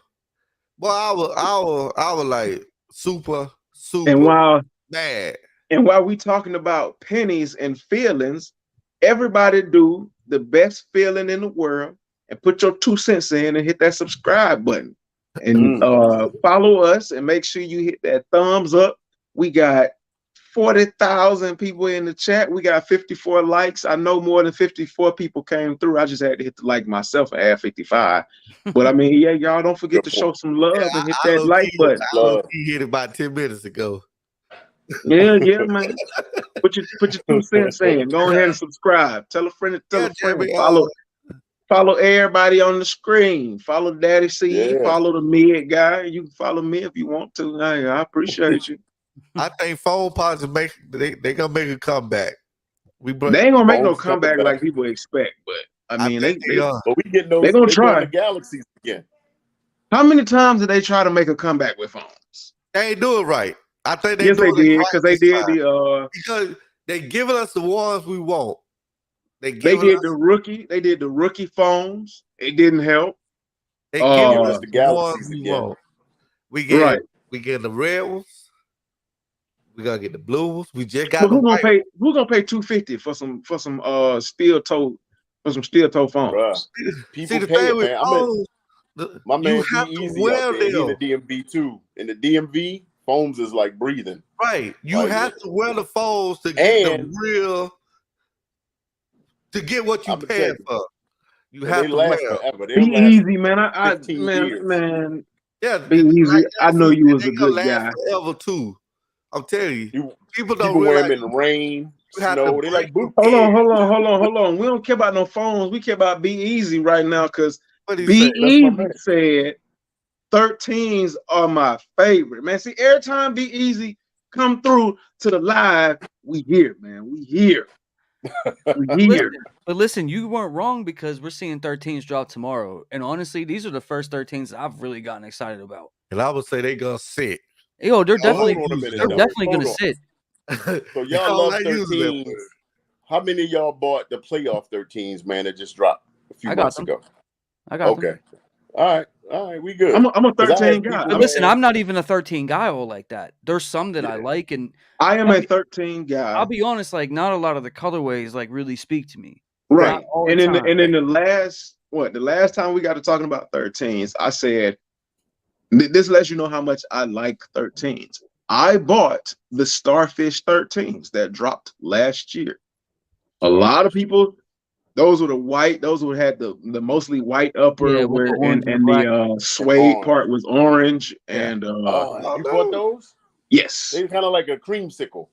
boy, I was like super mad. And while we talking about pennies and feelings, everybody do the best feeling in the world and put your 2 cents in and hit that subscribe button and follow us and make sure you hit that thumbs up. We got 40,000 people in the chat. We got 54 likes. I know more than 54 people came through. I just had to hit the like myself and add 55. But I mean, y'all don't forget to show some love and hit that like button. He hit it about 10 minutes ago. Yeah, man. Put your 2 cents in. Go ahead and subscribe. Tell a friend. Follow everybody on the screen. Follow Daddy C. Yeah. Follow the mid guy. You can follow me if you want to. I appreciate you. I think Foamposite they gonna make a comeback. They ain't gonna make no comeback like people expect, but I mean they but we get those. They gonna try the Galaxies again. How many times did they try to make a comeback with phones? They ain't do it right. I think they did because they did because they giving us the ones we want. They did the rookie phones. It didn't help. They giving us the ones we want. We get the red ones. We gotta get the blue ones. We just got. Who's gonna pay $250 for some steel toe phones? People pay it, man. My man, you have to wear them. In the DMV too. In the DMV, phones is like breathing. Right. You have to wear the phones to get the real. To get what you paying for, you have to wear forever. Be easy, man. Man. Yeah, be easy. I know you was a good guy. Forever too. I'm telling you, people don't wear them in the rain, snow. They like boot. Hold on. We don't care about no phones. We care about Be Easy right now because Be Easy said 13s are my favorite. Man, see, every time Be Easy come through to the live, we here, man. We here. But listen, you weren't wrong because we're seeing 13s drop tomorrow. And honestly, these are the first 13s I've really gotten excited about. And I would say they gonna sit. Yo, they're definitely gonna sit. So y'all love 13s. How many of y'all bought the playoff 13s, man, that just dropped a few months ago? I got them. All right, we good. I'm a 13 guy. But listen, I'm not even a 13 guy all like that. There's some that I like, and I am a 13 guy. I'll be honest, like not a lot of the colorways like really speak to me. Right. And in the last time we got to talking about 13s, I said this lets you know how much I like 13s. I bought the Starfish 13s that dropped last year. A lot of people, those were the white, those who had the mostly white upper, and the suede part was orange. And you bought those? Yes. They're kind of like a creamsicle.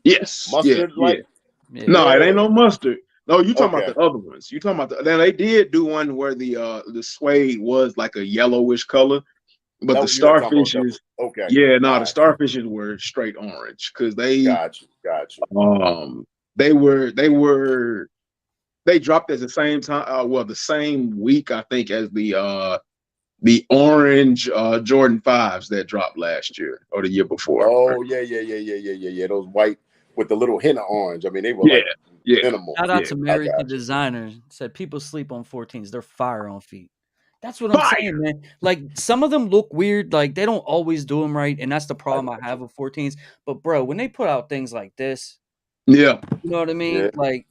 Yes. Mustard like. Yeah. No, it ain't no mustard. No, you talking about Okay. the other ones. You talking about then they did do one where the suede was like a yellowish color, but the You're not talking about starfishes, that. Okay. yeah, no, the Gotcha. starfishes were straight orange because they Gotcha. they dropped at the same time. Well, the same week I think as the orange Jordan 5s that dropped last year or the year before. Oh yeah. Those white with the little hint of orange. I mean, they were like minimal. Shout out to Mary the designer. Said people sleep on 14s. They're fire on feet. That's what I'm saying, man. Like some of them look weird. Like they don't always do them right, and that's the problem I have with 14s. But bro, when they put out things like this, yeah, you know what I mean. Yeah. Like,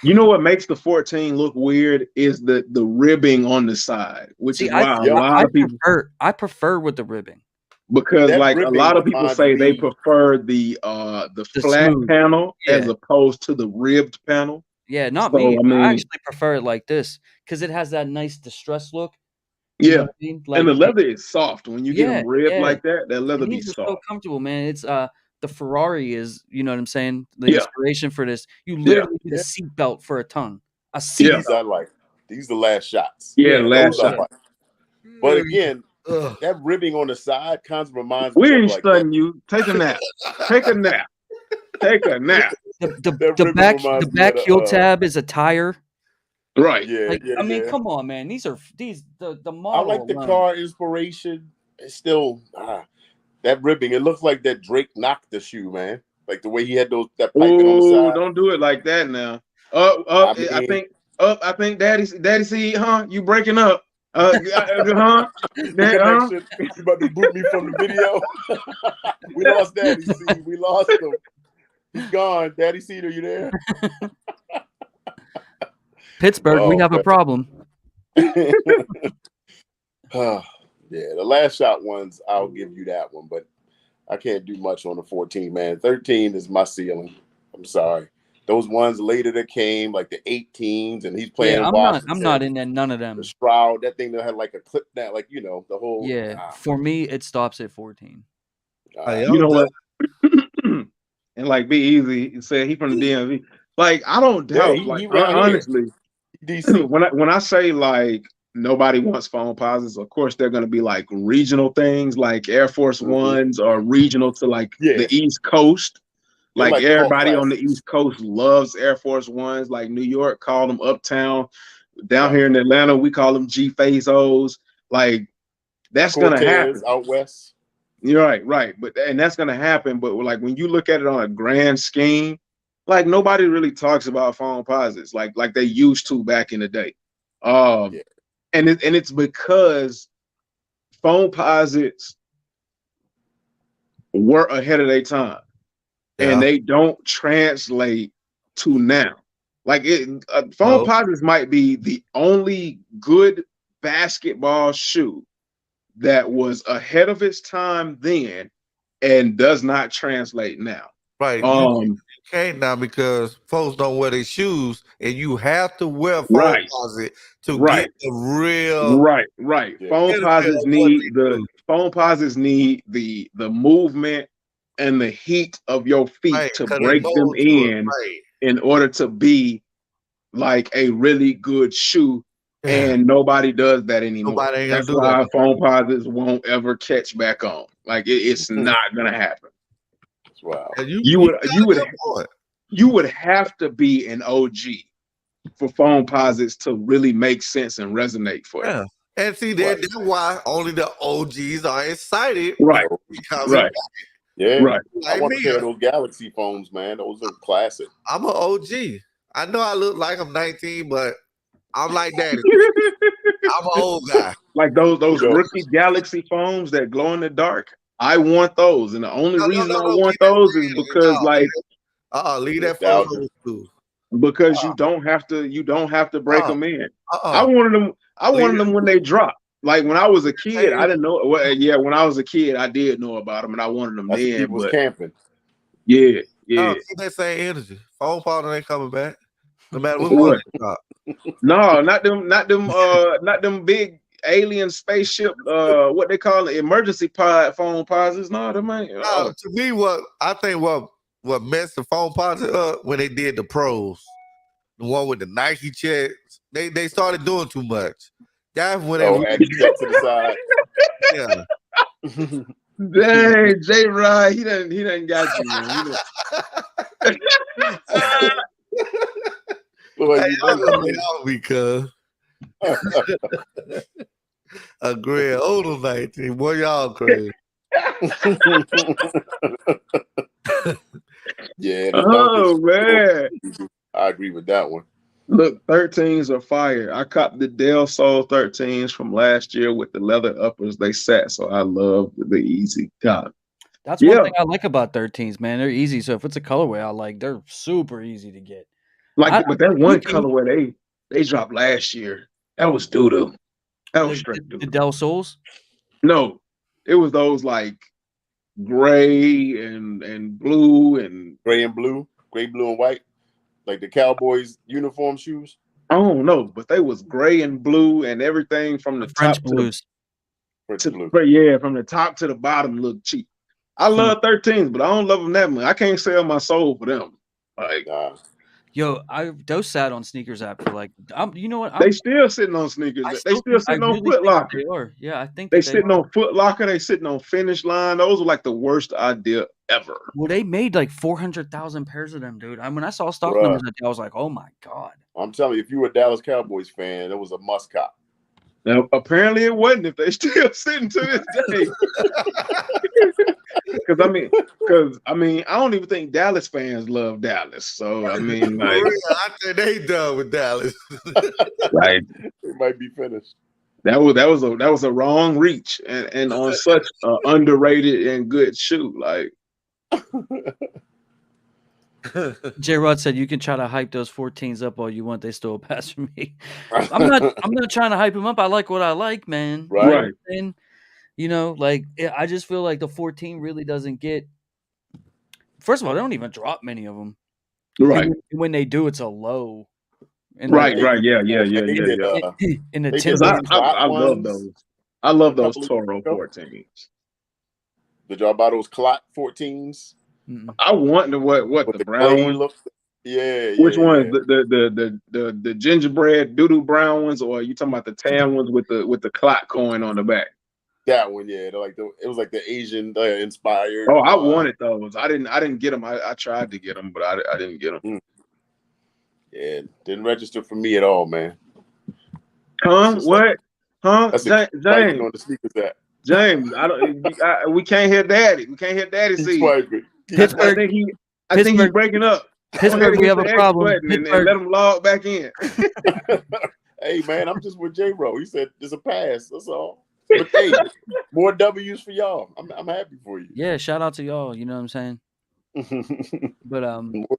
you know what makes the 14 look weird is the ribbing on the side, which is why a lot of people I prefer with the ribbing. Because that like a lot of people say they prefer the flat smooth panel as opposed to the ribbed panel. Yeah, not me. I actually prefer it like this because it has that nice distressed look. You know what I mean? Like, and the leather is soft when you get them ribbed like that. That leather be soft. So comfortable, man. It's the Ferrari is, you know what I'm saying? The inspiration for this. You literally need a seatbelt for a tongue. A seatbelt. These I like. These are the last shots. Yeah, last shot. Like. But again, that ribbing on the side kind of reminds me. We ain't like studying you. Take a nap. Take a nap. Take a nap. The back heel tab is a tire. Right. Yeah. Like, I mean, come on, man. These the model. I like the car inspiration. It's still that ribbing. It looks like that Drake knocked the shoe, man. Like the way he had that piping on the side. Don't do it like that now. I think Daddy see, huh? You breaking up. Huh? You about to boot me from the video. We lost Daddy C. We lost him. He's gone. Daddy C, are you there? Pittsburgh, we have a problem. Yeah, the last shot ones, I'll give you that one, but I can't do much on the 14, man. 13 is my ceiling. I'm sorry. Those ones later that came, like the 18s, and he's playing. Yeah, I'm not in there, none of them. The Stroud, that thing that had like a clip down, like the whole. Yeah, for me, it stops at 14. You know what? And like be easy, say he from the DMV. Like I don't doubt. Honestly, DC. When I say like nobody wants Foamposites, of course they're gonna be like regional things, like Air Force Ones are regional to like the East Coast. Like everybody on the East Coast loves Air Force Ones. Like New York call them Uptown. Down here in Atlanta, we call them G-Fazos. Like that's gonna happen out west. You're right. But that's gonna happen. But like when you look at it on a grand scheme, like nobody really talks about Foamposites like they used to back in the day. And it's because Foamposites were ahead of their time. And they don't translate to now. Like Foamposites might be the only good basketball shoe that was ahead of its time then and does not translate now. Right. You can't now because folks don't wear their shoes and you have to wear Foamposite to get the real Right. Foamposites need the movement and the heat of your feet to break them in order to be like a really good shoe. And nobody does that anymore. That's why Foamposites won't ever catch back on. Like it's not gonna happen. Wow. You would have to be an OG for Foamposites to really make sense and resonate for you. And see that's why only the OGs are excited. Right. Yeah, right. I want to pair those Galaxy phones, man. Those are classic. I'm an OG. I know I look like I'm 19, but I'm like Daddy. I'm an old guy. Like those rookie Galaxy phones that glow in the dark. I want those, and the only reason I want those is because leave that phone because you don't have to break them in. I wanted them when they dropped. Like when I was a kid, I didn't know. Well, when I was a kid, I did know about them, and I wanted them then. It was camping. Yeah. Keep that same energy. Phone powder ain't coming back. No matter what. No, not them big alien spaceship. What they call it, emergency pod Foamposites. No, them ain't. To me, what what messed the Foamposite up when they did the pros. The one with the Nike checks. They started doing too much. That's when they add the check to the side. yeah. Dang, J Rod, he done got you, man. Because a grand older 19. Boy, y'all crazy. Yeah. Oh man, I agree with that one. Look, 13s are fire. I copped the Del Sol 13s from last year with the leather uppers. They sat, so I love the easy cop. That's one thing I like about 13s, man. They're easy. So if it's a colorway I like, they're super easy to get. But that one colorway they dropped last year, that was doo-doo. That was straight doo-doo. The Del Sols? No, it was those like gray and blue and gray, blue and white, like the Cowboys uniform shoes. I don't know, but they was gray and blue and everything from the French top blues. Yeah, from the top to the bottom looked cheap. I love 13s, but I don't love them that much. I can't sell my soul for them. Like, yo, those sat on Sneakers app for like, you know what? They still sitting on sneakers. They still sitting on Foot Locker. They are. Yeah, I think they sitting on Foot Locker. They sitting on Finish Line. Those were like the worst idea ever. Well, they made like 400,000 pairs of them, dude. When I saw stock numbers, I was like, oh my god. I'm telling you, if you were a Dallas Cowboys fan, it was a must cop. Now, apparently it wasn't. If they still sitting to this day, because I don't even think Dallas fans love Dallas. So I mean, like, I think they done with Dallas. Right, it might be finished. That was a wrong reach, and on such an underrated and good shoe, like. J Rod said you can try to hype those 14s up all you want, they still pass for me. I'm not trying to hype them up. I like what I like, man. Right. And you know, like I just feel like the 14 really doesn't get. First of all, they don't even drop many of them. Right. And when they do, it's a low. And right. Yeah. In the 10, I love those. I love those Toro 14s. Did y'all buy those Clot 14s? I wonder what the brown one looks. Yeah. Which ones? The gingerbread doodoo brown ones, or are you talking about the tan ones with the clock coin on the back? That one, yeah. It was like the Asian inspired. Oh, I wanted those. I didn't get them. I tried to get them, but I didn't get them. Yeah, didn't register for me at all, man. Huh? What? Huh? That's James on the sneakers app. James, we can't hear Daddy. We can't hear Daddy. See, Pittsburgh. I think he's breaking up. Pittsburgh, we have a problem. And let him log back in. Hey man, I'm just with J-Ro. He said there's a pass. That's all. But hey, more W's for y'all. I'm happy for you. Yeah, shout out to y'all. You know what I'm saying? But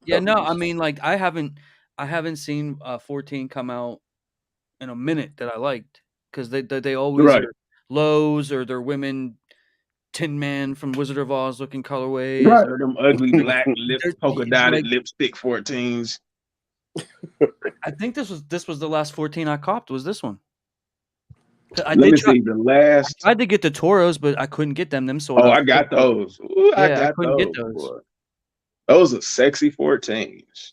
yeah, no, I mean, like I haven't seen 14 come out in a minute that I liked, because they always are lows, or they're women Tin Man from Wizard of Oz looking colorways, or them ugly black polka dotted lipstick 14s. I think this was the last 14 I copped. Was this one? I tried to get the Toros, but I couldn't get them. So I got those. Ooh, I couldn't get those. Boy. Those are sexy 14s.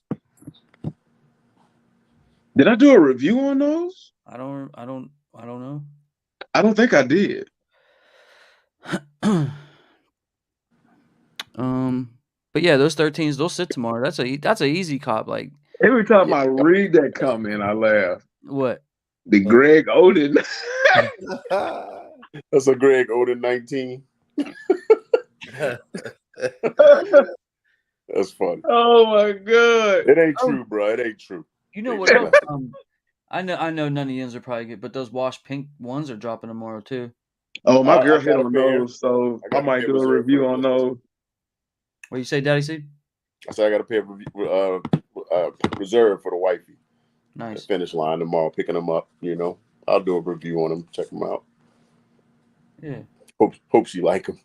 Did I do a review on those? I don't know. I don't think I did. But yeah, those 13s, they'll sit tomorrow. That's a easy cop. Like every time I read that comment, I laugh. What? The Greg Oden. That's a Greg Oden 19. That's funny. Oh my god! It ain't true, bro. It ain't true. You know what else? I know none of yins are probably good, but those wash pink ones are dropping tomorrow too. Oh, my girl hit on those, so I might do a review on those. What you say, Daddy C? I said I got to pay a reserve for the wifey. Nice. The Finish Line tomorrow, picking them up. You know, I'll do a review on them. Check them out. Yeah. Hope she like them.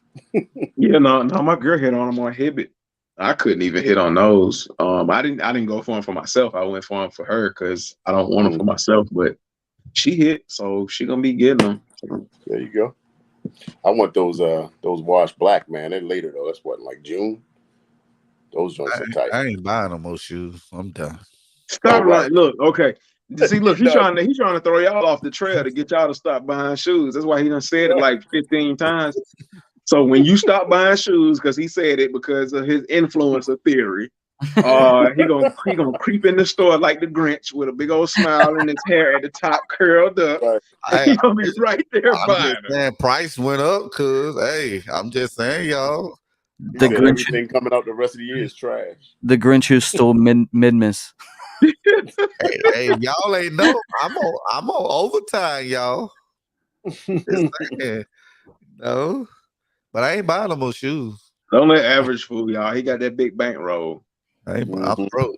Yeah, no, my girl hit on them on Hibbit. I couldn't even hit on those. I didn't go for them for myself. I went for them for her because I don't want them for myself. But she hit, so she gonna be getting them. There you go. I want those washed black, man. They're later though. That's what, like June. Those joints are tight. I ain't buying no more shoes. I'm done. Stop right. right. Look, okay. See, look, he's trying to throw y'all off the trail to get y'all to stop buying shoes. That's why he done said it like 15 times. So when you stop buying shoes, because he said it because of his influencer theory, he gonna creep in the store like the Grinch with a big old smile and his hair at the top curled up. Right. He gonna be right there I'm buying just them. saying price went up, cause hey, I'm just saying, y'all. The Grinch, everything coming out the rest of the year is trash. the Grinch who stole mid-miss. Hey, y'all ain't know. I'm on overtime, y'all. Just saying. No, but I ain't buying no more shoes. Don't let average fool y'all. He got that big bankroll. I'm Mhm. broke.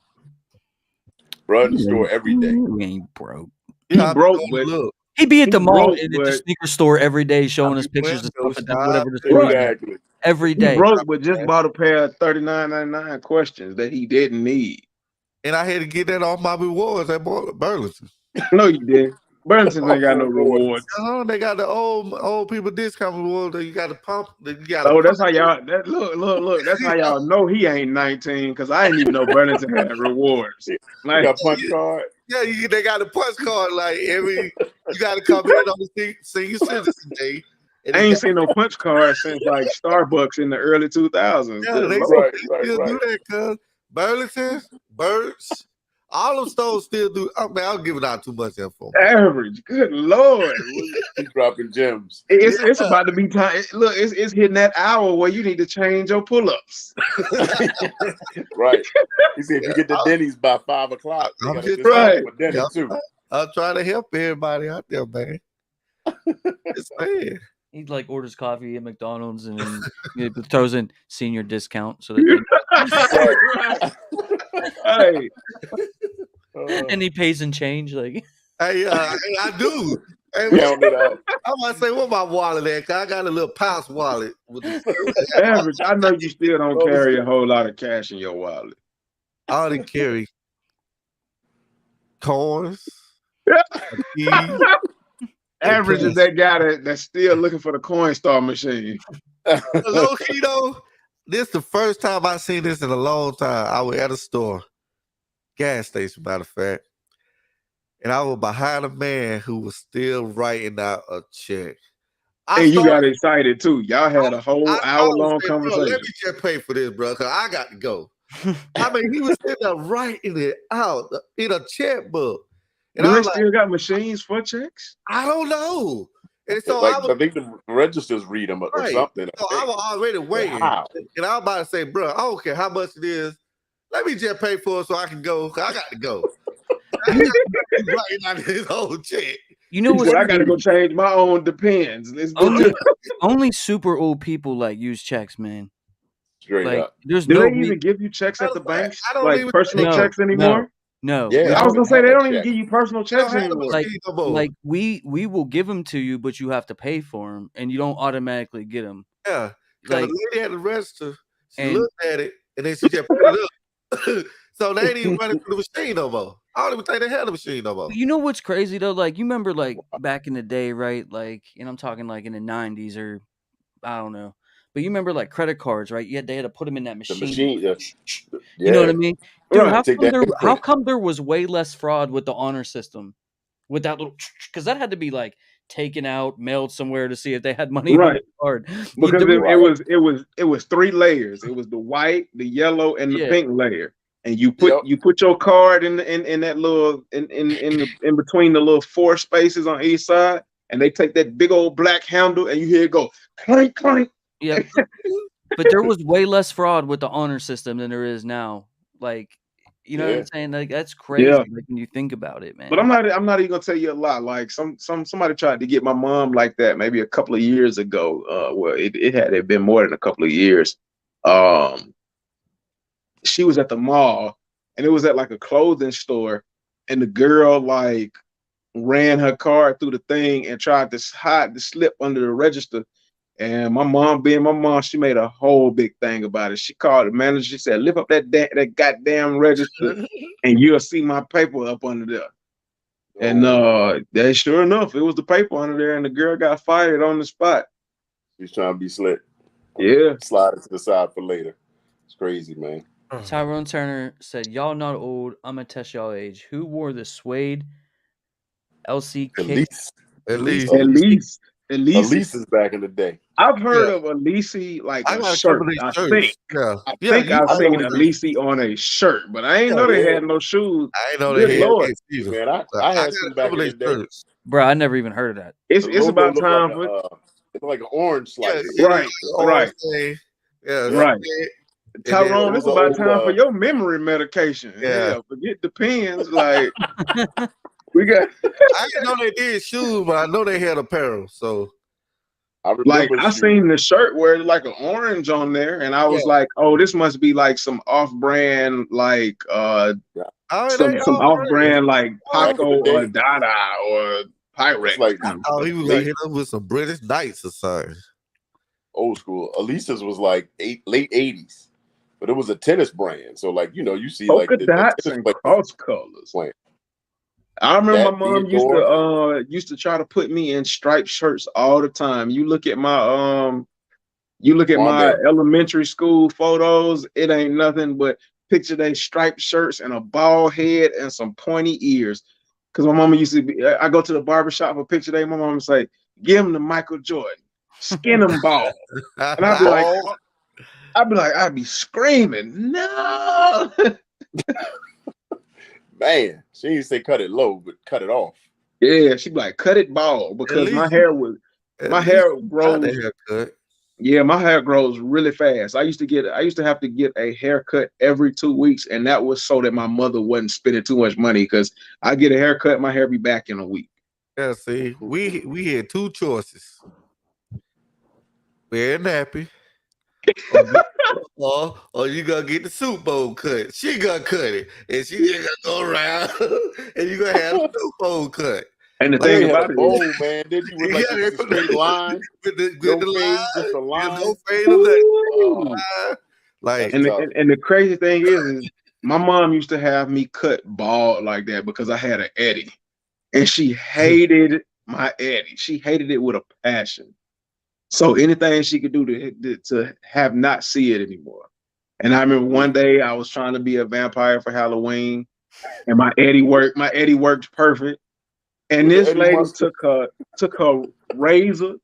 Bro, in the store every day. We ain't broke. Yeah, He broke, I'm but look. He be at the He's mall broke, at the but- sneaker store every day, showing I us be pictures of playing stuff those at whatever the shops. store is at. Exactly. Every he day. broke, but just bought a pair of $39.99 questions that he didn't need. And I had to get that off my rewards at Burlington. No, you didn't. Burlington ain't got no rewards. They got the old people discount rewards that you got to pump. That you got. Oh, that's how y'all. Look. That's how y'all know he ain't 19. Because I didn't even know Burlington had rewards. You Like, got punch card. Yeah, they got a punch card. Like you got to come in on the senior citizen day. And I ain't seen no punch card since like Starbucks in the early 2000s. Yeah, they Right. still do that, cuz Burlington, Birds, all them stores still do. Oh man, I'm giving out too much info. Average. Good Lord. He's dropping gems. It's about to be time. Look, it's hitting that hour where you need to change your pull-ups. Right. He said if you get the Denny's by 5 o'clock, they I'm got a just discount right. for dinner Yeah. too. I'm trying to help everybody out there, man. It's sad. He like orders coffee at McDonald's and then throws in senior discount so that Hey, and he pays in change like Hey, I do. Hey, Count it out. I might say, what my wallet at? 'Cause I got a little pouch wallet. With Average. I know you still don't carry a whole lot of cash in your wallet. I only carry coins. keys. Average is that guy that's still looking for the Coinstar machine. Low key though, this the first time I seen this in a long time. I was at a store, gas station, matter of fact, and I was behind a man who was still writing out a check. And you got excited too. Y'all had a whole hour-long conversation. Let me just pay for this, bro, because I got to go. I mean, he was sitting there writing it out in a checkbook. And Do I they was like, still got machines for checks? I don't know. And so Like, I think the registers read them or right. something. So I was already waiting. Wow. And I was about to say, bro, I don't care how much it is. Let me just pay for it so I can go. 'Cause I got to go. He's writing out his whole check. you know what? I gotta go change my own Depends. Let's go Only super old people like use checks, man. Straight Like up. there's Do no they even give you checks at the banks? I don't Like even personal No, checks anymore? no. Yeah, I was gonna say they don't even check. give you personal They don't checks have the anymore. machine no more. Like we will give them to you, but you have to pay for them, and you don't automatically get them. Yeah. Because Like, the lady at the register, she and- looked at it and then she just put it up. So they ain't even running through the machine no more. I don't even think they had the machine no more. you know what's crazy though? Like you remember like back in the day, right? Like, and I'm talking like in the 90s or I don't know. But you remember like credit cards, right? They had to put them in that The machine. machine. You know what I mean? Dude, Right. how come there was way less fraud with the honor system? With that little because that had to be like taken out, mailed somewhere to see if they had money on Right. the card. Because it was 3 layers. It was the white, the yellow, and the Yeah. pink layer. And you put your card in that little in between the little 4 spaces on each side, and they take that big old black handle and you hear it go clank clank. Yep. But there was way less fraud with the honor system than there is now. Like, you know what I'm saying? Like that's crazy. Yeah. Like when you think about it, man. But I'm not even gonna tell you a lot. Like somebody tried to get my mom like that maybe a couple of years ago. Well, it had been more than a couple of years. She was at the mall and it was at like a clothing store, and the girl like ran her card through the thing and tried to hide the slip under the register. And my mom, being my mom, she made a whole big thing about it. She called the manager. She said, "Lift up that goddamn register, and you'll see my paper up under there." And that sure enough, it was the paper under there, and the girl got fired on the spot. He's trying to be slick. Yeah, Slide it to the side for later. It's crazy, man. Tyrone Turner said, "Y'all not old. I'm gonna test y'all age. Who wore the suede LC kick? At Elise Elise's back in the day. I've heard Yeah. of Elise like I a got a shirt. couple of these I shirts. think You I've know seen what it is. Elise on a shirt, but I ain't know they had no shoes. I ain't know Good they had Lord. this either. Man, I I had got some a back couple in of the these day. shirts. Bro, I never even heard of that. It's The logo about looked time like for it's like an orange slice. Right. Yeah, Right. Tyrone, it it's was about an time for old, your memory medication. Yeah. Hell, forget the pens. Like we got I didn't know they did shoes, but I know they had apparel. So I remember like I shoes. seen the shirt where it's like an orange on there, and I was like, oh, this must be like some off-brand, like some off-brand like Paco or Dada or Pyrex. Like, he was like hit up with some British Knights or something. Old school. Elisa's was like late 80s, but it was a tennis brand. So like, you know, you see polka like the dots tennis and cross colors. playing. I remember That my mom used to try to put me in striped shirts all the time. You look at my elementary school photos, it ain't nothing but picture they striped shirts and a bald head and some pointy ears. Cause my mama used to be, I go to the barbershop for picture day, my mama would say, give him to Michael Jordan, skin him bald. And I'd be screaming, no. Man, she didn't say cut it low, but cut it off. Yeah, she'd be like, cut it bald because my hair grows. Yeah, my hair grows really fast. I used to have to get a haircut every 2 weeks, and that was so that my mother wasn't spending too much money because I get a haircut, my hair be back in a week. Yeah, see, we had two choices. We're nappy. or you gonna get the Super Bowl cut. She gonna cut it, and she just gonna go around, and you gonna have the Super Bowl cut. And the thing about it is, man, did you with like a straight line? With the line, just a line. No fade of that. Like, and the crazy thing is my mom used to have me cut bald like that because I had an Eddie, and she hated my Eddie. She hated it with a passion. So anything she could do to have not see it anymore. And I remember one day I was trying to be a vampire for Halloween, and my Eddie worked perfect. And this lady took her razor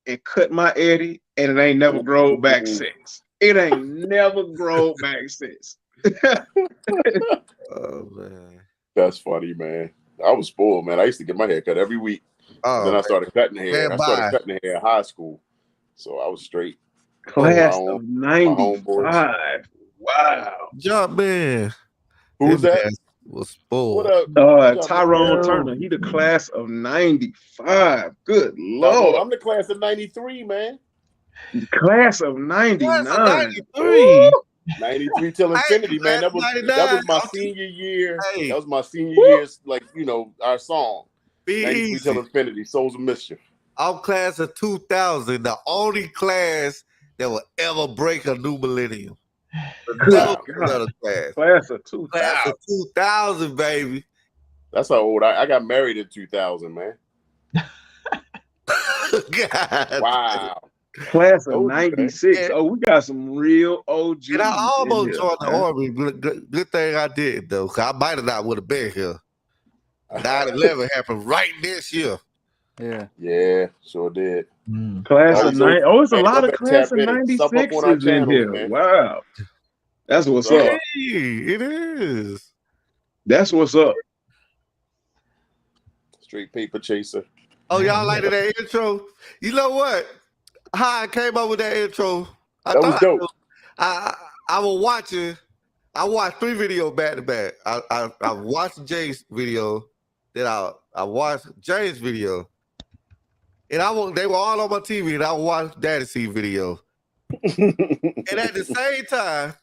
and cut my Eddie, and it ain't never grown back since. It ain't never grown back since. Oh man, that's funny, man. I was spoiled, man. I used to get my hair cut every week. Then I started cutting hair. Man, I started cutting hair in high school, so I was straight. Class of '95. Wow, jump man. Who's that? Was spoiled. What up? Tyrone Turner. He the class of '95. Good Lord. I'm the class of '93, man. Class of '99. 93 till infinity, man. That was my senior year. That was my senior year's, like, you know, our song. 93 till infinity, Souls of Mischief. I'm class of 2000, the only class that will ever break a new millennium. Class of 2000. Class of 2000, baby. That's how old I got married in 2000, man. God. Wow. Class of '96. Oh, we got some real OGs. And I almost joined the Army. Good thing I did, though. I might have not would have been here. 9/11 happened right this year. Yeah, sure did. Class of '90. Oh, it's a lot of class of '96s in here. Man. Wow. That's what's up. It is. That's what's up. Straight paper chaser. Oh, y'all like that intro? You know what? How I came up with that intro. That was dope. I was watching. I watched 3 videos back to back. I watched Jay's video. Then I watched James' video. And they were all on my TV, and I watched Daddy C video. And at the same time,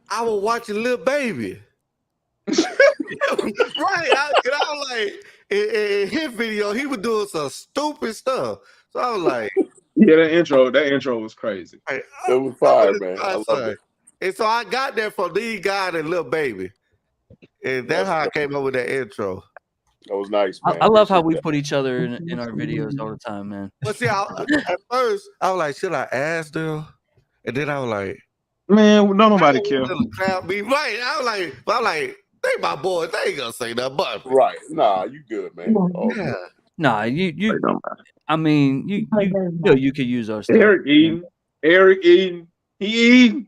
I was watching Lil Baby. Right. I was like, in his video, he was doing some stupid stuff. So I was like, yeah, that intro was crazy. It was fire, man. I love it. And so I got that from these guys and Lil Baby. And that's how I came up with that intro. That was nice, man. I love how we put each other in our videos all the time, man. But see, at first, I was like, should I ask them? And then I was like, Man, nobody care. Little crowd be right. I'm like, they my boys. They ain't gonna say nothing but Right. Nah, you good, man. yeah. Nah, you. I mean, you know you could use our stuff. Eric eating. He eating.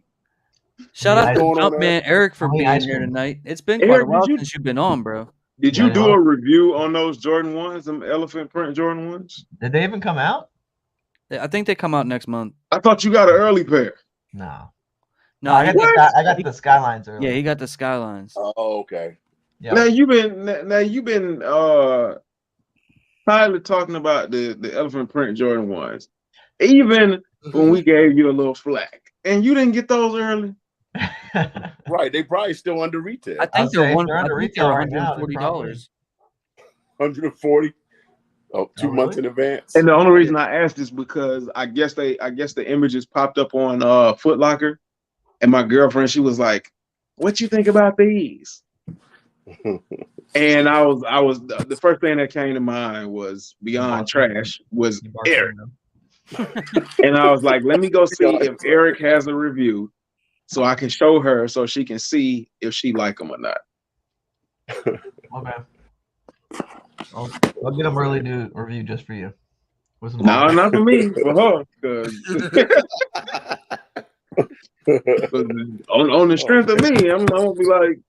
Shout out What's to going on, Jumpman Eric for How many being ice here cream? tonight. It's been quite a Eric, while did you- since you've been on, bro. Did Yeah, you I do know. a review on those Jordan ones, them elephant print Jordan ones? Did they even come out? I think they come out next month. I thought you got an early pair. No. No, I got the Skylines early. yeah, he got the Skylines. Oh, okay. Yeah. Now you've been highly talking about the elephant print Jordan ones, even when we gave you a little flack, and you didn't get those early. Right. They probably still under retail. I think they're if they're under retail right now, they're $140. 140. Oh, 2 Oh, months really? in advance. And the only reason I asked is because I guess the images popped up on Foot Locker, and my girlfriend, she was like, "What you think about these?" And I was the first thing that came to mind was Beyond Trash was Eric, and I was like, let me go see if Eric has a review, so I can show her so she can see if she like them or not. Okay. I'll get them early to review just for you. No, not for me, for her. on the strength of me, I'm gonna be like,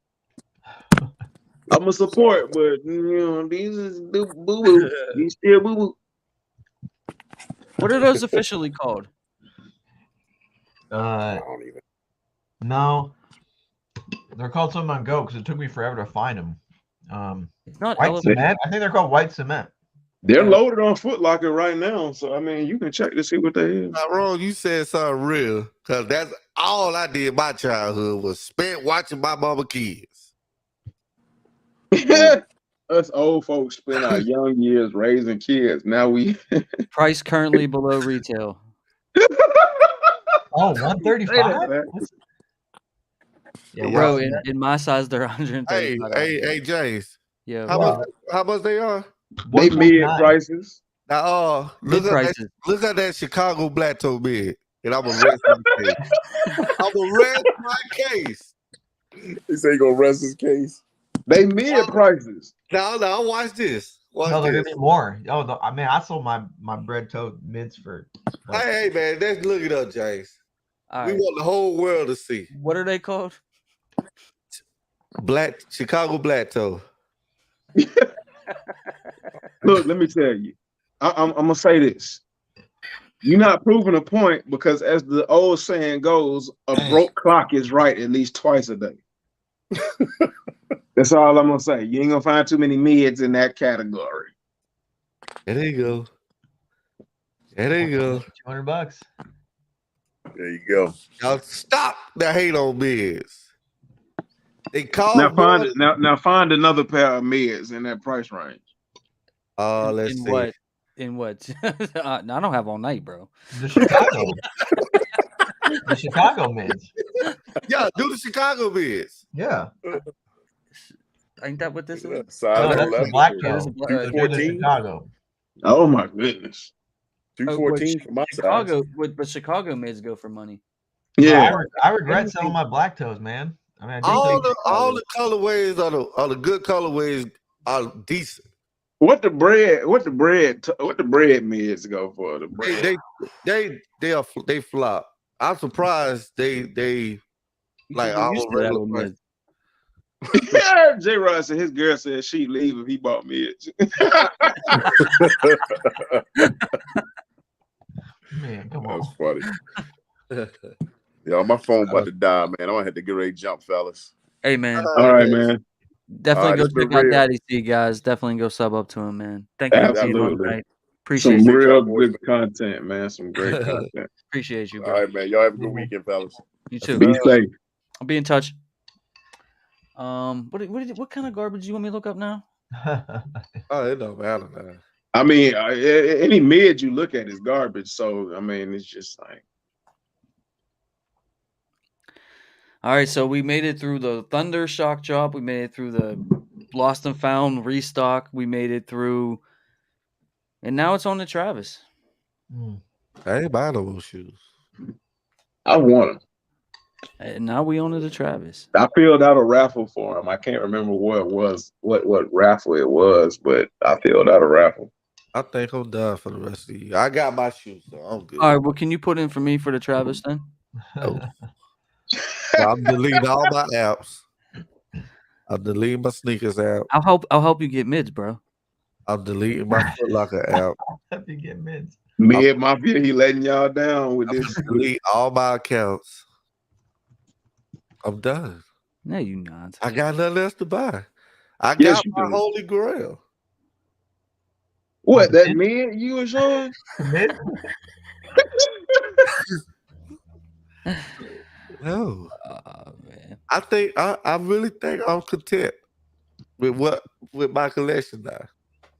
I'm gonna support, but these is boo boo. These still boo boo. What are those officially called? I don't even. No, they're called something on Go because it took me forever to find them. It's not White elephant. cement. I think they're called white cement. They're loaded on Foot Locker right now, so I mean, you can check to see what they is. Not wrong. You said something real, because that's all I did in my childhood was spent watching my mama kids. Us old folks spend our young years raising kids. Now we Price currently below retail. Oh, 135. Yeah, bro. In my size, they're 135. Hey, James. Yeah. How much they are? They mid prices. Now, look at that Chicago black toe bid, and I'm gonna rest my case. I'm gonna rest my case. He said he gonna rest his case. They mid prices. Now, watch this. No, they're gonna be more. Oh, no, I mean, I sold my bread toe mids for. Hey, man, let's look it up, James. All we right. want the whole world to see. What are they called? Chicago black toe. Look, let me tell you. I'm gonna say this. You're not proving a point because, as the old saying goes, a broke clock is right at least twice a day. That's all I'm gonna say. You ain't gonna find too many mids in that category. There you go. There you go. $200. There you go. Now stop the hate on mids. They call now find another pair of mids in that price range. Let's see. In what? I don't have all night, bro. The Chicago. The Chicago mids. Yeah, do the Chicago mids. Yeah. Ain't that what this is? Size that's 11. the black toe. 214. Chicago. Oh my goodness. 214 for my Chicago, size. but Chicago mids go for money. Yeah. I regret selling my black toes, man. I mean, all the colorways are the good colorways are decent. What the bread mids go for? The bread. They flop. I'm surprised they like our regular price. J Rod said his girl said she'd leave if he bought mids. Man, come on. That's funny. Yo, my phone about to die, man. I'm gonna have to get ready to jump, fellas. Hey, man. All right, man. Definitely All go right, check out Daddy C, guys. Definitely go sub up to him, man. Thank you for being on Absolutely. tonight. Appreciate Some you. real good content, man. Some great content. Appreciate you, All bro. right, man. Y'all have a good weekend, fellas. You too. Be safe. I'll be in touch. What kind of garbage do you want me to look up now? Oh, it don't matter, man. I mean, any mid you look at is garbage. So I mean, it's just like. All right, so we made it through the Thunder shock drop. We made it through the Lost and Found restock. We made it through, and now it's on to Travis. I ain't buying those shoes. I want them. And now we on to the Travis. I filled out a raffle for him. I can't remember what it was, what raffle it was, but I filled out a raffle. I think I'm done for the rest of the year. I got my shoes, so I'm good. All right, well, can you put in for me for the Travis then? Oh. I'm deleting all my apps. I'm deleting my sneakers app. I'll help you get mids, bro. I'm deleting my Foot Locker app. Help you get mids. Mid Mafia, he letting y'all down with I'm this. gonna delete all my accounts. I'm done. No, you not. I got nothing else to buy. I Yes, got you my do. holy grail. What, that mid you were showing? Mid? No. Oh man. I think I really think I'm content with my collection now.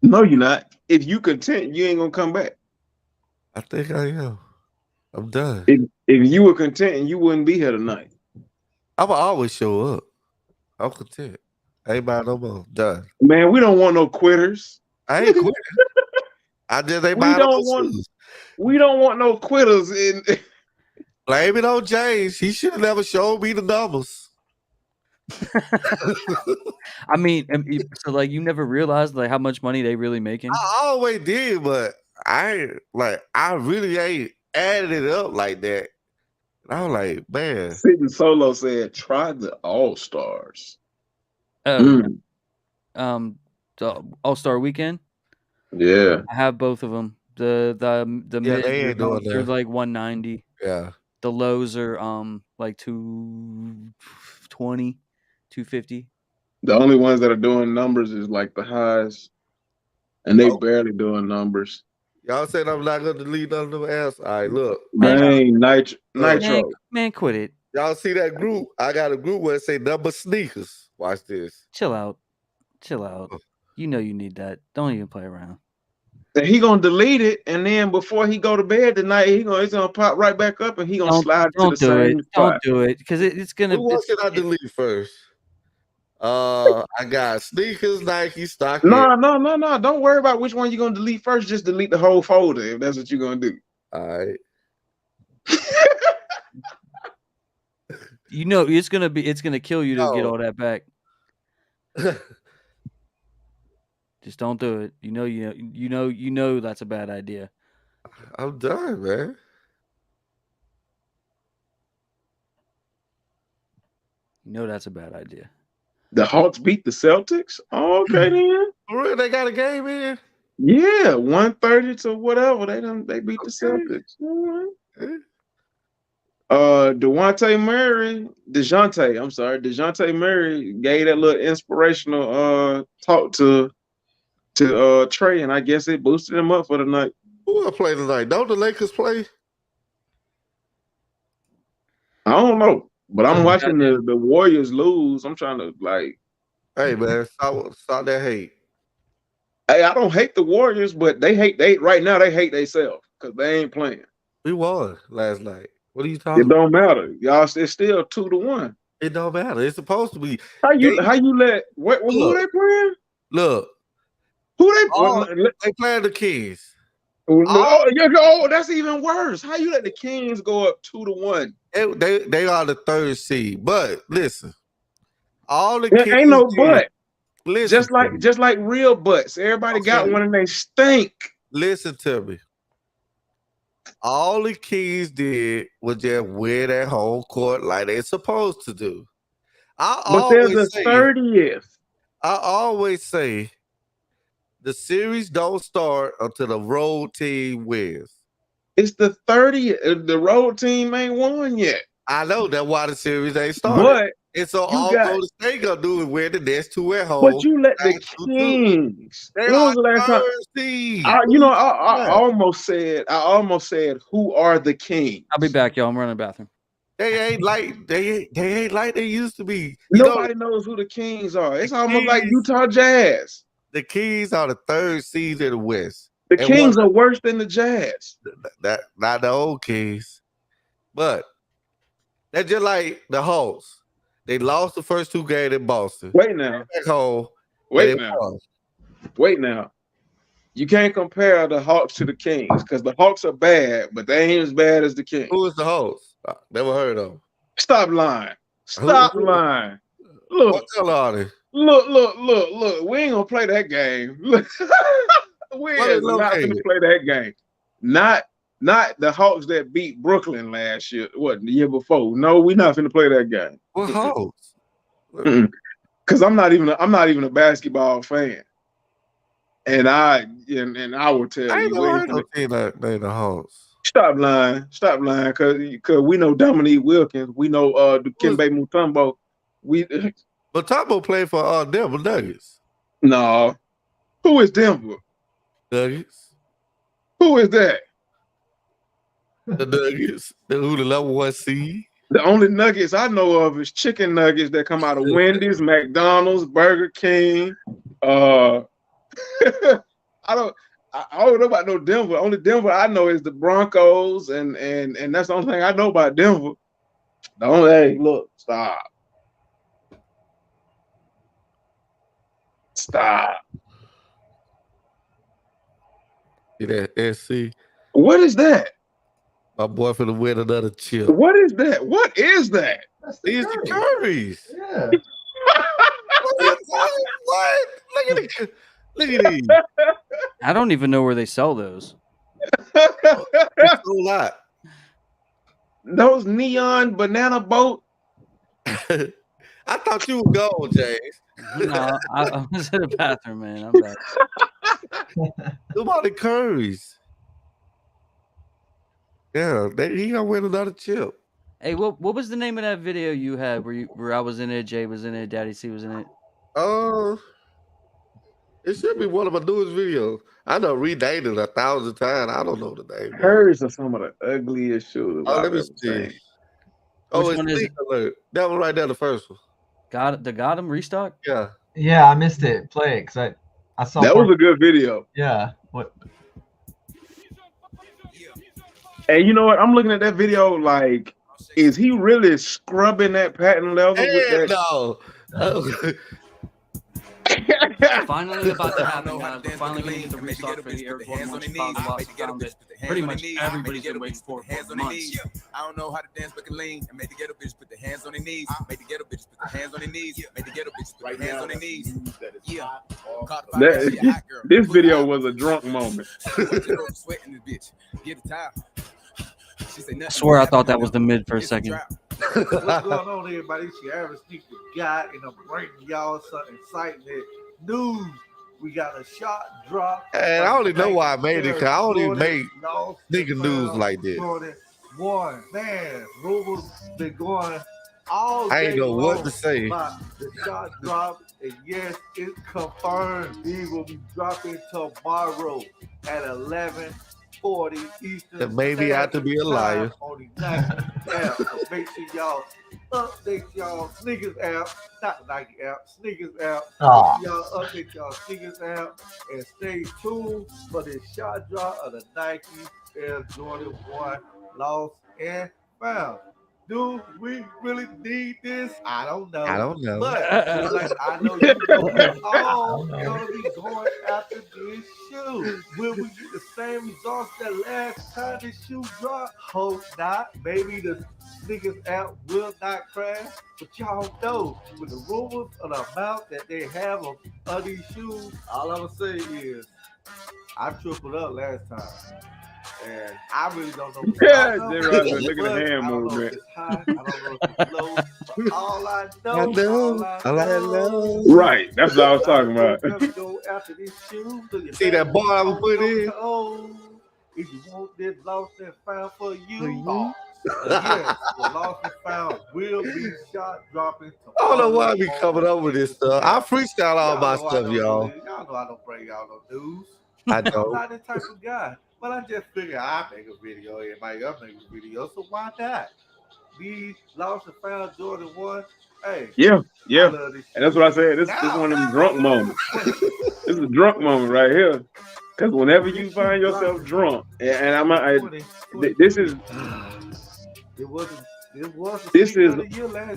No, you're not. If you content, you ain't gonna come back. I think I am. I'm done. If you were content, you wouldn't be here tonight. I'ma always show up. I'm content. I ain't buying no more. Done. Man, we don't want no quitters. I ain't quitting. I just ain't We buying no don't more want. shoes. We don't want no quitters. Blame it on James. He should have never showed me the numbers. I mean, so like you never realized like how much money they really making? I always did, but I really ain't added it up like that. And I was like, man. Sitting Solo said, "Try the All Stars." Oh, the All-Star Weekend. Yeah, I have both of them. The Yeah, mids they ain't doing they're that. like 190. Yeah. The lows are like 220, 250. the only ones that are doing numbers is like the highs, and they Oh. barely doing numbers. Y'all said I'm not gonna delete none of them ass. All right, look. Dang, Nitro. Man, quit it. Y'all see that group? I got a group where it say number sneakers. Watch this. Chill out. You know you need that. Don't even play around. And he gonna delete it, and then before he go to bed tonight, it's gonna pop right back up, and he gonna slide to the same spot. Don't do it, because it's gonna. What should I delete first? I got sneakers, Nike, stock. No. Don't worry about which one you're gonna delete first. Just delete the whole folder if that's what you're gonna do. All right. You know it's gonna kill you to get all that back. Just don't do it. You know that's a bad idea. I'm done, man. You know that's a bad idea. The Hawks beat the Celtics. Oh, okay then. For real, they got a game in. Yeah, 130 to whatever. They beat the Celtics. All right. DeJounte Murray gave that little inspirational talk to Trey, and I guess it boosted him up for the night. Who will play tonight? Don't the Lakers play? I don't know, but I'm watching the Warriors lose. I'm trying to Hey man, stop that hate. Hey, I don't hate the Warriors, but they hate themselves because they ain't playing. We won last night. What are you talking It don't matter, y'all. It's still 2-1. It don't matter. It's supposed to be. Who they playing? Look, who they they playing the Kings. That's even worse. How you let the Kings go up 2-1? They are the third seed. But listen, all the Kings ain't no but. Listen, just like real butts. Everybody got one and they stink. Listen to me. All the Kings did was just win at home court like they're supposed to do. But there's a 30th. I always say the series don't start until the road team wins. It's the 30th. The road team ain't won yet. I know that's why the series ain't started. But and so all Golden State gonna do is win the next two at home. But you let the Kings. They are thirsty. I almost said, who are the Kings? I'll be back, y'all. I'm running the bathroom. They ain't like they used to be. Nobody knows who the Kings are. It's almost like Utah Jazz. The Kings are the third seed in the West. The Kings are worse than the Jazz. That not the old Kings, but they're just like the Hawks. They lost the first two games in Boston. Wait now. Back home. Wait now. You can't compare the Hawks to the Kings because the Hawks are bad, but they ain't as bad as the Kings. Who is the Hawks? Never heard of them. Stop lying. Stop lying. Look. What color are they? Look. We ain't gonna play that game. Look. We ain't not gonna play that game. Not the Hawks that beat Brooklyn last year. What, the year before? No, we're not gonna play that game. What Hawks? Because I'm not even a basketball fan. And I will tell I ain't you. never heard no team like they the Hawks. Stop lying, cause we know Dominique Wilkins, we know Dikembe Mutombo. Mutombo played for Denver Nuggets. No. Who is Denver? Nuggets. Who is that? The Nuggets. Who the number 1 seed? The only Nuggets I know of is chicken nuggets that come out of Wendy's, McDonald's, Burger King. I don't know about no Denver. Only Denver I know is the Broncos, and that's the only thing I know about Denver. Hey, look, stop. See that SC? What is that? My boy finna win another chip. What is that? What is that? These the Currys. Yeah. What? Look at these. I don't even know where they sell those. It's a lot. Those neon banana boat. I thought you were gone, James. No, I was in the bathroom, man. I'm back. Who about the Currys? Yeah, he gonna win another chip. Hey, what was the name of that video you had where I was in it, Jay was in it, Daddy C was in it? It should be one of my newest videos. I know renamed it 1,000 times. I don't know the name. Hers are some of the ugliest shoes. Let me see. Oh, it's Leak Alert. That one right there, the first one. Got him restock? Yeah. Yeah, I missed it. Play it because I saw that was a good video. Yeah. What? Hey, you know what? I'm looking at that video like, is he really scrubbing that patent leather with that? No. Finally about to happen, guys. We're finally going to get the restock for the Air Force One Chicago Lost found it. Pretty much everybody's been waiting for months. I don't know how to dance, but can lean. And make the ghetto bitch put their hands on their knees. Make the ghetto bitch put their hands on their knees. Make the ghetto bitch put their hands on their knees. Yeah. This video was a drunk moment. I swear I thought that was the mid for a second. What's going on, everybody? It's your average sneaker guy, and I'm bringing y'all some excitement news. We got a shot drop. And I only know why I made it, because I don't even make sneaker news like this. One, man, rumors been going all day. I ain't know what to say. About the shot drop, and yes, it's confirmed. These will be dropping tomorrow at 11:40 Eastern. That maybe I have to be a liar. On the Nike app. So make sure y'all update y'all sneakers app, not the Nike app, sneakers app. Y'all update y'all sneakers app and stay tuned for this shot drop of the Nike Air Jordan 1 lost and found. Do we really need this? I don't know. But I know you're all gonna be going after this shoe. Will we get the same results that last time this shoe dropped? Hope not. Maybe the sneakers app will not crash. But y'all know with the rumors of the amount that they have of these shoes, all I'm gonna say is I tripled up last time. And I really don't know. Yeah, look at the hand movement. I don't know if it's low. But all I know. Right, that's what I was talking about. Go after this shoe. See that bar I was put in? If you want this lost and found for you. Yes, the lost and found will be shot dropping. I don't know why I be coming up with this stuff. I freestyle all my stuff, y'all. Y'all know I don't bring y'all no news. I don't. I'm not the type of guy. But I just figured I make a video, everybody else make a video, so why not? These lost and found Jordan 1. Hey. Yeah. And that's what I said. This is one of them drunk moments. This is a drunk moment right here. Because whenever you find yourself drunk, this is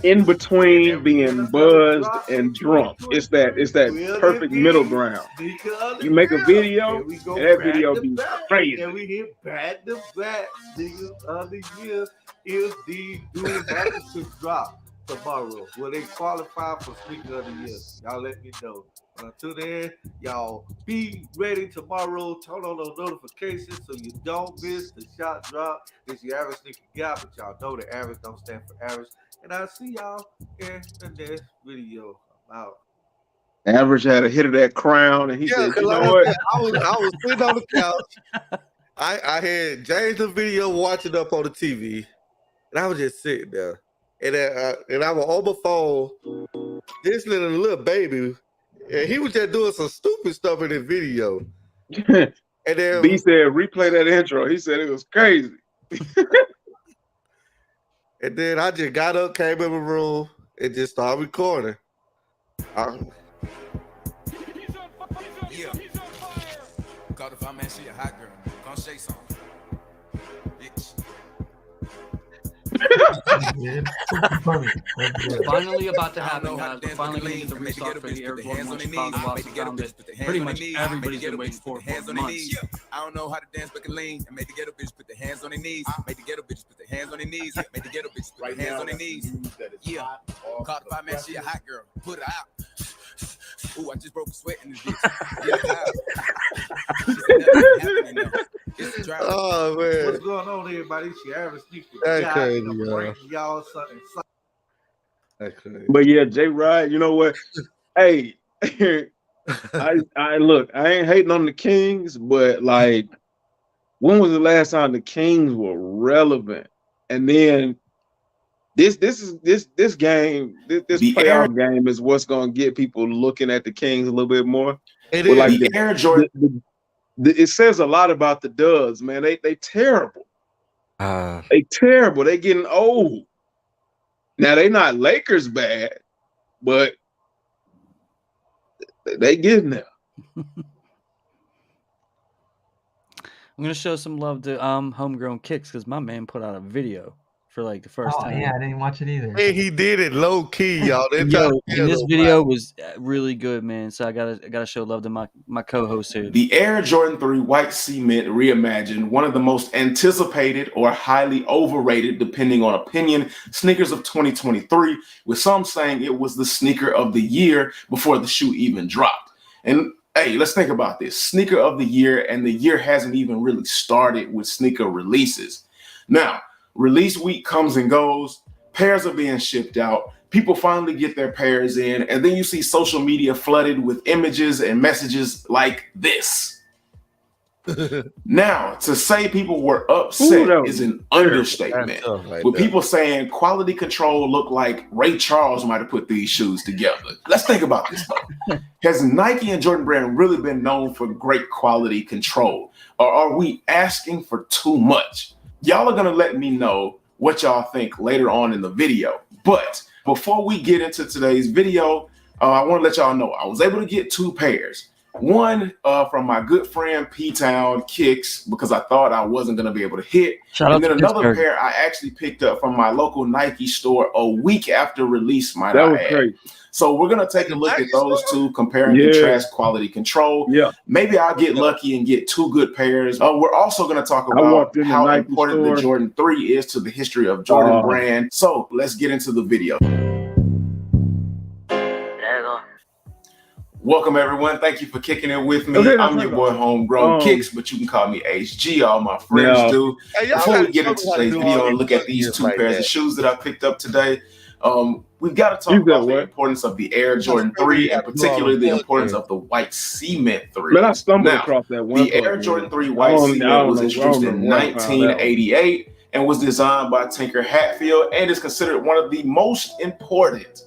in between being buzzed and drunk. It's that perfect middle ground. You make a video, and that video be crazy. And we hit back to back niggas of the year. if these do happen to drop tomorrow, will they qualify for Sneaker of the Year? Y'all let me know. But until then, y'all be ready tomorrow. Turn on those notifications so you don't miss the shot drop. It's your average sneaker guy, but y'all know the average don't stand for average. And I'll see y'all in the next video. I'm out. Average had a hit of that crown, and he said, "You know what? I was sitting on the couch. I had James the video watching up on the TV, and I was just sitting there, and I was on my phone listening to the little baby, and he was just doing some stupid stuff in the video. And then B said, replay that intro. He said it was crazy. And then I just got up, came in the room, and just started recording. Yeah. Caught if I man, she a hot girl. Gonna say something. Bitch. Finally about to happen, guys. We're finally going to get the restock for the Air Jordan 1 Chicago Lost and found that pretty much everybody's been waiting for months. I don't know how to dance but can lean. And make the ghetto bitches put their hands on their knees. Make the ghetto bitches put their hands on their knees. Make the ghetto bitches put their hands on their knees. Yeah. Caught if I man, she a hot girl. Put her out. Ooh, I just broke a sweat in this bitch. Oh man, What's going on, everybody? It's your average sneaker That's guy. crazy, I'm yo. bringing y'all something. that's crazy. But yeah, J Rod, you know what? Hey, I look, I ain't hating on the Kings, but like, when was the last time the Kings were relevant? And then this game, this playoff game is what's gonna get people looking at the Kings a little bit more. It But is. like The Air Jordan. it says a lot about the Dubs, man. They terrible. They terrible. They getting old. Now they not Lakers bad, but they getting there. I'm gonna show some love to Homegrown Kicks because my man put out a video for like the first time. Yeah, I didn't watch it either. And he did it low key, y'all. They Yo, tried to and kill this him, video was really good, man. So I gotta show love to my co-host here. The Air Jordan 3 White Cement Reimagined, one of the most anticipated or highly overrated, depending on opinion, sneakers of 2023, with some saying it was the sneaker of the year before the shoe even dropped. And hey, let's think about this. Sneaker of the year, and the year hasn't even really started with sneaker releases. Now, release week comes and goes, pairs are being shipped out, people finally get their pairs in, and then you see social media flooded with images and messages like this. Now, to say people were upset is an understatement. With people saying quality control looked like Ray Charles might have put these shoes together. Let's think about this though. Has Nike and Jordan Brand really been known for great quality control? Or are we asking for too much? Y'all are gonna let me know what y'all think later on in the video. But before we get into today's video, I want to let y'all know I was able to get two pairs. One from my good friend P-Town Kicks, because I thought I wasn't going to be able to hit. And then another pair I actually picked up from my local Nike store a week after release, might I add. Great. So we're going to take a look at those two, compare and contrast quality control. Yeah. Maybe I'll get lucky and get two good pairs. We're also going to talk about how important the Jordan 3 is to the history of Jordan Brand. So let's get into the video. Welcome, everyone. Thank you for kicking it with me. I'm your boy, Homegrown Kicks, but you can call me HG. All my friends do. Before we get into today's video and look at these two pairs of shoes that I picked up today, we've got to talk about the importance of the Air Jordan 3 and particularly the importance of the White Cement 3. Man, I stumbled across that one. The Air Jordan 3 White Cement was introduced in 1988 and was designed by Tinker Hatfield and is considered one of the most important,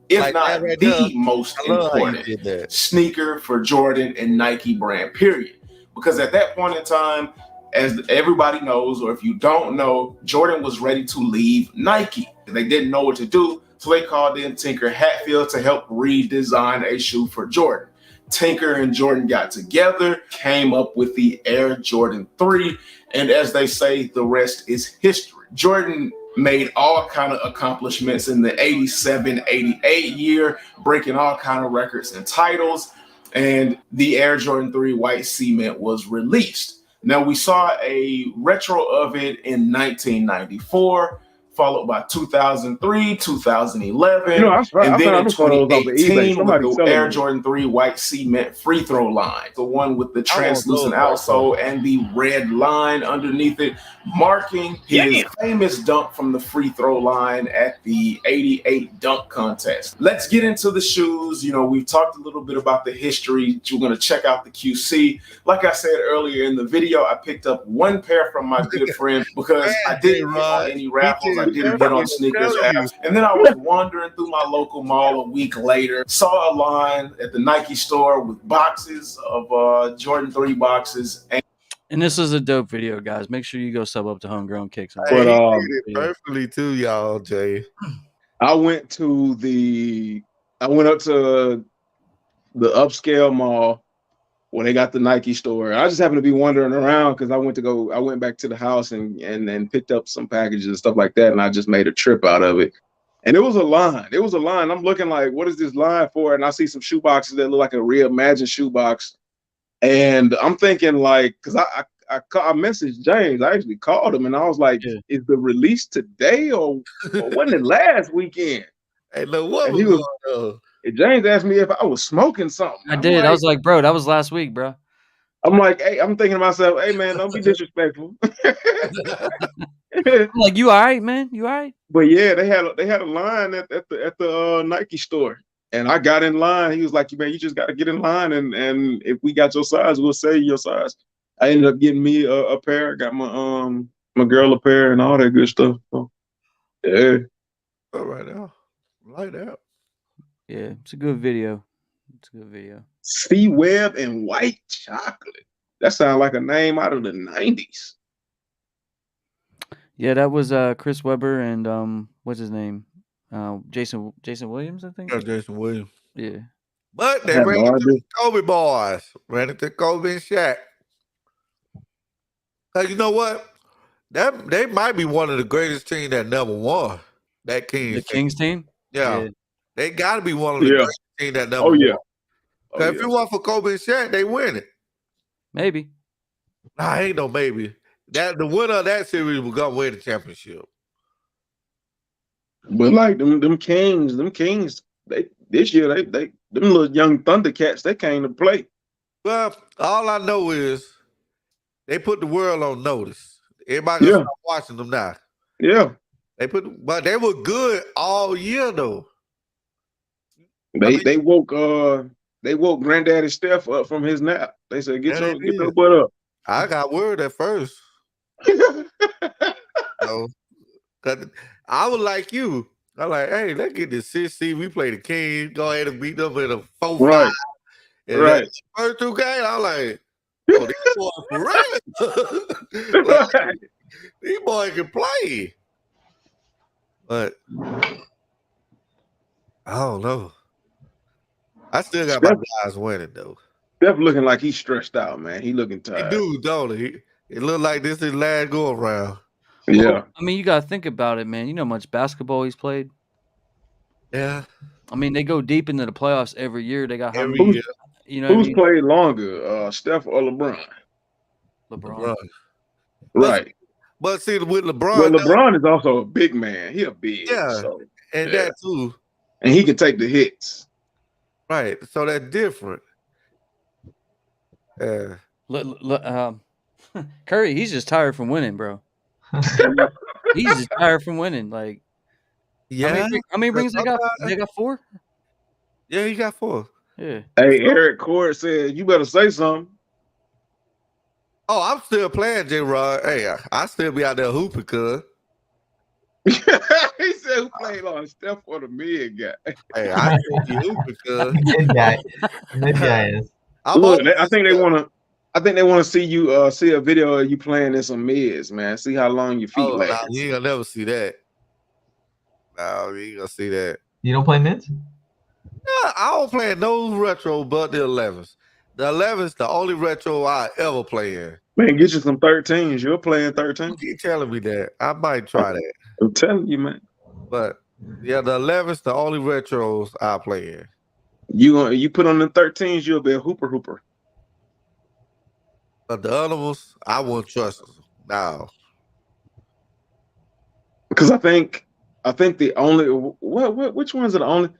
if not the most important sneaker for Jordan and Nike brand, period. Because at that point in time, as everybody knows, or if you don't know, Jordan was ready to leave Nike. They didn't know what to do, so they called in Tinker Hatfield to help redesign a shoe for Jordan. Tinker and Jordan got together, came up with the Air Jordan 3, and as they say, the rest is history. Jordan made all kind of accomplishments in the 87-88 year, breaking all kind of records and titles, and the Air Jordan 3 White Cement was released. Now, we saw a retro of it in 1994, followed by 2003, 2011, You know, I and then found in them photos off of eBay. 2018 with Somebody the selling Air them. Jordan 3 white cement free throw line, the one with the I want translucent those right outsole and the red line underneath it, marking his famous dunk from the free throw line at the '88 dunk contest. Let's get into the shoes. You know, we've talked a little bit about the history. We're going to check out the QC. Like I said earlier in the video, I picked up one pair from my good friend because I didn't hit on any raffles. I didn't hit on sneakers apps. And then I was wandering through my local mall a week later, saw a line at the Nike store with boxes of Jordan 3 boxes. And this is a dope video, guys. Make sure you go sub up to Homegrown Kicks. Hey, he did it perfectly too, y'all, Jay. I went up to the upscale mall where they got the Nike store. I just happened to be wandering around because I went back to the house and picked up some packages and stuff like that, and I just made a trip out of it. And it was a line. It was a line. I'm looking like, what is this line for? And I see some shoe boxes that look like a reimagined shoe box. And I'm thinking like, because I messaged James. I actually called him and I was like, is the release today or wasn't it last weekend? Hey, look, what and was going on? And James asked me if I was smoking something. I did. I was like, bro, that was last week, bro. I'm like, hey, I'm thinking to myself, hey man, don't be disrespectful. I'm like, you all right, man? You all right? But yeah, they had a line at the Nike store, and I got in line. He was like, man, you just got to get in line, and if we got your size, we'll sell you your size. I ended up getting me a pair. I got my girl a pair and all that good stuff. So, yeah. All right now, light out. Yeah, it's a good video. It's a good video. C Web and white chocolate. That sounds like a name out of the 90s. Yeah, that was Chris Webber and what's his name? Jason Williams, I think. Yeah, Jason Williams. Yeah. But they ran into the Kobe boys. Ran into Kobe and Shaq. You know what? They might be one of the greatest teams that never won. That Kings. The Kings team? Yeah. They got to be one of the greatest teams that never won. Because if it wasn't for Kobe and Shaq, they win it. Maybe. Nah, ain't no maybe. The winner of that series was gonna win the championship. But like them Kings, this year them little young Thundercats, they came to play. Well, all I know is they put the world on notice. Everybody start watching them now. Yeah. But they were good all year though. They woke Granddaddy Steph up from his nap. They said, get your butt up. I got word at first. So, I was like you. I'm like, hey, let's get this 6C. We play the Kings. Go ahead and beat them in a 4-5. Right. And right. First two games, I'm like, oh, these boys for real. Like, these boys can play. But I don't know. I still got my guys winning though. Steph looking like he's stressed out, man. He looking tired. He do, don't he? It look like this is last go around. Yeah. I mean, you gotta think about it, man. You know how much basketball he's played. Yeah. I mean, they go deep into the playoffs every year. They got every year. You know, who's played longer, Steph or LeBron? LeBron. Right. But see, with LeBron, well, LeBron is also a big man. He a big, and that too, and he can take the hits. Right. So that's different. Curry, he's just tired from winning, bro. He's just tired from winning. Like, yeah. How many rings they got? They got 4? Yeah, he got 4. Yeah. Hey, Eric Cord said, you better say something. Oh, I'm still playing, J-Rod. Hey, I still be out there hooping, cuz. He said, who played on Steph or the mid guy? Hey, I still be hooping, cuz. Mid guy is. Look, I think they want to see you see a video of you playing in some mids, man. See how long your feet last. Nah, you ain't gonna never see that. No, you ain't gonna see that. You don't play mids? Yeah, I don't play no retro but the 11s. The 11's the only retro I ever play in. Man, get you some 13s. You're playing 13. You keep telling me that. I might try that. I'm telling you, man. But yeah, the 11's the only retros I play in. You put on the 13s, you'll be a hooper. But the other ones, I won't trust them. No. Because I think the only which ones are the only?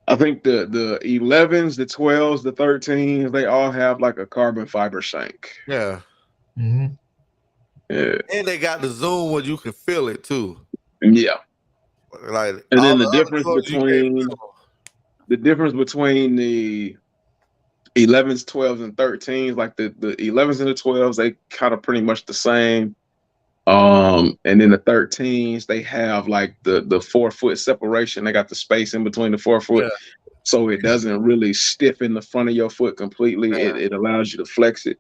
I think the 11s, the 12s, the 13s, they all have like a carbon fiber shank. Yeah. Mm-hmm. Yeah. And they got the zoom where you can feel it too. Yeah. Like, and then all the the other difference ones, you can't between the 11s, 12s, and 13s, like the 11s and the 12s, they kind of pretty much the same. And then the 13s, they have like the 4 foot separation. They got the space in between the 4 foot. Yeah. So it doesn't really stiffen the front of your foot completely. Yeah. It allows you to flex it.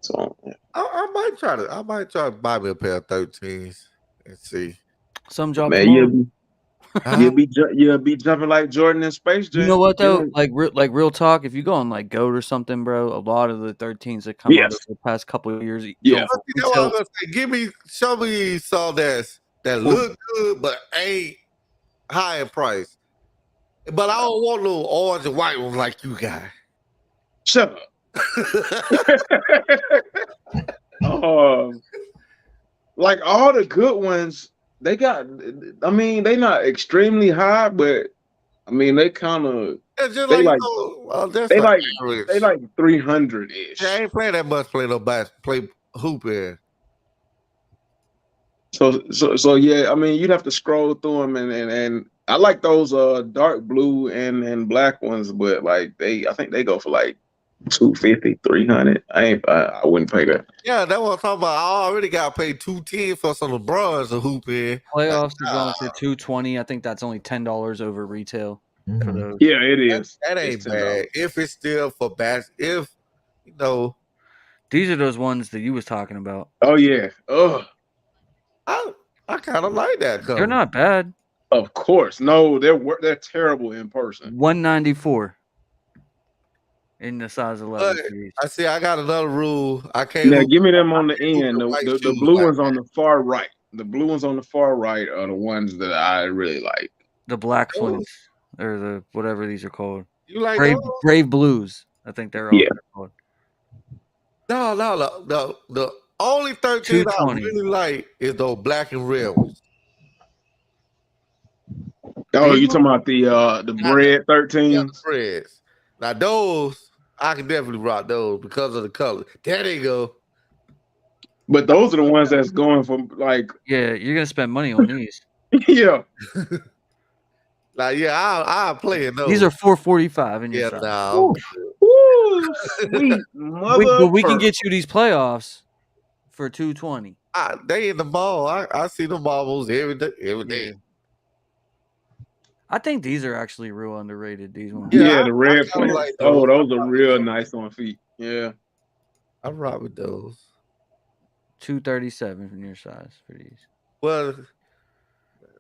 So yeah. I might try to buy me a pair of 13s and see. Some drop Man, you'll be jumping like Jordan in Space Jam. You know what though? Like real talk, if you go on like Goat or something, bro, a lot of the 13s that come out over the past couple of years, Yeah. That's what I was gonna say. Show me some that look good but ain't high in price. But I don't want no orange and white ones like you got. Shut up. Like all the good ones, they got. I mean, they not extremely high, but I mean they kind of. They like 300 ish. Yeah, I ain't playing that much. Play hoop in. So yeah. I mean, you'd have to scroll through them, and I like those dark blue and black ones, but like I think they go for like 250, 300. I wouldn't pay that. Yeah, that's what I'm talking about. I already got paid $210 for some LeBrons to hoop in. Playoffs are going for $220. I think that's only $10 over retail for those. Yeah, it is. That ain't bad. If it's still for if you know. These are those ones that you was talking about. Oh yeah. Ugh. I kind of like that color. They're not bad. Of course. No, they're terrible in person. 194 in the size 11. I see. I got another rule. I can't. Now give me them on the end. The blue ones on the far right. The blue ones on the far right are the ones that I really like. The black Flints or the whatever these are called. You like Brave Blues? I think they're all called. No. The only 13 I really like is those black and red ones. Oh, you talking about the bread 13s? Yeah, the breads. Now those I can definitely rock those because of the color. There they go. But those are the ones that's going for like. Yeah, you're gonna spend money on these. Yeah. Like I'll play in those. These are $445 in your size. No. Ooh, sweet mother. We can get you these playoffs for $220. They in the mall. I see them almost every day. I think these are actually real underrated. These ones. Yeah, the red Flints. Like those. Oh, those are real nice on feet. Yeah, I rock with those. $237 from your size for these. Well,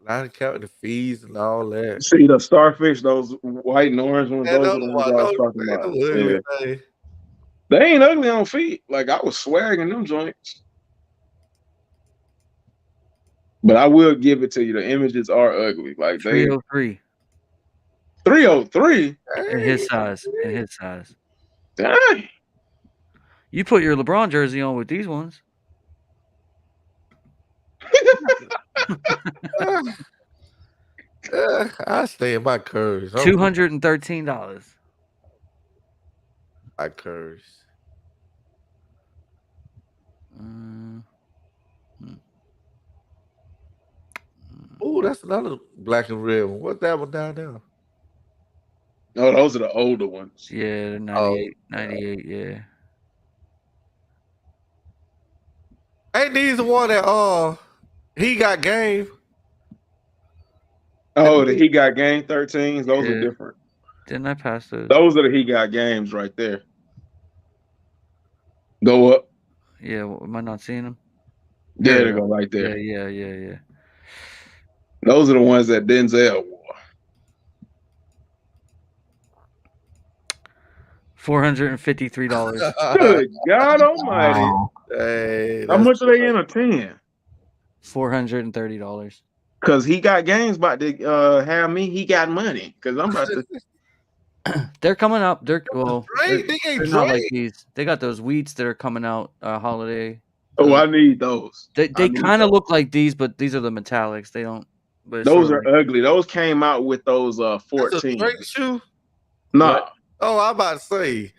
not counting the fees and all that. See the starfish, those white and orange ones. Those are the ones I was talking about. Yeah. They ain't ugly on feet. Like I was swagging them joints. But I will give it to you. The images are ugly. Like 303. 303 in his size. In his size. Dang. You put your LeBron jersey on with these ones. I stay in my curves. $213. My curves. Oh, that's another black and red one. What's that one down there? No, those are the older ones. Yeah, 98, yeah. Ain't these the one that he got game? Oh, the he got game 13s. Those are different. Didn't I pass those? Those are the he got games right there. Go up. Yeah, am I not seeing them? There they go right there. Yeah. Those are the ones that Denzel wore. $453. Good God Almighty! Hey, how much are they in a 10? $430. Cause he got games about to have me. He got money. Cause I'm about to. They're coming up. They're well. Drake, they ain't They're not like Drake. these. They got those wheats that are coming out holiday. Oh, I need those. They kind of look like these, but these are the metallics. They don't. But Those are ugly. Those came out with those 14. That's a Drake shoe? Nah. Oh, I'm about to say.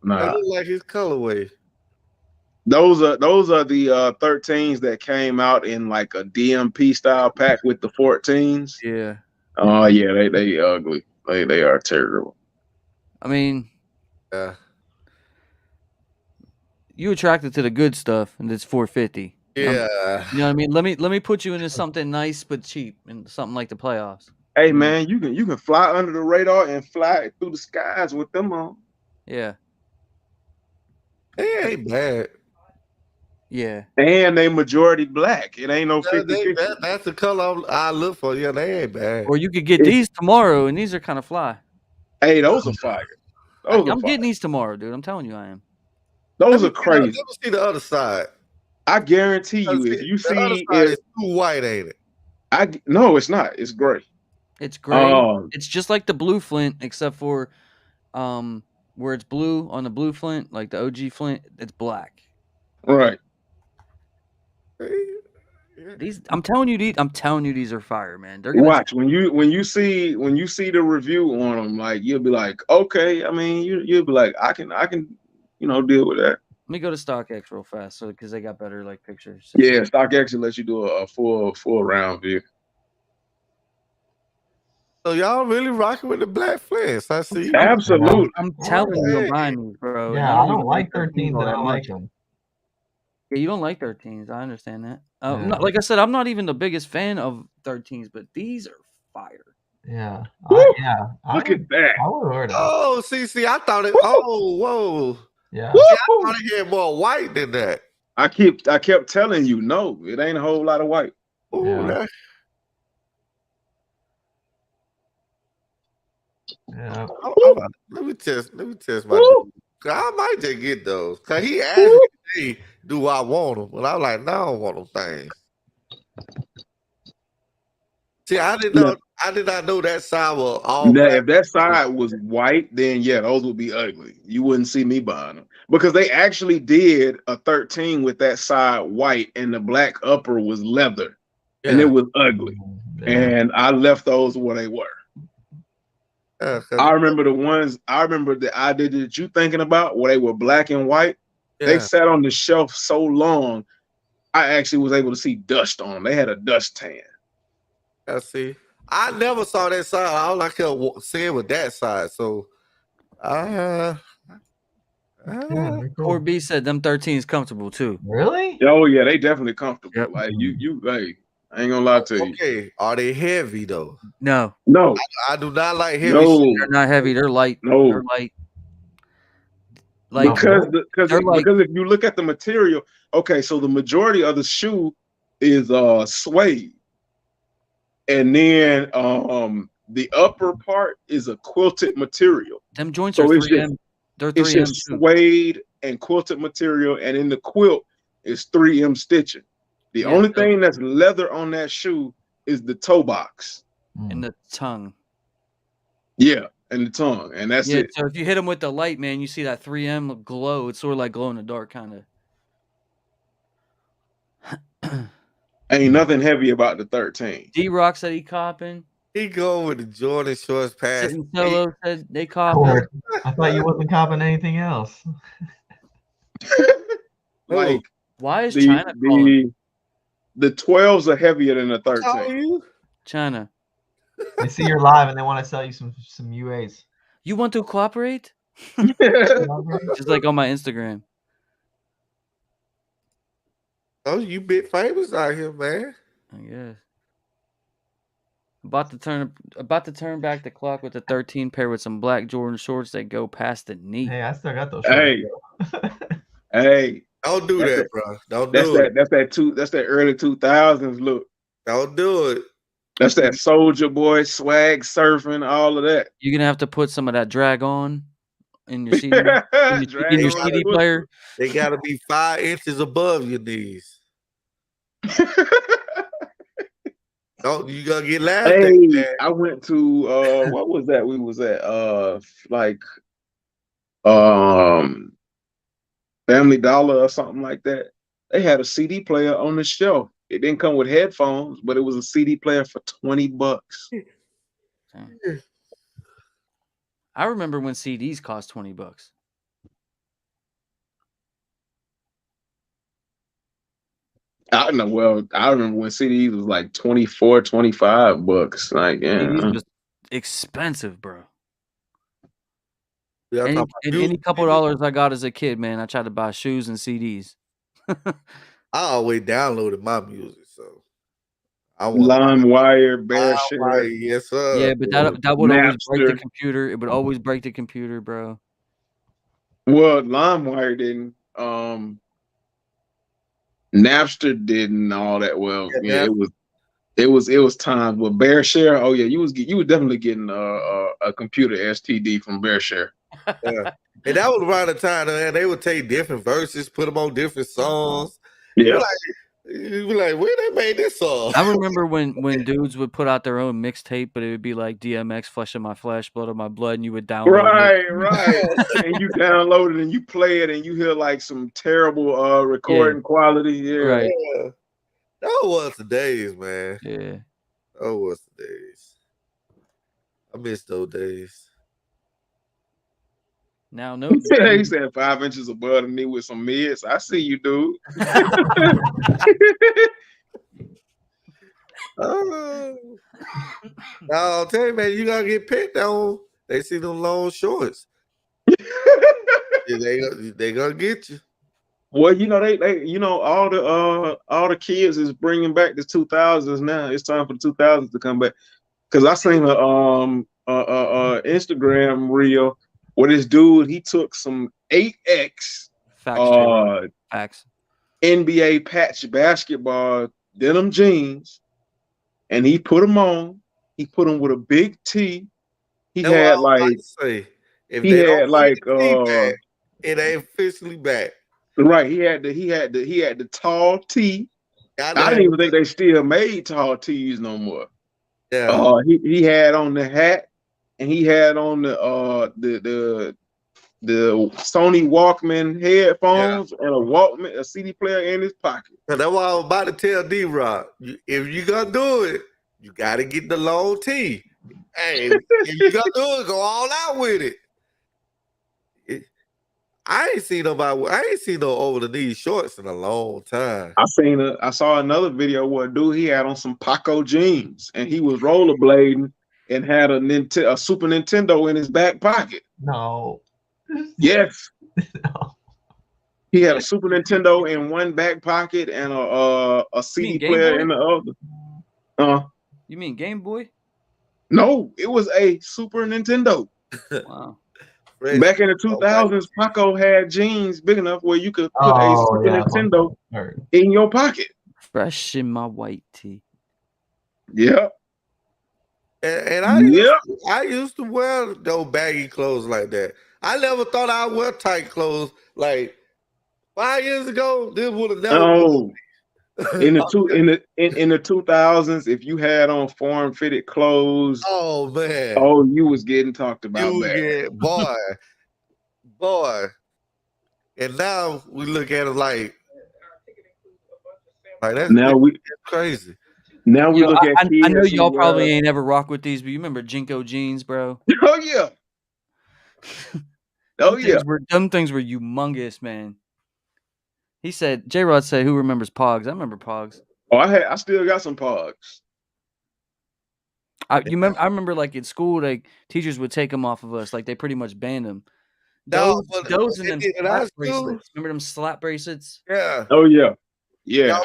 Nah. It look like his colorway. Those are the 13s that came out in like a DMP style pack with the 14s. Yeah. Oh yeah, they ugly. They are terrible. I mean, yeah. You attracted to the good stuff, and it's $450. Yeah. You know what I mean? Let me put you into something nice but cheap, and something like the playoffs. Hey man, you can fly under the radar and fly through the skies with them on. Yeah. They ain't bad. Yeah. And they majority black. It ain't no 50. That's the color I look for. Yeah, they ain't bad. Or you could get these tomorrow, and these are kind of fly. Hey, those are fire. I'm getting these tomorrow, dude. I'm telling you, I am. Those are crazy. Let me see the other side. I guarantee you, if you see other side is too white, ain't it? No, it's not. It's gray. It's gray. It's just like the blue Flint, except for where it's blue on the blue Flint, like the OG Flint, it's black. Right. These, I'm telling you, these are fire, man. They're watch when you see the review on them, like you'll be like, okay. I mean, you'll be like, I can deal with that. Let me go to StockX real fast, so because they got better like pictures. Yeah, StockX lets you do a full round view. So y'all really rocking with the black Flints? I see. Absolutely. I'm telling you, I'm buying these, bro. Yeah, I don't like 13s. I don't like them. Yeah, you don't like 13s. I understand that. Like I said, I'm not even the biggest fan of 13s, but these are fire. Yeah. Look at that. I would order. Oh, see, I thought it. Oh, whoa. Yeah. See, I thought it had more white than that. I kept telling you, no, it ain't a whole lot of white. Ooh, yeah. Let me test my dude. I might just get those. Cause he asked me today, do I want them? But I'm like, no, I don't want them things. See, I did not know that side was all black. If that side was white, then yeah, those would be ugly. You wouldn't see me buying them. Because they actually did a 13 with that side white and the black upper was leather. Yeah. And it was ugly. Yeah. And I left those where they were. I remember the I did that you thinking about where they were black and white. Yeah. They sat on the shelf so long, I actually was able to see dust on them. They had a dust tan. I see. I never saw that side. All I kept seeing was that side. So, Core B said them 13s comfortable too. Really? Oh yeah, they definitely comfortable. Yep. Like hey, I ain't gonna lie to you. Okay, are they heavy though? No. I do not like heavy. No. They're not heavy. They're light. No. They're light. Because if you look at the material, okay, so the majority of the shoe is suede, and then the upper part is a quilted material. Them joints are 3M. They're 3M. It's just suede and quilted material, and in the quilt is 3M stitching. The only thing that's leather on that shoe is the toe box and the tongue. Yeah, and the tongue, and that's it. So if you hit them with the light, man, you see that 3M glow. It's sort of like glow in the dark, kind of. Ain't nothing heavy about the 13. D-Rock said he copping. He going with the Jordan shorts past. Solo said they copping. I thought you wasn't copping anything else. Like, why is China calling? The 12s are heavier than the 13. China. They see you're live and they want to sell you some UAs. You want to cooperate? Just like on my Instagram. Oh, you bit famous out here, man. I guess. About to turn back the clock with the 13 pair with some black Jordan shorts that go past the knee. Hey, I still got those shorts. Hey. Don't do that, bro. Don't do it. That's that early 2000s look. Don't do it. That's that Soldier Boy swag, surfing, all of that. You're gonna have to put some of that drag on in your CD, in your CD player. They gotta be 5 inches above your knees. Don't you gonna get laughed at, Hey, man. I went to what was that? We was at like um Family Dollar or something like that. They had a CD player on the shelf. It didn't come with headphones, but it was a CD player for $20. I remember when CDs cost $20. I know. Well, I remember when CDs was like 24, 25 bucks. Like, yeah. CDs was expensive, bro. Yeah, any couple of dollars I got as a kid, man, I tried to buy shoes and CDs. I always downloaded my music, so I want LimeWire, BearShare. yes, sir. Yeah, but that would always break the Napster. computer. It would always break the computer, bro. Well, LimeWire didn't. Napster didn't all that well. Yeah, it was times. But BearShare, oh yeah, you was definitely getting a computer STD from BearShare. Yeah. And that was around the time that they would take different verses, put them on different songs. Yeah. You be like, where they made this song? I remember when dudes would put out their own mixtape, but it would be like DMX, Flesh of My Flesh, Blood of My Blood, and you would download it. Right. And you download it and you play it and you hear like some terrible recording quality. Yeah. Right. Yeah. That was the days, man. Yeah. That was the days. I miss those days. Now, no. He said 5 inches above the knee with some mids. I see you, dude. I'll tell you, man, you gotta get picked on. They see them long shorts. they gonna get you. Well, you know they all the kids is bringing back the 2000s now. It's time for the 2000s to come back. Cause I seen a Instagram reel where this dude, he took some 8X Facts. NBA patch basketball denim jeans, and he put them on. He put them with a big T. He had like if he had like back, it ain't officially back. Right. He had the tall T. I didn't even think they still made tall T's no more. Yeah. He had on the hat, and he had on the Sony Walkman headphones and a CD player in his pocket. That's what I was about to tell D-Rock. If you gonna do it, you gotta get the long T. Hey, if you gonna do it, go all out with it. I ain't seen no over the knee shorts in a long time. I saw another video where a dude, he had on some Paco jeans and he was rollerblading and had a Super Nintendo in his back pocket. No. Yes. No. He had a Super Nintendo in one back pocket and a CD player in the other. You mean Game Boy? No, it was a Super Nintendo. Wow. Back in the 2000s, Paco had jeans big enough where you could put a Super Nintendo in your pocket. Fresh in my white tee. Yep. And I used to wear those baggy clothes like that. I never thought I'd wear tight clothes. Like 5 years ago, this would have never been. In the 2000s, if you had on form fitted clothes, oh man, you was getting talked about. Boy. And now we look at it like that's crazy. Now we look at. I know y'all probably ain't ever rock with these, but you remember Jinko jeans, bro? Oh yeah. Them things were humongous, man. He said, J-Rod said, who remembers Pogs? I remember Pogs. Oh, I still got some Pogs. I remember like at school, like teachers would take them off of us. Like they pretty much banned them. Those and them slap bracelets. Remember them slap bracelets? Yeah. Oh yeah. Yeah.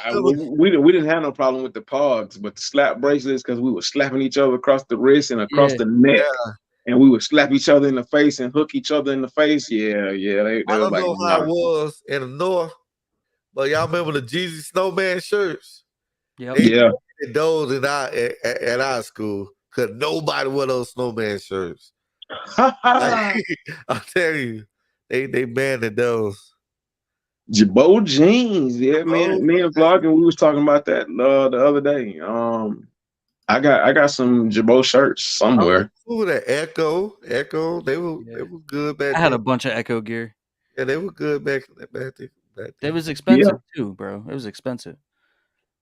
We didn't have no problem with the Pogs, but the slap bracelets, because we were slapping each other across the wrist and across the neck. Yeah. And we would slap each other in the face and hook each other in the face. Yeah. They I don't know how it was in the north. But y'all remember the Jeezy Snowman shirts? Yep. Yeah. Those at our school, because nobody wore those snowman shirts. I'll tell you, they banned those. Jabot jeans. Yeah, me and Vlog, and we was talking about that the other day. I got some Jabot shirts somewhere. Who was that? Echo. They were good back I then. had a bunch of Echo gear. Yeah, they were good back then. It was expensive too, bro. It was expensive.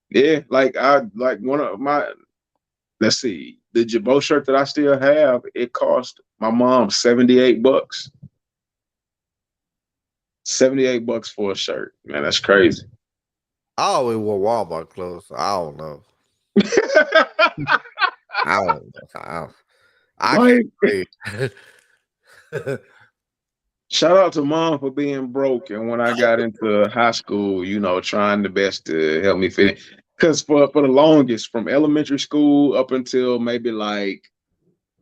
Yeah, like one of my, let's see, the Jabot shirt that I still have, it cost my mom $78. $78 for a shirt. Man, that's crazy. I always wore Walmart clothes, so I don't know. I can't say. Shout out to mom for being broke. And when I got into high school, trying the best to help me fit. Because for the longest, from elementary school up until maybe like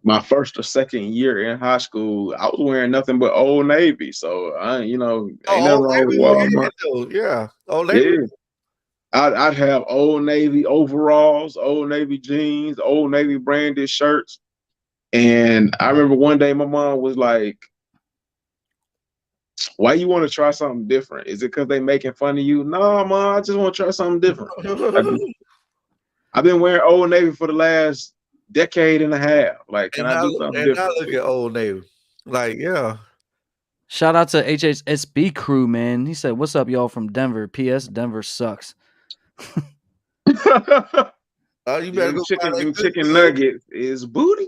my first or second year in high school, I was wearing nothing but Old Navy. So ain't nothing wrong with Walmart. Yeah, Old Navy. Yeah. I'd have Old Navy overalls, Old Navy jeans, Old Navy branded shirts. And I remember one day my mom was like, why you want to try something different? Is it because they making fun of you? No, Mom, I just want to try something different. I've been wearing Old Navy for the last decade and a half. Like, can I do something different? And I look at Old Navy. Like, yeah. Shout out to HHSB crew, man. He said, "What's up, y'all from Denver? P.S. Denver sucks." You better go chicken nuggets is booty.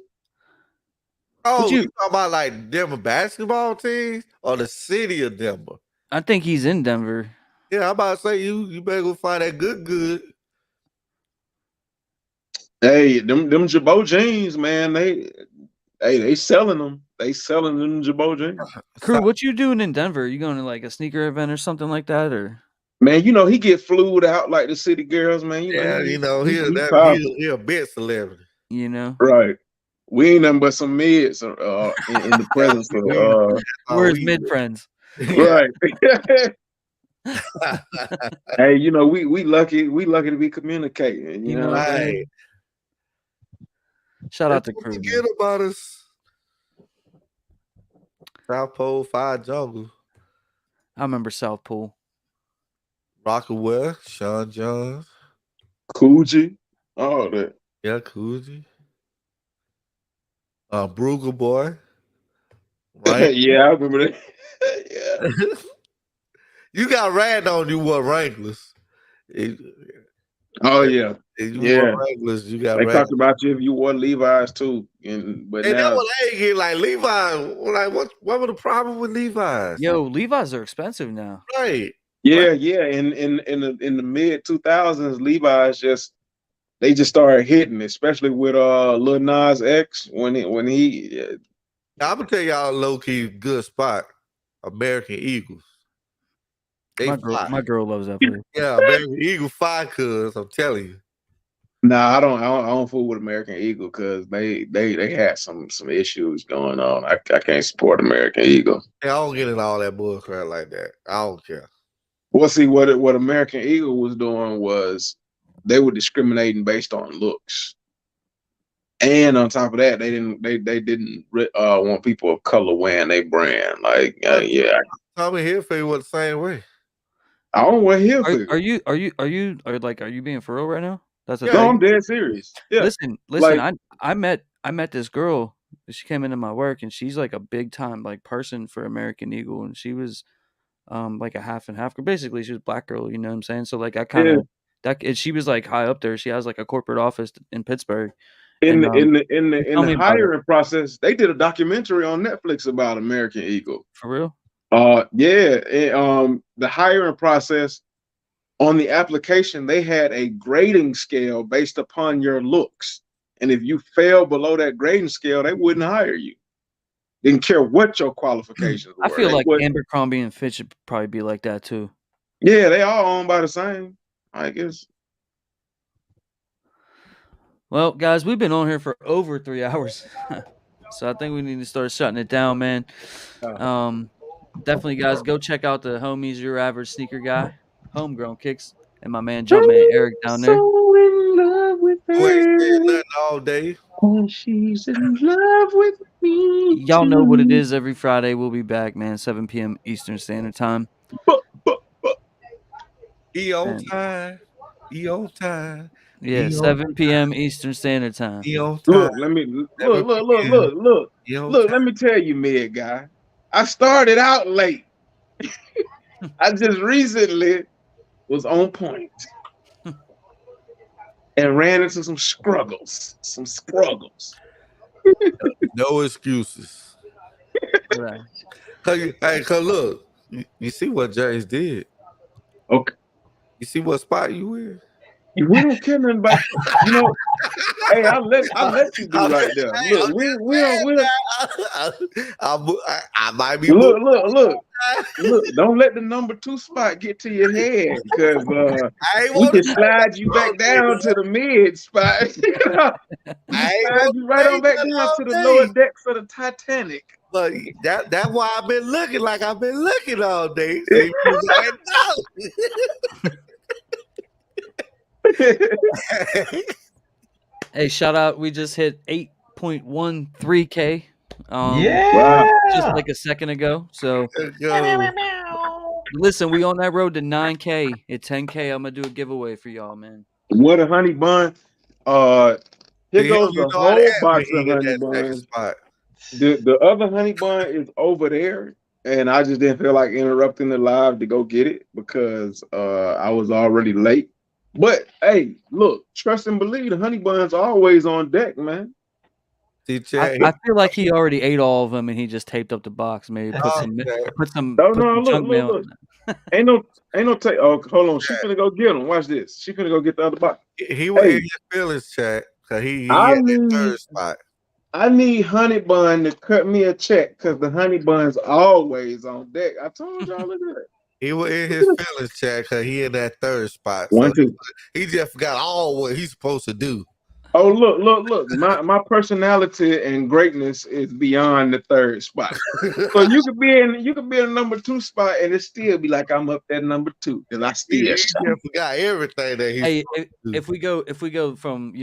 Oh, you talking about like Denver basketball teams or the city of Denver? I think he's in Denver. Yeah, I'm about to say you better go find that good. Hey, them Jabot jeans, man. They selling them. They selling them Jabot jeans. Crew, what you doing in Denver? You going to like a sneaker event or something like that, or? Man, he get flued out like the city girls, man. He's a bit celebrity. Right. We ain't nothing but some mids in the presence of where's mid friends? Right. Hey, we lucky to be communicating. You know, right. Shout out to crew. Forget about us. South Pole 5 Jungle. I remember South Pole. Rockaway, Sean Johns. Coogee. All that. Yeah, Coogee. Bruger Boy. Right? Yeah, I remember that. Yeah. You got rad on you wore Wranglers. Oh yeah. You wore Wranglers, you got they rad. talked about you if you wore Levi's too. But now that was they get like Levi's. Like what was the problem with Levi's? Yo, Levi's are expensive now. Right. Yeah, yeah. In the mid 2000s, Levi's they just started hitting, especially with Lil Nas X when he. I'm gonna tell y'all a low key good spot. American Eagles. My girl loves that place. Yeah, American Eagle fire, cuz I'm telling you. Nah, I don't fool with American Eagle because they had some issues going on. I can't support American Eagle. Yeah, I don't get in all that bullcrap like that. I don't care. Well, see what American Eagle was doing was they were discriminating based on looks, and on top of that, they didn't want people of color wearing their brand. Like, yeah, Tommy Hilfiger was the same way. I don't wear Hilfiger. Are you being for real right now? No, I'm dead serious. Yeah. Listen. Like, I met this girl. She came into my work, and she's like a big time like person for American Eagle, and she was like a half and half. Basically, she was a black girl. You know what I'm saying? So like I kind of and she was like high up there. She has like a corporate office in Pittsburgh. In the hiring process, they did a documentary on Netflix about American Eagle. For real? The hiring process, on the application, they had a grading scale based upon your looks. And if you fell below that grading scale, they wouldn't hire you. Didn't care what your qualifications were. I feel like Abercrombie and Fitch would probably be like that too. Yeah, they all owned by the same, I guess. Well, guys, we've been on here for over 3 hours. So I think we need to start shutting it down, man. Definitely, guys, go check out the homies, Your Average Sneaker Guy, Homegrown Kicks, and my man Jumpman Eric down there. So in love with her all day. And she's in love with me. Y'all know what it is. Every Friday we'll be back, man. 7 p.m. Eastern Standard Time. He on time. He on time. Yeah, He on 7 p.m. Eastern Standard Time. He on time. Look, let me 7 p.m. He on look. time. Let me tell you, Meg guy. I started out late. I just recently was on point and ran into some struggles. No excuses. Right. Cause look, you see what James did. Okay. You see what spot you in? We don't care nothing about Hey, I let you do right there. Look, I might be look. Don't let the number 2 spot get to your head because we can slide you back down to the mid spot. Slide you right on back down to the lower decks of the Titanic. But that's why I've been looking like I've been looking all day. See, I know. Hey, shout out! We just hit 8.13K. Wow. Just like a second ago. So listen, we on that road to 9K. At 10K, I'm gonna do a giveaway for y'all, man. What a honey bun. Here goes the whole box of honey buns. The other honey bun is over there, and I just didn't feel like interrupting the live to go get it because I was already late. But hey, look, trust and believe the honey bun's always on deck, man. I feel like he already ate all of them and he just taped up the box. Maybe put some junk mail. Look. Ain't no take. Oh, hold on. She finna go get them. Watch this. She finna go get the other box. He was in his feelings chat because he had the third spot. I need honey bun to cut me a check because the honey bun's always on deck. I told y'all that. He was in his feelings chat because he in that third spot. So he just forgot all what he's supposed to do. Oh, look. My personality and greatness is beyond the third spot. So you could be in a number 2 spot and it still be like I'm up there number 2 because I still just forgot everything that he. Hey, if we go from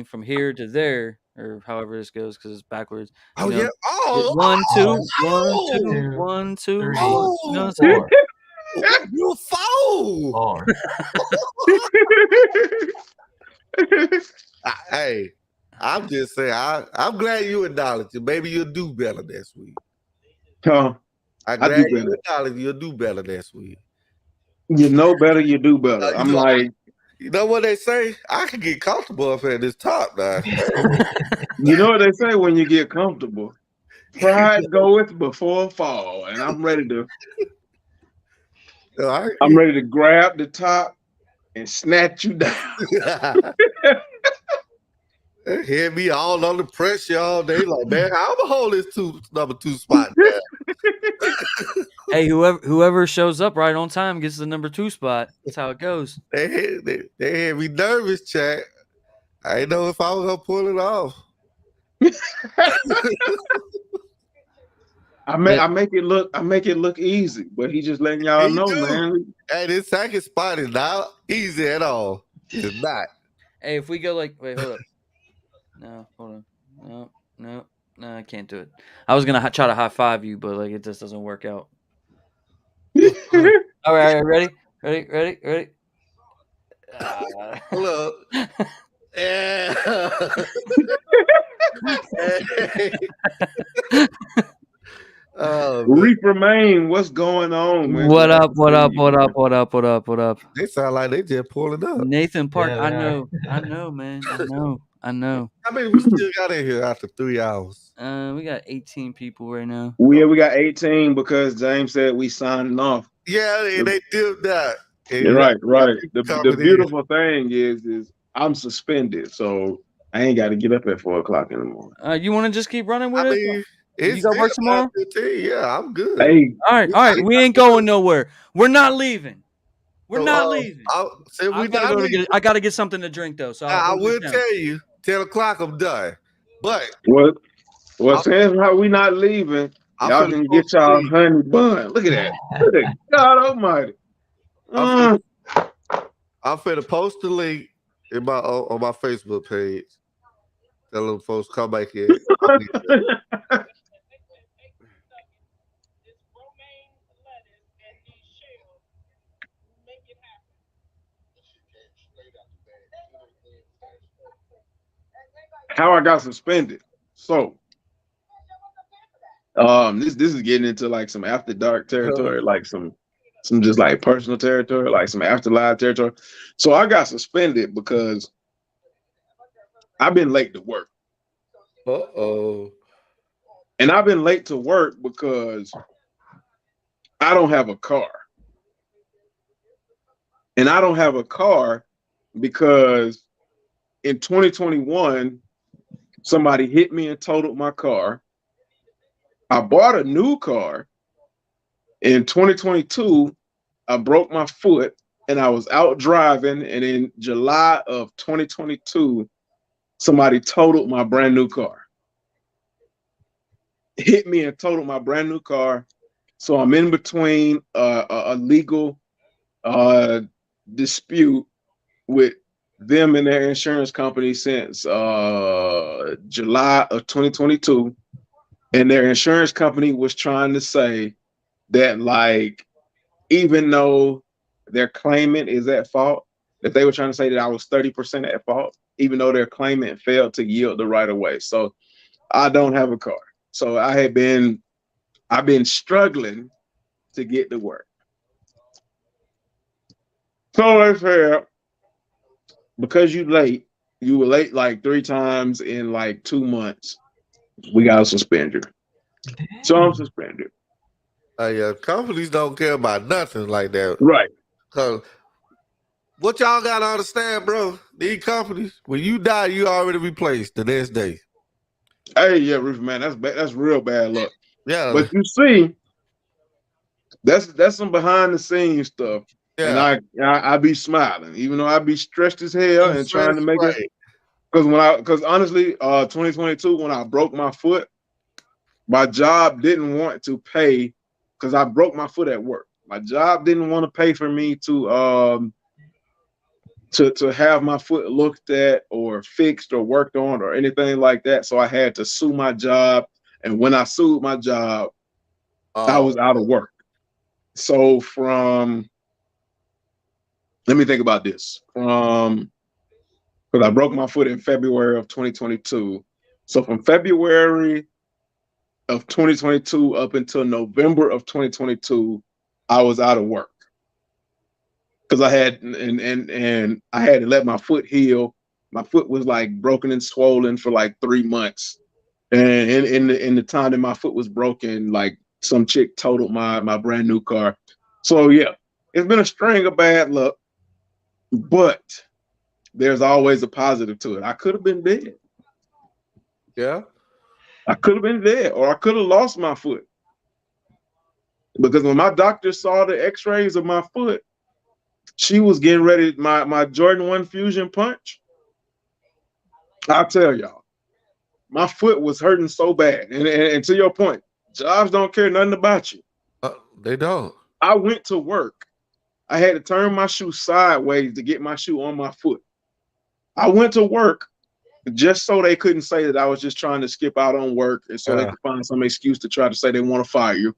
from here to there or however this goes because it's backwards. Oh yeah. Oh, 1, 2, 1, 2, 3, 1, 2. You fool. Hey, I'm just saying. I'm glad you acknowledge it. Maybe you'll do better next week. I'm glad you acknowledge you'll do better next week. You know better, you do better. I'm like, you know what they say? I can get comfortable up here at this top now. You know what they say when you get comfortable? Pride goeth before fall, and I'm ready to. I'm ready to grab the top and snatch you down. Hear me all under pressure all day, like, man, I'm gonna hold this number 2 spot down. Hey, whoever shows up right on time gets the number 2 spot. That's how it goes. They had me nervous, chat. I didn't know if I was gonna pull it off. I make it look easy, but he just letting y'all know, man. Hey, this second spot is not easy at all. It's not. Hey, if we go wait, hold up. No, hold on. No, I can't do it. I was gonna try to high five you, but it just doesn't work out. All right, ready? Look. Reaper Main, what's going on, man? What up? They sound like they just pulling up. Nathan Park, I know, man. I know. How many we still got in here after 3 hours? We got 18 people right now. We got 18 because James said we signing off. Yeah, they did that. Right. The beautiful thing is I'm suspended, so I ain't got to get up at 4 o'clock in the morning. You want to just keep running with it? You got work tomorrow? 15. Yeah, I'm good. Hey, all right. We ain't going nowhere. We're not leaving. We're not leaving. I gotta get something to drink though. So I will tell you, 10 o'clock I'm done. But since how we not leaving, y'all can get y'all honey bun. Look at that. Look at God Almighty. I'm finna post the link on my Facebook page. Tell them folks come back here. How I got suspended. So, this is getting into like some after dark territory, like some just like personal territory, like some afterlife territory. So I got suspended because I've been late to work. And I've been late to work because I don't have a car. And I don't have a car because in 2021, somebody hit me and totaled my car. I bought a new car. In 2022, I broke my foot and I was out driving. And in July of 2022, somebody totaled my brand new car. Hit me and totaled my brand new car. So I'm in between a legal dispute with them and their insurance company since July of 2022. And their insurance company was trying to say that, like, even though their claimant is at fault, that they were trying to say that I was 30% at fault, even though their claimant failed to yield the right of way. So I don't have a car. So I've been struggling to get to work. So I said, because you were late like 3 times in like 2 months, we gotta suspend you. So I'm suspended. Yeah, companies don't care about nothing like that. Right. Cause what y'all gotta understand, bro, these companies, when you die, you already replaced the next day. Hey, yeah, Roof man, that's real bad luck. Yeah. But you see, that's some behind the scenes stuff. Yeah. And I be smiling, even though I be stressed as hell and trying to make it. Because honestly, 2022, when I broke my foot, my job didn't want to pay because I broke my foot at work. My job didn't want to pay for me to have my foot looked at or fixed or worked on or anything like that. So I had to sue my job. And when I sued my job, I was out of work. So let me think about this. Because I broke my foot in February of 2022. So from February of 2022 up until November of 2022, I was out of work. Because I had and I had to let my foot heal. My foot was like broken and swollen for like 3 months. And in the time that my foot was broken, like some chick totaled my brand new car. So yeah, it's been a string of bad luck, but there's always a positive to it. I could have been dead. Yeah. I could have been dead, or I could have lost my foot. Because when my doctor saw the x-rays of my foot, she was getting ready, my Jordan 1 Fusion punch. I'll tell y'all, my foot was hurting so bad. And to your point, jobs don't care nothing about you. They don't. I went to work. I had to turn my shoe sideways to get my shoe on my foot. I went to work just so they couldn't say that I was just trying to skip out on work, and so they could find some excuse to try to say they want to fire you.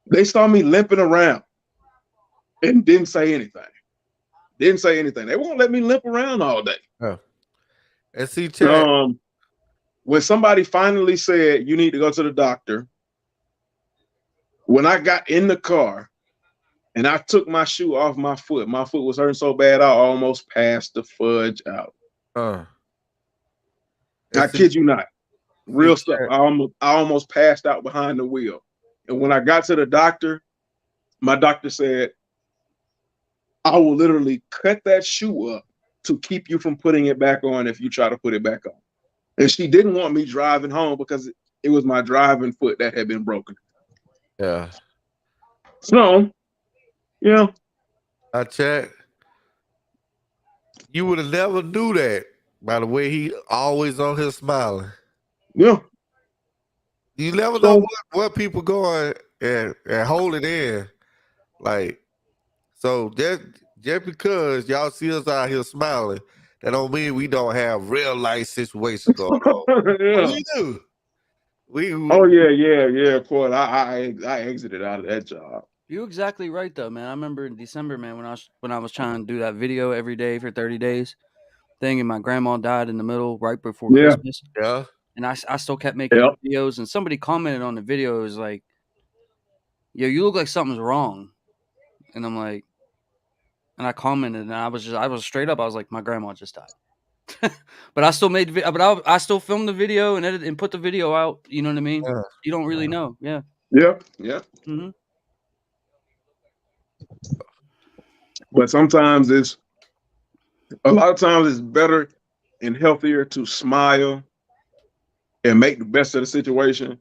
They saw me limping around and didn't say anything. Didn't say anything. They won't let me limp around all day. And see, Chad, when somebody finally said you need to go to the doctor, when I got in the car and I took my shoe off my foot was hurting so bad I almost passed the fudge out. I kid you not. Real stuff. I almost passed out behind the wheel. And when I got to the doctor, my doctor said, I will literally cut that shoe up to keep you from putting it back on if you try to put it back on. And she didn't want me driving home because it was my driving foot that had been broken. Yeah. So, yeah. I check. You would have never knew that by the way he always on here smiling. Yeah. You never know what people going and hold it in. Like, so just because y'all see us out here smiling, that don't mean we don't have real life situations going on. Yeah. We do. Oh yeah, of course. I exited out of that job. You're exactly right though, man. I remember in December, man, when I was trying to do that video every day for 30 days thing, and my grandma died in the middle right before Yeah. Christmas. Yeah. And I still kept making Yep. videos, and somebody commented on the video, it was like, yo, you look like something's wrong. And I'm like, and I commented, and I was straight up, I was like, my grandma just died. But I still I still filmed the video and edited and put the video out. You know what I mean? Yeah. You don't really know. Yeah. Yeah. Yeah. Mm-hmm. But sometimes a lot of times it's better and healthier to smile and make the best of the situation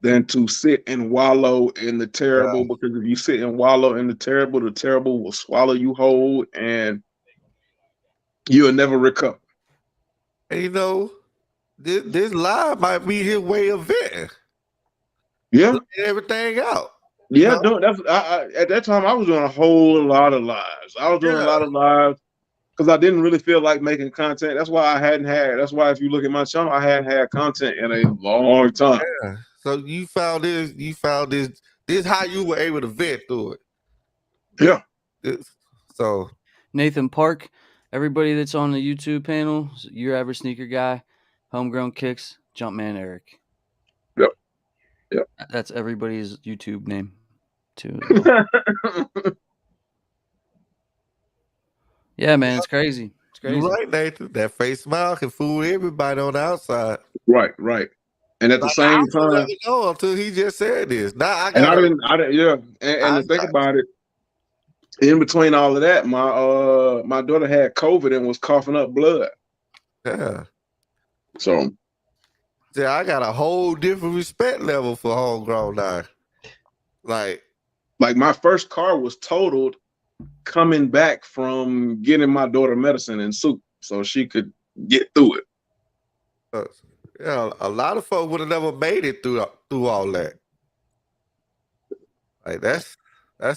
than to sit and wallow in the terrible. Yeah. Because if you sit and wallow in the terrible will swallow you whole, and you'll never recover. And you know, this live might be his way of venting. Yeah. Letting everything out. Yeah, no, that's at that time I was doing a whole lot of lives. I was doing a lot of lives because I didn't really feel like making content. That's why that's why if you look at my channel, I hadn't had content in a long time. Yeah. So you found this this is how you were able to vent through it. Yeah. So Nathan Park, everybody that's on the YouTube panel, your average sneaker guy, homegrown kicks, Jumpman Eric. Yep. Yep. That's everybody's YouTube name too. Yeah, man, it's crazy. It's crazy. You're right, Nathan. That face smile can fool everybody on the outside. Right. And at the same time, I didn't know until he just said this. Now I didn't. Yeah. And to think about it, in between all of that, my daughter had COVID and was coughing up blood. Yeah. So yeah, I got a whole different respect level for homegrown now. Like my first car was totaled coming back from getting my daughter medicine and soup so she could get through it. Yeah, a lot of folks would have never made it through all that. Like that's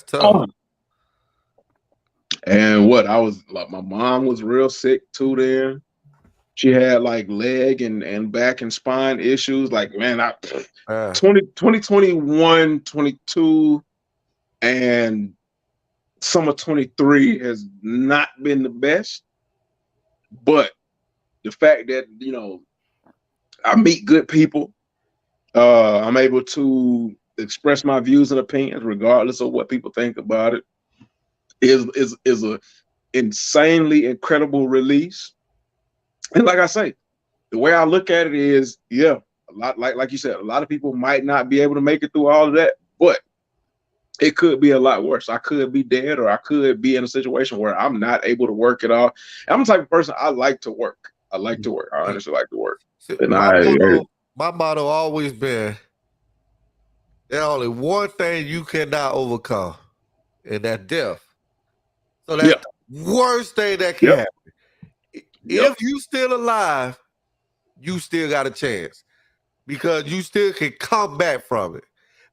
tough. And I was like, my mom was real sick too then. She had like leg and back and spine issues. Like, man, 2021, 22, and summer 23 has not been the best. But the fact that, I meet good people, I'm able to express my views and opinions regardless of what people think about it, is a insanely incredible release. And like I say, the way I look at it is, yeah, a lot like you said, a lot of people might not be able to make it through all of that, but it could be a lot worse. I could be dead, or I could be in a situation where I'm not able to work at all. I'm the type of person, I like to work. I honestly like to work. And my motto always been, there's only one thing you cannot overcome, and that's death. So that's the worst thing that can happen. If you still alive, you still got a chance because you still can come back from it.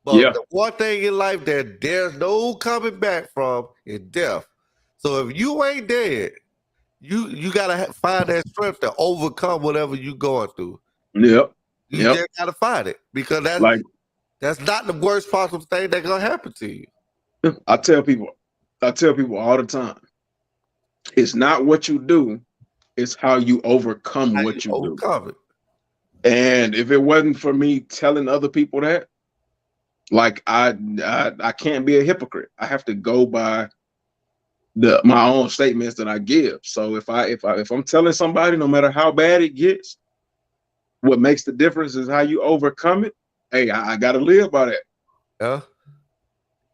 But the one thing in life that there's no coming back from is death. So if you ain't dead, you gotta find that strength to overcome whatever you going through. You just gotta find it because that's not the worst possible thing that's gonna happen to you. I tell people all the time, it's not what you do, it's how you overcome what you do. And if it wasn't for me telling other people that, like I can't be a hypocrite. I have to go by my own statements that I give. So if I'm telling somebody, no matter how bad it gets, what makes the difference is how you overcome it. Hey, I gotta live by that. Yeah.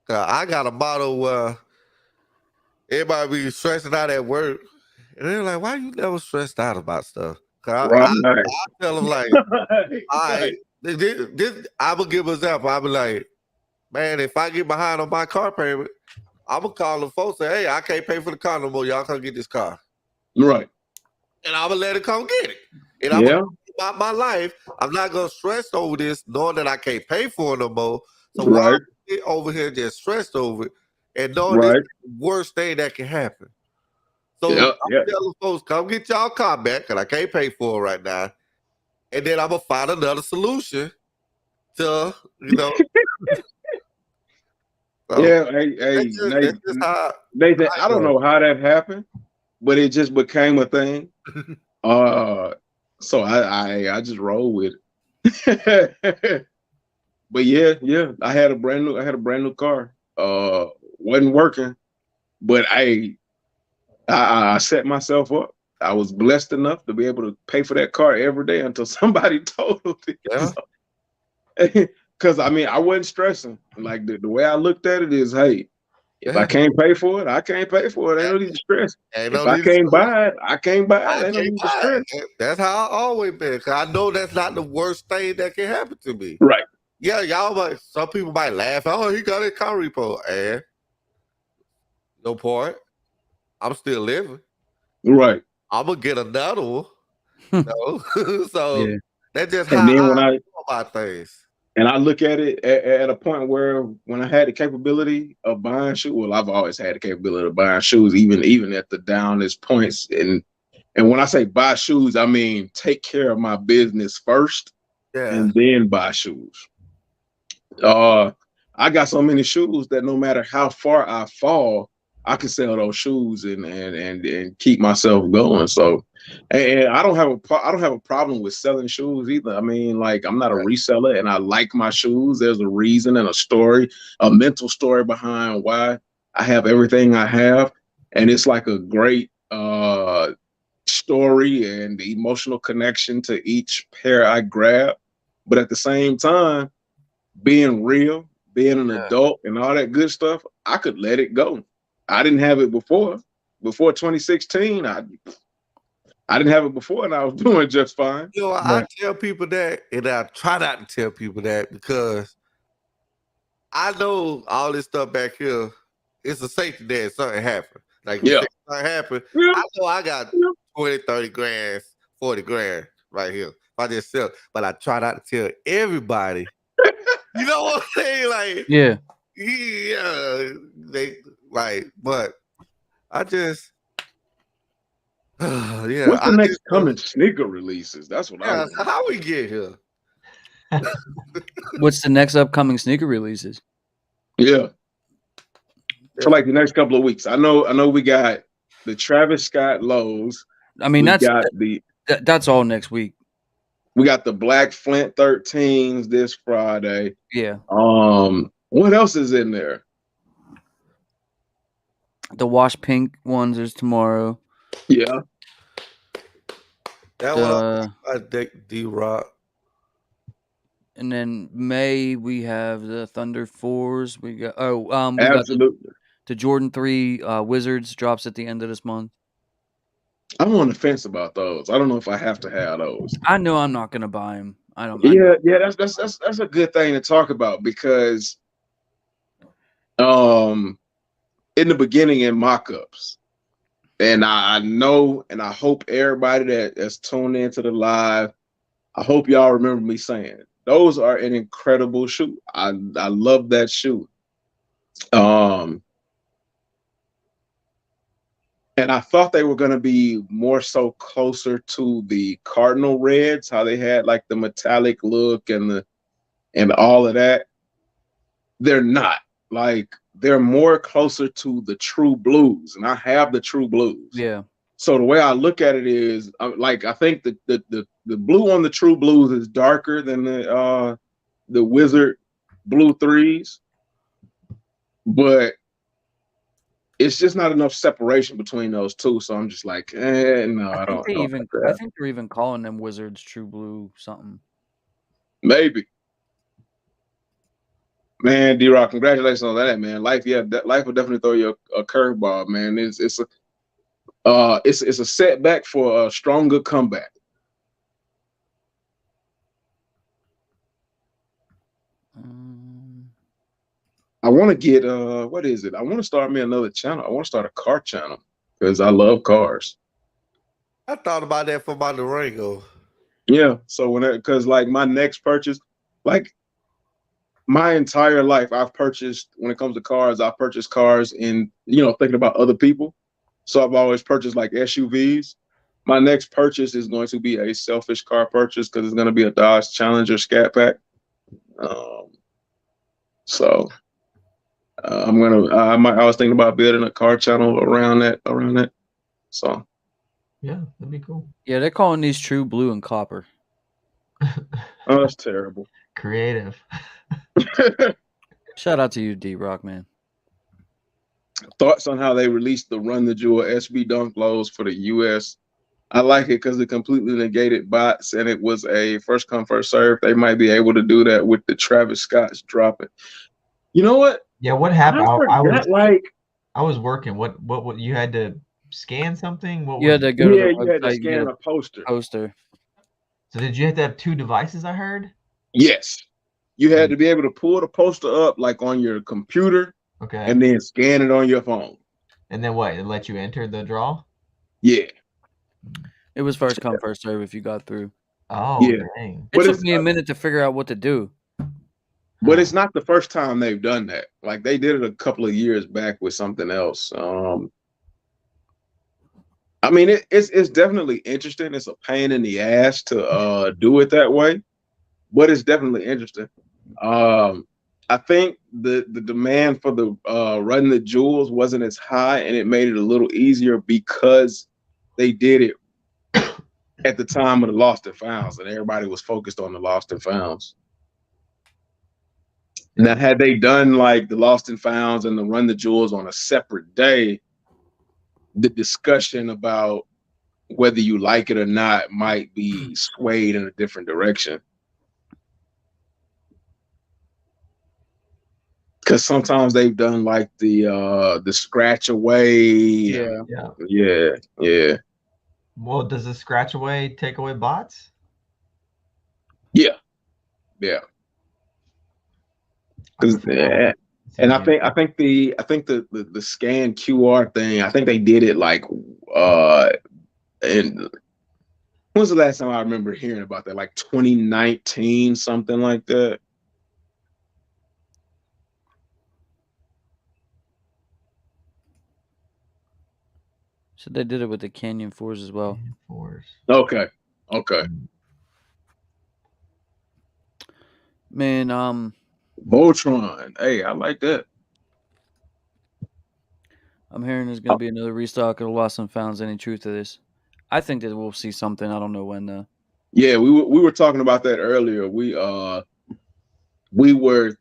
I got a motto where everybody be stressing out at work. And they're like, why you never stressed out about stuff? I tell them like, all right, this I will give an example. I'll be like, man, if I get behind on my car payment, I'm gonna call the folks and say, hey, I can't pay for the car no more. Y'all come get this car. Right. And I'm gonna let it come get it. And I'm gonna about my life. I'm not gonna stress over this, knowing that I can't pay for it no more. So why get over here just stressed over it and knowing this is the worst thing that can happen. So I'm telling folks, come get y'all car back because I can't pay for it right now. And then I'm gonna find another solution to, So Yeah, hey, that's just how Nathan, I I don't know how that happened, but it just became a thing. So I just roll with it. But yeah, I had a brand new car. Wasn't working, but I set myself up. I was blessed enough to be able to pay for that car every day until somebody totaled it. Yeah. Because I mean, I wasn't stressing. Like the way I looked at it is, hey, if I can't pay for it, I can't pay for it. Ain't no need to stress. If I can't buy it, I can't buy it. Ain't no need to stress. That's how I always been. Cause I know that's not the worst thing that can happen to me. Right. Yeah, y'all might. Some people might laugh. Oh, he got a car repo. And no point. I'm still living. Right. I'm gonna get another one. No. So Yeah. that's just And how then when I feel about things. And I look at it at a point where when I had the capability of buying shoes, well, I've always had the capability of buying shoes, even at the downest points. And when I say buy shoes, I mean take care of my business first, and then buy shoes. I got so many shoes that no matter how far I fall, I can sell those shoes and keep myself going. So, and I don't have a problem with selling shoes either. I mean, like I'm not a reseller, and I like my shoes. There's a reason and a story, a mental story behind why I have everything I have, and it's like a great story and emotional connection to each pair I grab. But at the same time, being real, being an adult, and all that good stuff, I could let it go. I didn't have it before. Before 2016, I didn't have it before, and I was doing just fine. You know, I tell people that, and I try not to tell people that because I know all this stuff back here. It's a safety net if something happen. Like you said, something happen. I know I got 20, 30 grand, 40 grand right here. If I just sell, but I try not to tell everybody. You know what I'm saying? Like, yeah, they like, but I just, yeah. What's the next coming sneaker releases? That's what I want. How we get here? What's the next upcoming sneaker releases? Yeah, for like the next couple of weeks. I know we got the Travis Scott lows. I mean, we that's all next week. We got the Black Flint 13s this Friday. Yeah. What else is in there? The wash pink ones is tomorrow. Yeah. That one I think D-Rock. And then May we have the Thunder 4s. We got Absolutely. Got the Jordan 3 Wizards drops at the end of this month. I'm on the fence about those. I don't know if I have to have those. I know I'm not gonna buy them. I don't. Yeah, that's a good thing to talk about because, in the beginning in mock-ups, and I know and I hope everybody that's tuned into the live, I hope y'all remember me saying those are an incredible shoe. I love that shoe. And I thought they were going to be more so closer to the Cardinal Reds, how they had like the metallic look and all of that. They're not. Like they're more closer to the True Blues, and I have the True Blues. Yeah. So the way I look at it is, like I think the blue on the True Blues is darker than the Wizard Blue 3s, but it's just not enough separation between those two. So I'm just like, no, I don't. I think they're even calling them Wizards True Blue something. Maybe. Man, D-Rock, congratulations on that, man. Life will definitely throw you a curveball, man. It's a setback for a stronger comeback. I want to get what is it? I want to start me another channel. I want to start a car channel because I love cars. I thought about that for my Durango. Yeah, so because like my next purchase, like my entire life, I've purchased when it comes to cars. I've purchased cars in thinking about other people. So I've always purchased like SUVs. My next purchase is going to be a selfish car purchase because it's going to be a Dodge Challenger Scat Pack. So I was thinking about building a car channel around that. So Yeah, that'd be cool. Yeah, they're calling these true blue and copper. Oh, that's terrible. Creative. Shout out to you, D-Rock, man. Thoughts on how they released the Run the Jewel SB dunk lows for the US? I like it because it completely negated bots and it was a first come, first serve. They might be able to do that with the Travis Scott's dropping. You know what? Yeah, what happened? I was working. What you had to scan something? You had to go to the website. You had to scan a poster. So did you have to have 2 devices, I heard? Yes. You had to be able to pull the poster up like on your computer. Okay. And then scan it on your phone. And then what? It let you enter the draw? Yeah. It was first come, first serve if you got through. Oh, yeah. Dang. It took me a minute to figure out what to do. But it's not the first time they've done that. Like they did it a couple of years back with something else. I mean, it's definitely interesting. It's a pain in the ass to do it that way, but it's definitely interesting. I think the demand for the Run the Jewels wasn't as high, and it made it a little easier because they did it at the time of the Lost and Founds, and everybody was focused on the Lost and Founds. Now, had they done like the Lost and Founds and the Run the Jewels on a separate day, the discussion about whether you like it or not might be swayed in a different direction. Because sometimes they've done like the scratch away. Yeah. Well, does the scratch away take away bots? Yeah. And I think the scan QR thing, I think they did it like and when was the last time I remember hearing about that? Like 2019, something like that. So they did it with the Canyon 4s as well. Okay. Man, Voltron. Hey, I like that. I'm hearing there's gonna be another restock of the Lost and Founds. Any truth to this? I think that we'll see something. I don't know when though. Yeah, we were talking about that earlier. We were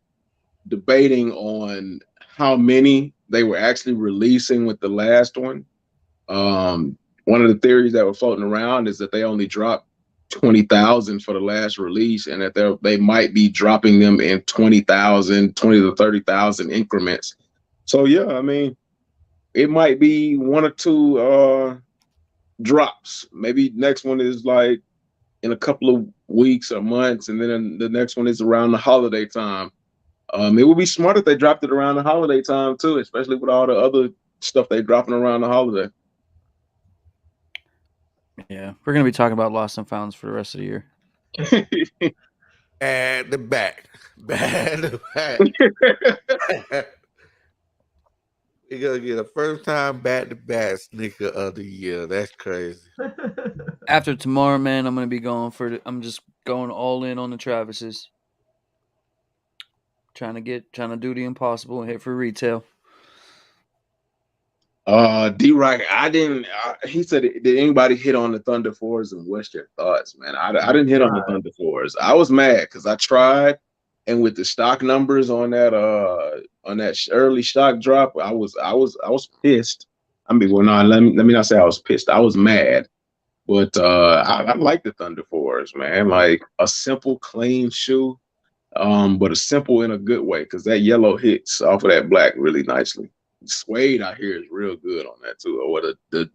debating on how many they were actually releasing with the last one. One of the theories that were floating around is that they only dropped 20,000 for the last release, and that they might be dropping them in 20 to 30,000 increments. So yeah, I mean, it might be 1 or 2 drops. Maybe next one is like in a couple of weeks or months, and then the next one is around the holiday time. It would be smart if they dropped it around the holiday time too, especially with all the other stuff they dropping around the holiday. Yeah, we're gonna be talking about Lost and Founds for the rest of the year. And the back. We're gonna get a first time back-to-back sneaker of the year. That's crazy. After tomorrow, man, I'm gonna be going I'm just going all in on the Travises. Trying to do the impossible and hit for retail. D-Rock, he said, did anybody hit on the Thunder 4s, and what's your thoughts, man? I didn't hit on the Thunder 4s. I was mad because I tried, and with the stock numbers on that early stock drop, I was pissed. I mean, well, no, let me not say I was pissed. I was mad, but I like the Thunder 4s, man. Like a simple, clean shoe, but a simple in a good way, because that yellow hits off of that black really nicely. Suede I hear is real good on that too, or the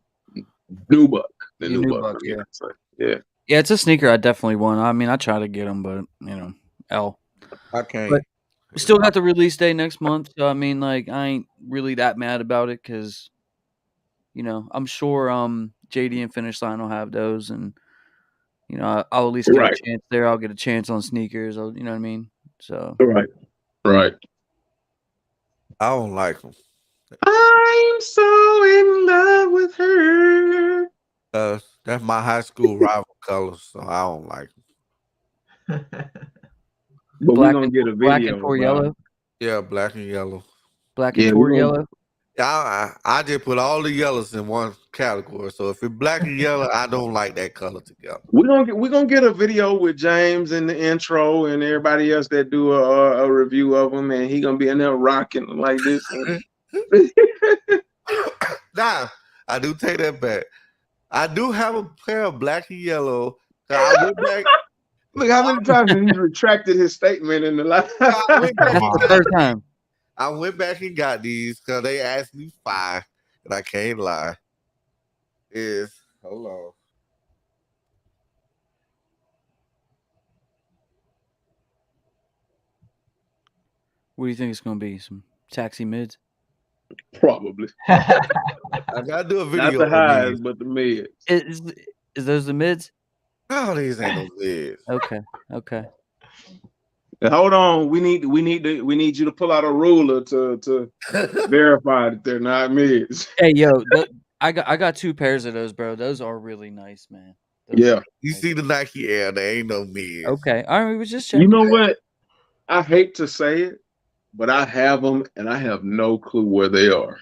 new buck, the new buck, yeah. Yeah, it's a sneaker I definitely want. I mean, I try to get them, but I can't. But we still got the release day next month, so I mean, like, I ain't really that mad about it because, I'm sure JD and Finish Line will have those, and I'll at least get a chance there. I'll get a chance on sneakers. You know what I mean? So right. I don't like them. I'm so in love with her. That's my high school rival colors, so I don't like them. But we're gonna get a video. Black and yellow. Yeah, black and yellow. Black and tour yellow. I just put all the yellows in one category. So if it's black and yellow, I don't like that color together. We're gonna get a video with James in the intro and everybody else that do a review of them, and he gonna be in there rocking like this. Nah, I do take that back. I do have a pair of black and yellow. I went back. Look how many times he's retracted his statement in the last. That's the first time. I went back and got these because they asked me 5, and I can't lie. Hold on. What do you think it's going to be? Some taxi mids? Probably. I gotta do a video. Not the highs, but the mids. Is those the mids? Oh, these ain't no mids. Okay. Hold on, we need you to pull out a ruler to verify that they're not mids. Hey, yo, I got 2 pairs of those, bro. Those are really nice, man. Yeah, you see the Nike Air? They ain't no mids. Okay, all right, we was just checking. You know what? I hate to say it, but I have them and I have no clue where they are.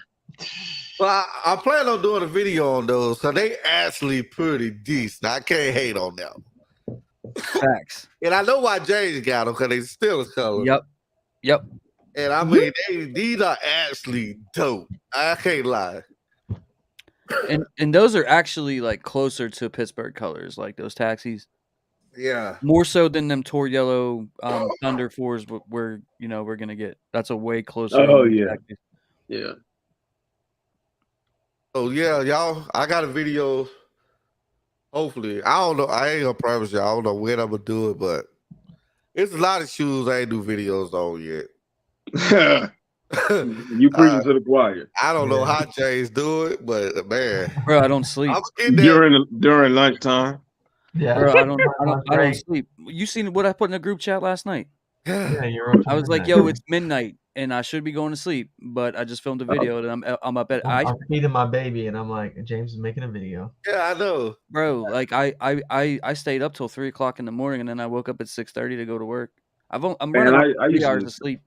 Well, I plan on doing a video on those, so they actually pretty decent. I can't hate on them. Facts. And I know why James got them because they still is color. Yep. And I mean, these are actually dope. I can't lie. And those are actually like closer to Pittsburgh colors, like those taxis. Yeah. More so than them tour yellow Thunder 4s we're gonna get. That's a way closer. Oh yeah. Taxis. Yeah. Oh yeah, y'all. I got a video. Hopefully, I don't know. I ain't gonna promise you. I don't know when I'm gonna do it, but it's a lot of shoes I ain't do videos on yet. You preaching to the choir. I don't know how James do it, but man, bro, I don't sleep during lunchtime. Yeah, bro, I don't sleep. You seen what I put in the group chat last night? Yeah, I was like, yo, it's midnight and I should be going to sleep, but I just filmed a video and I'm up at. I'm feeding my baby and I'm like, James is making a video. Yeah, I know, bro. Like I stayed up till 3 o'clock in the morning and then I woke up at 6:30 to go to work. I'm running on 3 hours of sleep.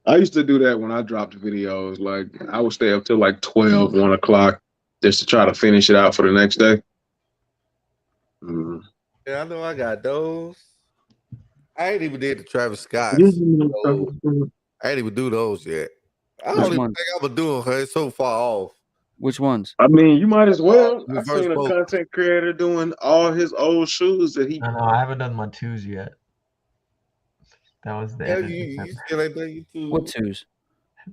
I used to do that when I dropped videos. Like I would stay up till like 12, 1 o'clock just to try to finish it out for the next day. Yeah, I know I got those. I ain't even did the Travis Scott. I ain't even do those yet. I don't even think I'm gonna do them. It's so far off. Which ones? I mean, you might as well. I've seen a content creator doing all his old shoes that he. I know. I haven't done my 2s yet. That was the end. You still ain't done your 2s. What 2s?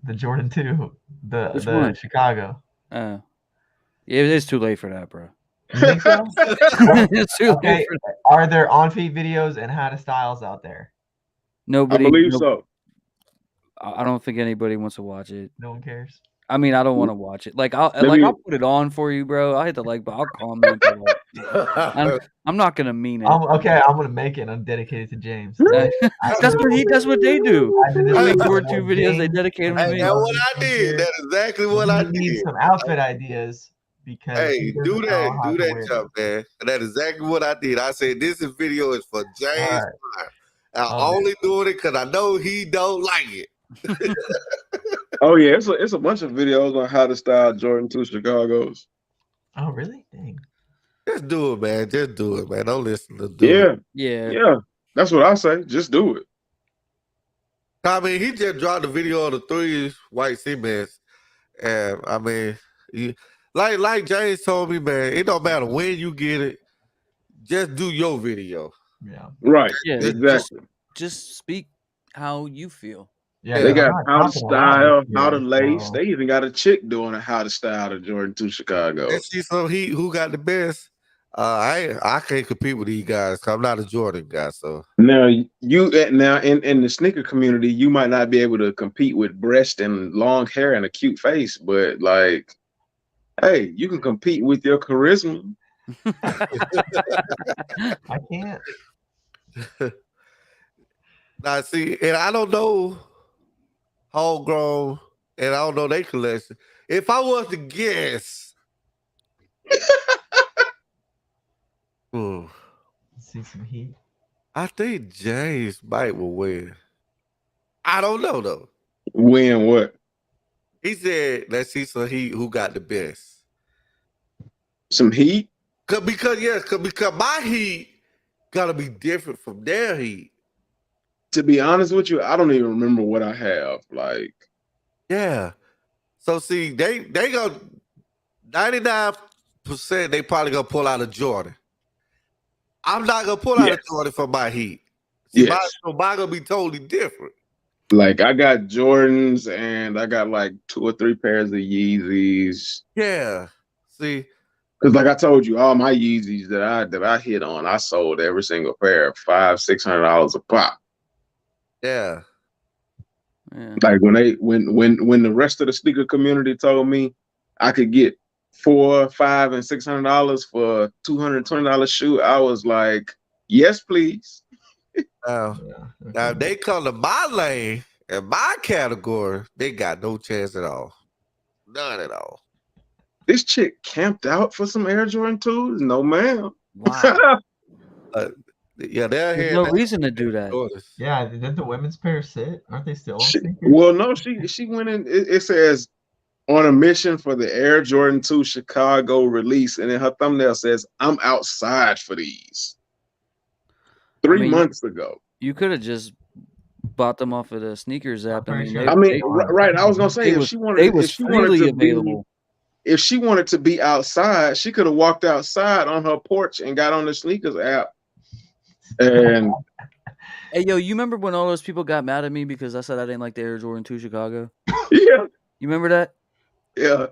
The Jordan 2, the Chicago. Yeah, it is too late for that, bro. You think so? It's too late for that. Are there on-feet videos and how to styles out there? Nobody. I believe so. I don't think anybody wants to watch it. No one cares. I mean, I don't want to watch it. Like I'll put it on for you, bro. I hit the like, but I'll comment. I'm not gonna mean it. I'm gonna make it. And I'm dedicated to James. That's what they do. I make Jordan 2 videos. They dedicate them to me. That's what I did. That's exactly what I did. Need some outfit ideas because do that jump, man. That's exactly what I did. I said this video is for James. I'm only doing it because I know he don't like it. Oh yeah, it's a bunch of videos on how to style Jordan 2 Chicago's. Oh really? Dang. Just do it, man. Just do it, man. Don't listen to do it. Yeah. That's what I say. Just do it. I mean, he just dropped a video of the 3 white cements, and I mean, like James told me, man, it don't matter when you get it. Just do your video. Yeah. Right. Yeah. Exactly. Just speak how you feel. Yeah, they got how to style, how to lace. They even got a chick doing how to style the Jordan 2 Chicago. And see, so who got the best? I can't compete with these guys because I'm not a Jordan guy. So now in the sneaker community, you might not be able to compete with breast and long hair and a cute face, but like, hey, you can compete with your charisma. I can't. Now see, and I don't know homegrown, and I don't know their collection. If I was to guess, see some heat. I think James might will win. I don't know though. Win what? He said, let's see some heat. Who got the best? Some heat? Because my heat gotta be different from their heat. To be honest with you, I don't even remember what I have. Like, yeah. So see, they go 99%. They probably gonna pull out a Jordan. I'm not gonna pull out a Jordan for my heat. See, mine gonna be totally different. Like I got Jordans and I got like 2 or 3 pairs of Yeezys. Yeah. See, because like I told you, all my Yeezys that I hit on, I sold every single pair at $500-$600 a pop. Yeah. Like when the rest of the sneaker community told me I could get $400, $500, and $600 for a $220 shoe, I was like, yes, please. Now if they come to my lane and my category, they got no chance at all. None at all. This chick camped out for some Air Jordan 2s? No, ma'am. Wow. Yeah, there's no reason to do that. Yeah, didn't the women's pair sit? Aren't they still on sneakers? Well, no, she went in. It says on a mission for the Air Jordan 2 Chicago release, and then her thumbnail says, "I'm outside for these." 3 months ago. You could have just bought them off of the sneakers app. Right. I was gonna say if she wanted to be outside, she could have walked outside on her porch and got on the sneakers app. And hey, yo, you remember when all those people got mad at me because I said I didn't like the Air Jordan 2 Chicago? Yeah. You remember that? Yeah.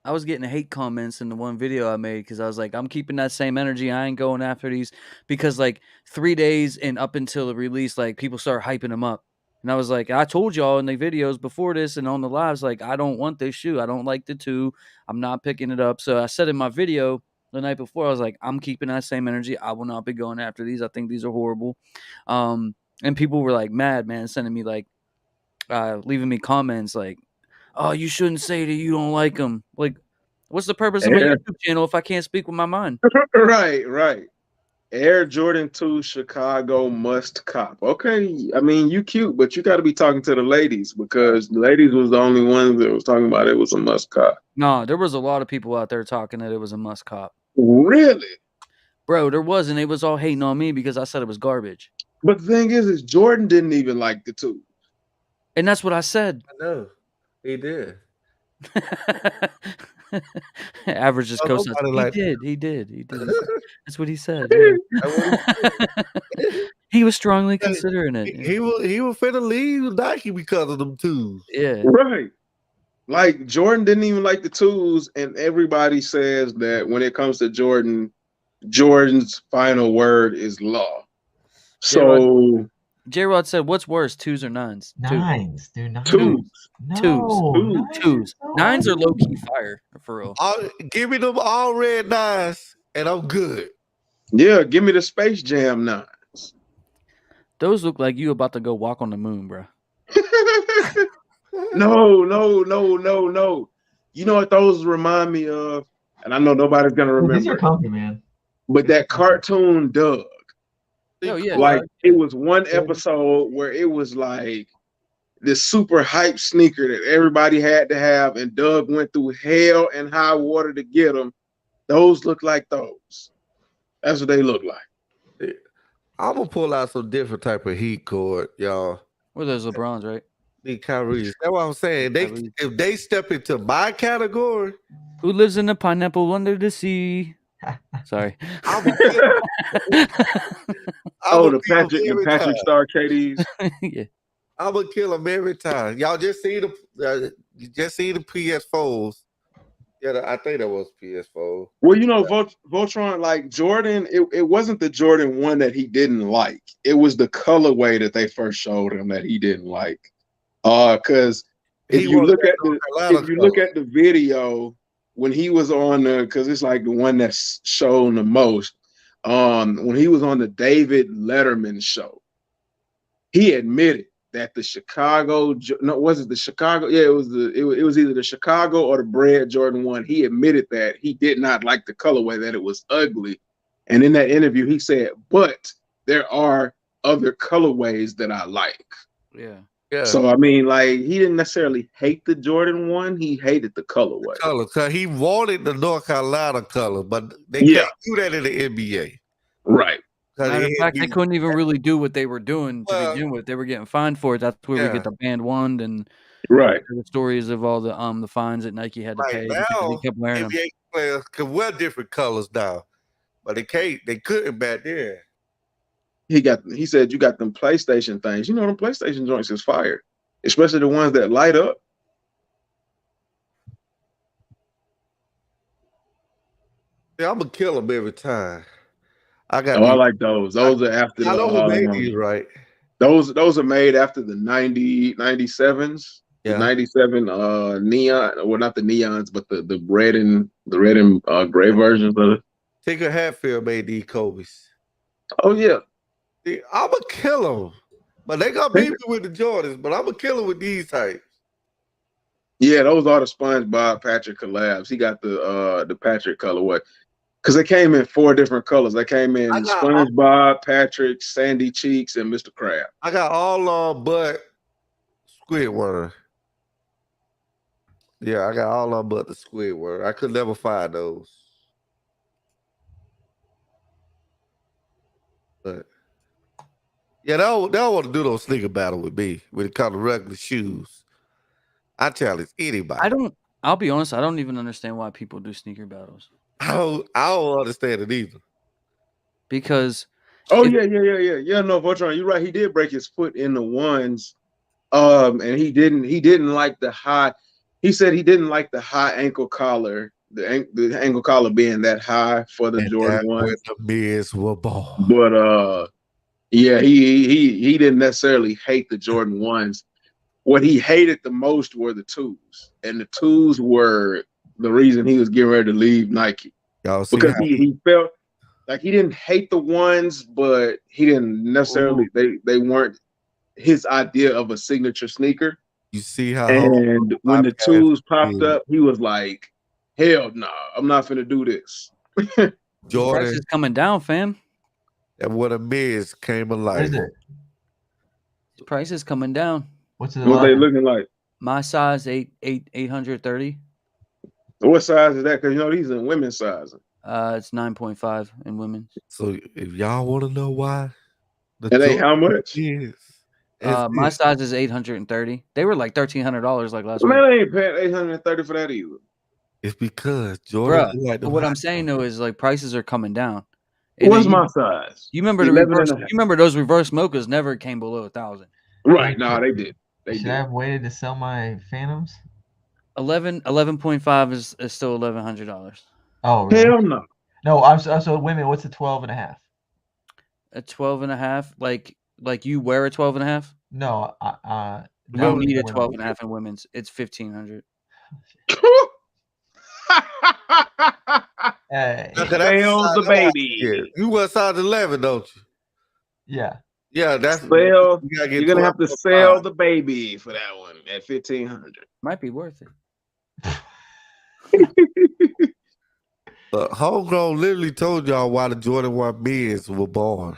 I was getting hate comments in the one video I made because I was like, I'm keeping that same energy. I ain't going after these because like 3 days and up until the release, like people start hyping them up. And I was like, I told y'all in the videos before this and on the lives, like, I don't want this shoe. I don't like the 2. I'm not picking it up. So I said in my video the night before, I was like, I'm keeping that same energy. I will not be going after these. I think these are horrible. And people were like mad, man, sending me like, leaving me comments like, oh, you shouldn't say that you don't like them. Like, what's the purpose of my YouTube channel if I can't speak with my mind? Right. Air Jordan 2 Chicago must cop. Okay, I mean, you cute, but you got to be talking to the ladies because the ladies was the only ones that was talking about it was a must cop. No, there was a lot of people out there talking that it was a must cop. Really? Bro, there wasn't. They was all hating on me because I said it was garbage. But the thing is Jordan didn't even like the 2. And that's what I said. I know. He did. Average just goes. He did. That's what he said. He was strongly considering it. He was finna leave Nike because of them 2s. Yeah. Right. Like Jordan didn't even like the 2s, and everybody says that when it comes to Jordan, Jordan's final word is law. So J-Rod said, what's worse, 2s or 9s? 9s, dude. 2s. No, 2s. 9s are low-key fire, for real. Give me them all red 9s, and I'm good. Yeah, give me the Space Jam 9s. Those look like you about to go walk on the moon, bro. No. You know what those remind me of? And I know nobody's going to remember. These are comfy, man. But that cartoon Doug. Oh, yeah. Like, it was one episode where it was like this super hype sneaker that everybody had to have, and Doug went through hell and high water to get them. Those look like those. That's what they look like. I'm gonna pull out some different type of heat cord, y'all. Well, there's LeBron's, right? The Kyrie. That's what I'm saying. If they step into my category, who lives in the pineapple under the sea? Sorry. the Patrick Star KDs. Yeah. I'm gonna kill them every time. Y'all just see the PS4s. Yeah, I think that was PS4. Well, you know, Voltron, like Jordan, it wasn't the Jordan 1 that he didn't like. It was the colorway that they first showed him that he didn't like. Because if you look at the video when he was on because it's like the one that's shown the most. When he was on the David Letterman show, he admitted that the Chicago, no, was it the Chicago? Yeah, it was either the Chicago or the Bread Jordan 1. He admitted that he did not like the colorway, that it was ugly. And in that interview, he said, but there are other colorways that I like. Yeah. Yeah. So I mean, like he didn't necessarily hate the Jordan 1, he hated the colorway. Color, cause he wanted the North Carolina color, but they Yeah. can't do that in the NBA. Right. Matter of fact, they couldn't even really do what they were doing to Well, begin with. They were getting fined for it. That's where we get the banned one and right. the stories of all the fines that Nike had to pay because now they kept wearing them. NBA players can wear different colors now, but they can't. They couldn't back then. He said you got them PlayStation things. You know them PlayStation joints is fire, especially the ones that light up. Yeah, I'm gonna kill them every time. I like those. Those are after I know who made the these, right? those are made after the 97s. Yeah. The 97 neon, well not the neons, but the red and gray versions of it. Tinker Hatfield made these Kobe's. Oh yeah. I'm gonna kill them, but they gonna beat me with the Jordans. But I'm gonna kill them with these types. Yeah, those are the SpongeBob Patrick collabs. He got the Patrick colorway because they came in 4 different colors. They came in SpongeBob, Patrick, Sandy Cheeks, and Mr. Crab. I got all on but Squidward. Yeah, I got all on but the Squidward. I could never find those. But yeah, they don't want to do those sneaker battle with me when it comes to regular shoes. I challenge anybody. I'll be honest, I don't even understand why people do sneaker battles. I don't understand it either. Because no, Voltron, you're right. He did break his foot in the ones. And he didn't like the high. He said he didn't like the high ankle collar, the ankle collar being that high for the Jordan 1. The Miz were born. But yeah, he didn't necessarily hate the Jordan 1s. What he hated the most were the 2s, and the 2s were the reason he was getting ready to leave Nike. Because he felt like he didn't hate the 1s, but he didn't necessarily they weren't his idea of a signature sneaker. You see how and when the 2s popped up, he was like, hell no, I'm not finna do this. Jordan price is coming down, fam. And what a Miz came alive. What is it? The price is coming down. What's it? What they looking like? My size 830. What size is that? Because you know these are women's sizing. It's 9.5 in women's. So if y'all want to know why, and they how much? Is my size is 830. They were like $1,300 like last week. Man, I ain't paying 830 for that either. It's because Jordan. Bruh, what I'm saying though is like prices are coming down. What's my size? You remember the reverse? You remember those reverse mochas never came below 1,000. Right? No, they did. Should I have waited to sell my Phantoms? 11.5 is still $1,100. Oh, really? Hell no. No, I'm so wait a minute. What's a 12.5? A 12.5, like you wear a 12.5? No, you don't need a 12.5 in women's. It's 1,500. Hey, sell the baby. Yeah. You wear size 11, don't you? Yeah. Yeah, that's you're gonna have to sell the baby for that one at 1,500. Might be worth it. Homegrown literally told y'all why the Jordan 1 Miz were born.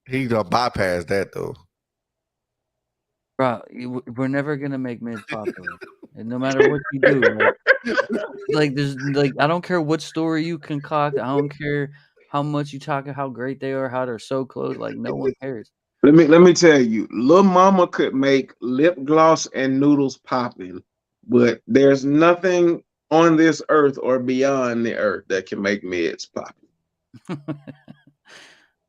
He done bypassed that though. Bro, we're never gonna make mids popular, and no matter what you do, like there's like I don't care what story you concoct. I don't care how much you talk how great they are, how they're so close. Like no one cares. Let me tell you, Lil Mama could make lip gloss and noodles popping, but there's nothing on this earth or beyond the earth that can make mids popping.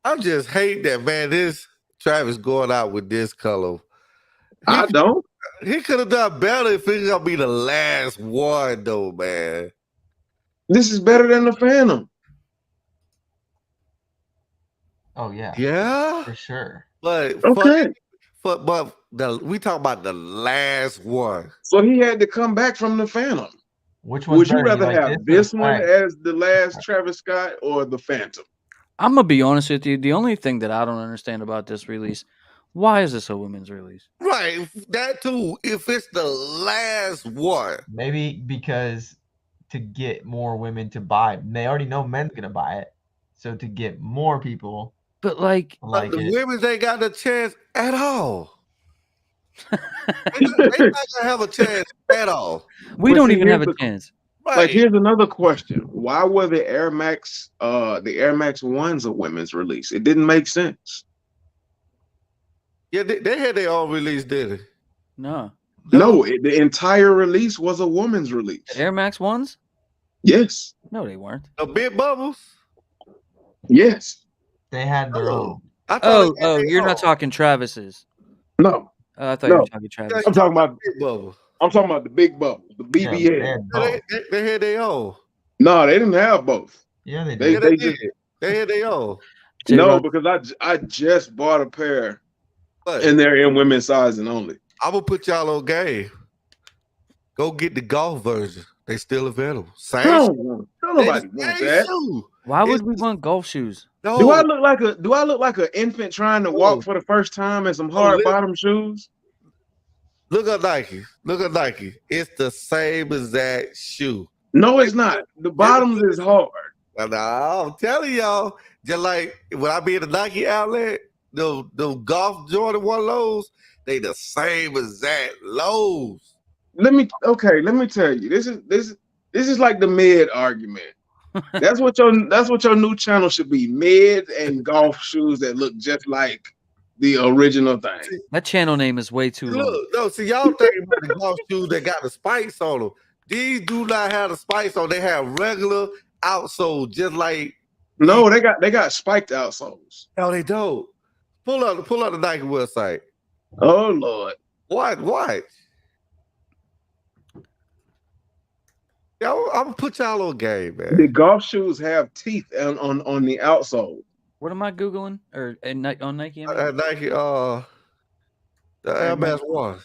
I just hate that, man. This Travis going out with this color. I don't. He could have done better if it's gonna be the last one, though, man. This is better than the Phantom. Oh yeah. Yeah, for sure. But okay. But we talking about the last one. So he had to come back from the Phantom. Which one? Would you rather have this one as the last Travis Scott or the Phantom? I'm gonna be honest with you. The only thing that I don't understand about this release, why is this a women's release? Right, that too. If it's the last one, maybe because to get more women to buy it, they already know men's gonna buy it. So to get more people, but like the women's ain't got a chance at all. They not gonna have a chance at all. We don't even have a chance. Like, here's another question: why were the Air Max 1s a women's release? It didn't make sense. Yeah, they had their own release, didn't they? No. The entire release was a woman's release. The Air Max 1s? Yes. No, they weren't. The big bubbles? Yes. They had their own. Oh, you're not talking Travis's. No. I thought you were talking Travis. I'm talking about big bubbles. I'm talking about the big bubbles, the BBL. They had their own. No, they didn't have both. Yeah, they They did. did. They had their own. No, because I just bought a pair, and they're in women's sizing only. I'm gonna put y'all on game. Go get the golf version. They still available. Same Don't nobody want that. Why would we want golf shoes? No. Do I look like an infant trying to walk for the first time in some hard bottom shoes? Look at Nike. Look at Nike. It's the same exact shoe. No, it's not. The bottoms is hard. I'm telling y'all, just like when I be in the Nike outlet, the golf Jordan 1 lows, they the same exact lows. Let me tell you. This is like the mid argument. That's what your new channel should be. Mid and golf shoes that look just like the original thing. That channel name is way too long. Look, no, see, y'all thinking about the golf shoes that got the spikes on them. These do not have the spikes on. They have regular outsoles, just like. No, they got spiked outsoles. No, they don't. Pull up the Nike website. Oh Lord. What? Yo, I'm gonna put y'all on game, man. The golf shoes have teeth on the outsole. What am I googling or on Nike? Nike, the Air Max 1s.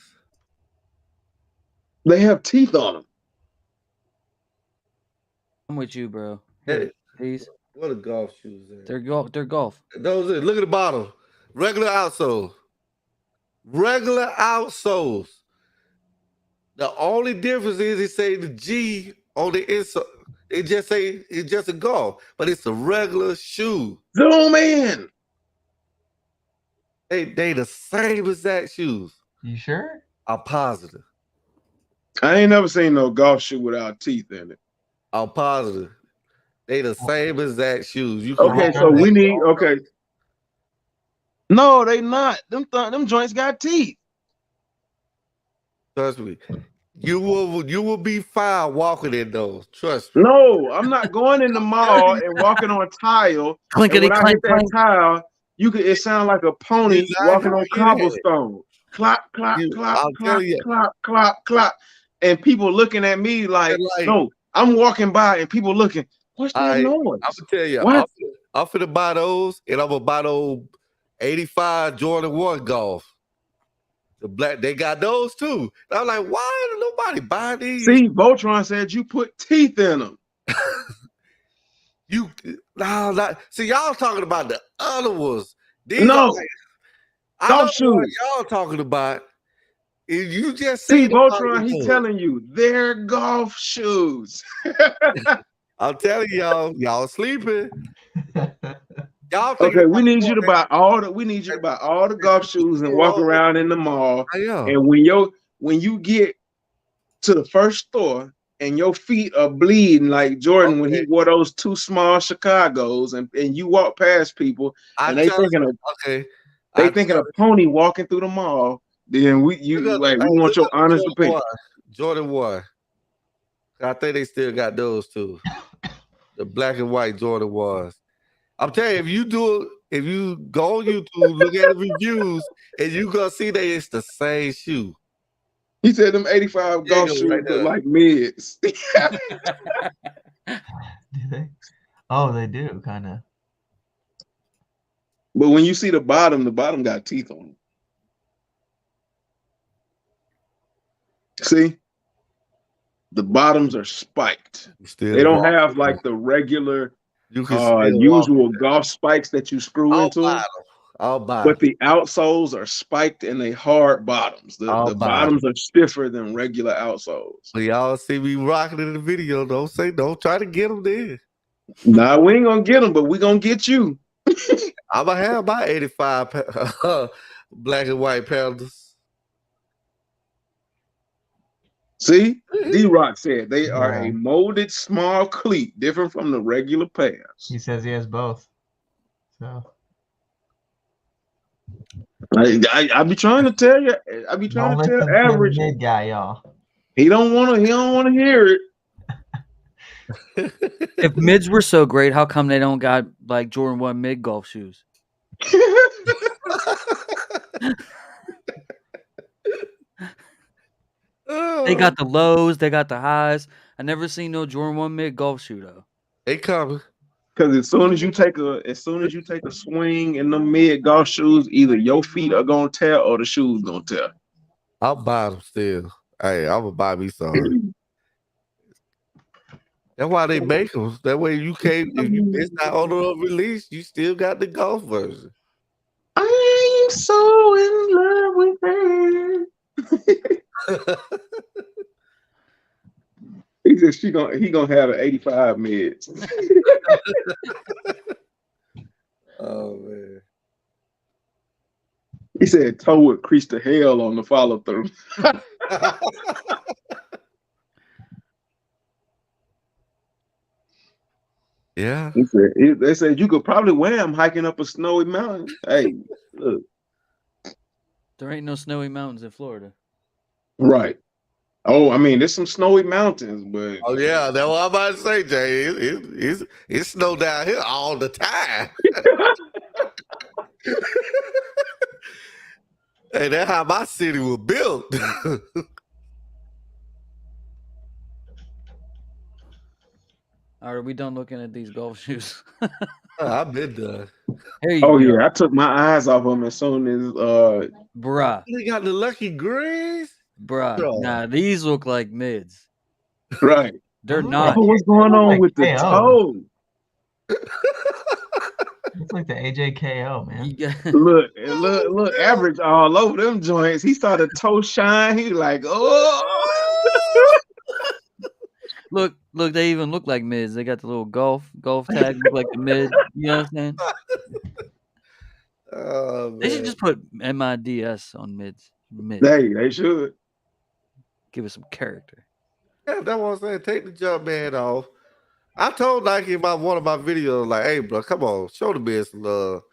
They have teeth on them. I'm with you, bro. Hey, please. What are golf shoes? They're golf. Those are, look at the bottom. Regular outsoles. Regular outsoles. The only difference is it say the G on the inside. It just say it's just a golf, but it's a regular shoe. Zoom in. They the same exact shoes. You sure? I'm positive. I ain't never seen no golf shoe without teeth in it. I'm positive. They the same exact shoes. So we need No, they not. Them joints got teeth. Trust me. You will be fine walking in those. Trust me. No, I'm not going in the mall and walking on tile. Clinkety when I hit that tile, it sound like a pony walking on cobblestone. Clop, clop, clop, clop, clop, clop, clop. And people looking at me like, no, I'm walking by and people looking, what's that noise? I'm gonna tell you, I'm finna buy those, and I'm gonna buy those 85 Jordan 1 golf. The black, they got those too. And I'm like, why did nobody buy these? See, Voltron said you put teeth in them. See, y'all talking about the other ones. These golf shoes. Y'all talking about. If you just see Voltron, he's telling you they're golf shoes. I'm telling y'all sleeping. Okay, we need you to buy all the golf shoes and walk around in the mall. And when you get to the first store and your feet are bleeding like Jordan when he wore those 2 small Chicagos, and you walk past people and they thinking of pony walking through the mall, then we want your honest opinion. Jordan 1. I think they still got those too. The black and white Jordan 1s. I'm telling you, if you go on YouTube, look at the reviews, and you gonna see that it's the same shoe. He said them 85 golf shoes look like mids. Do they? Oh, they do, kind of. But when you see the bottom got teeth on them. See? The bottoms are spiked. They don't have like the regular usual golf spikes that you screw into. But the outsoles are spiked and they hard bottoms. The bottoms are stiffer than regular outsoles. So y'all see me rocking in the video. Don't try to get them there. Nah, we ain't gonna get them, but we gonna get you. I'm gonna have my 85 black and white pandas. See, D-Rock said they are a molded small cleat, different from the regular pairs. He says he has both. So I be trying to tell you. I be trying to tell Average. Mid guy, y'all. He don't want to hear it. If mids were so great, how come they don't got like Jordan 1 mid golf shoes? They got the lows, they got the highs. I never seen no Jordan 1 mid golf shoe though. They coming. Because as soon as you take a swing in the mid golf shoes, either your feet are gonna tear or the shoes gonna tear. I'll buy them still. Hey, I'm gonna buy me some. That's why they make them. That way you can't. If you miss out on the release, you still got the golf version. I'm so in love with her. He said he gonna have an 85 mids. Oh man. He said toe would crease to hell on the follow through. Yeah. They said you could probably wear them hiking up a snowy mountain. Hey, look. There ain't no snowy mountains in Florida. Right. Oh, I mean, there's some snowy mountains, but oh yeah, that's what I'm about to say, Jay. It's snow down here all the time. Hey, that's how my city was built. All right, we done looking at these golf shoes. I've been done. Yeah, I took my eyes off them as soon as bruh. They got the lucky greens. Bruh. Nah, these look like mids. Right. They're not. What's going on with the toe? It's like the AJKO, man. Look, Average all over them joints. He saw the toe shine. He like, oh. Look, they even look like mids. They got the little golf tag, look like the mid. You know what I'm saying? Oh, man. They should just put MIDS on mids. They should. Give us some character. Yeah, that's what I'm saying. Take the jump man off. I told Nike about one of my videos, like, hey, bro, come on, show the biz love.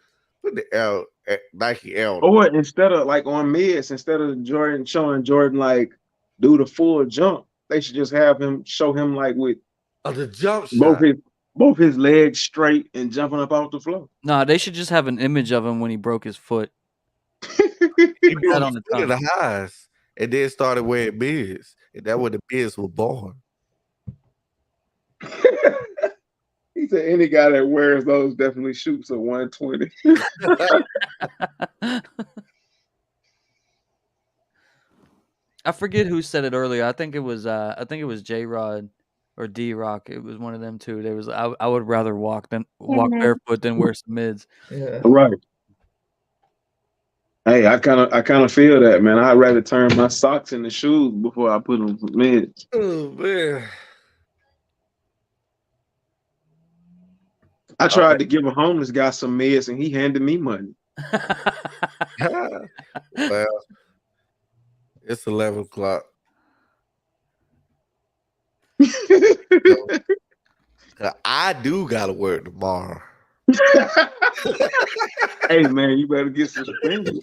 Put the L at Nike L. Or instead of like on mids, instead of Jordan showing Jordan like do the full jump, they should just have him show him like with the jump shot. Both his legs straight and jumping up off the floor. Nah, they should just have an image of him when he broke his foot. He broke on the highs and then started wearing mids. And that's when the mids were born. He said any guy that wears those definitely shoots a 120. I forget who said it earlier. I think it was J-Rod or D-Rock. It was one of them two. There was I would rather walk barefoot than wear some mids. Yeah. Right. Hey, I kind of feel that, man. I'd rather turn my socks into shoes before I put on some mids. Oh man. I tried to give a homeless guy some mids and he handed me money. Well, it's 11 o'clock. I do gotta work tomorrow. Hey man, you better get suspended.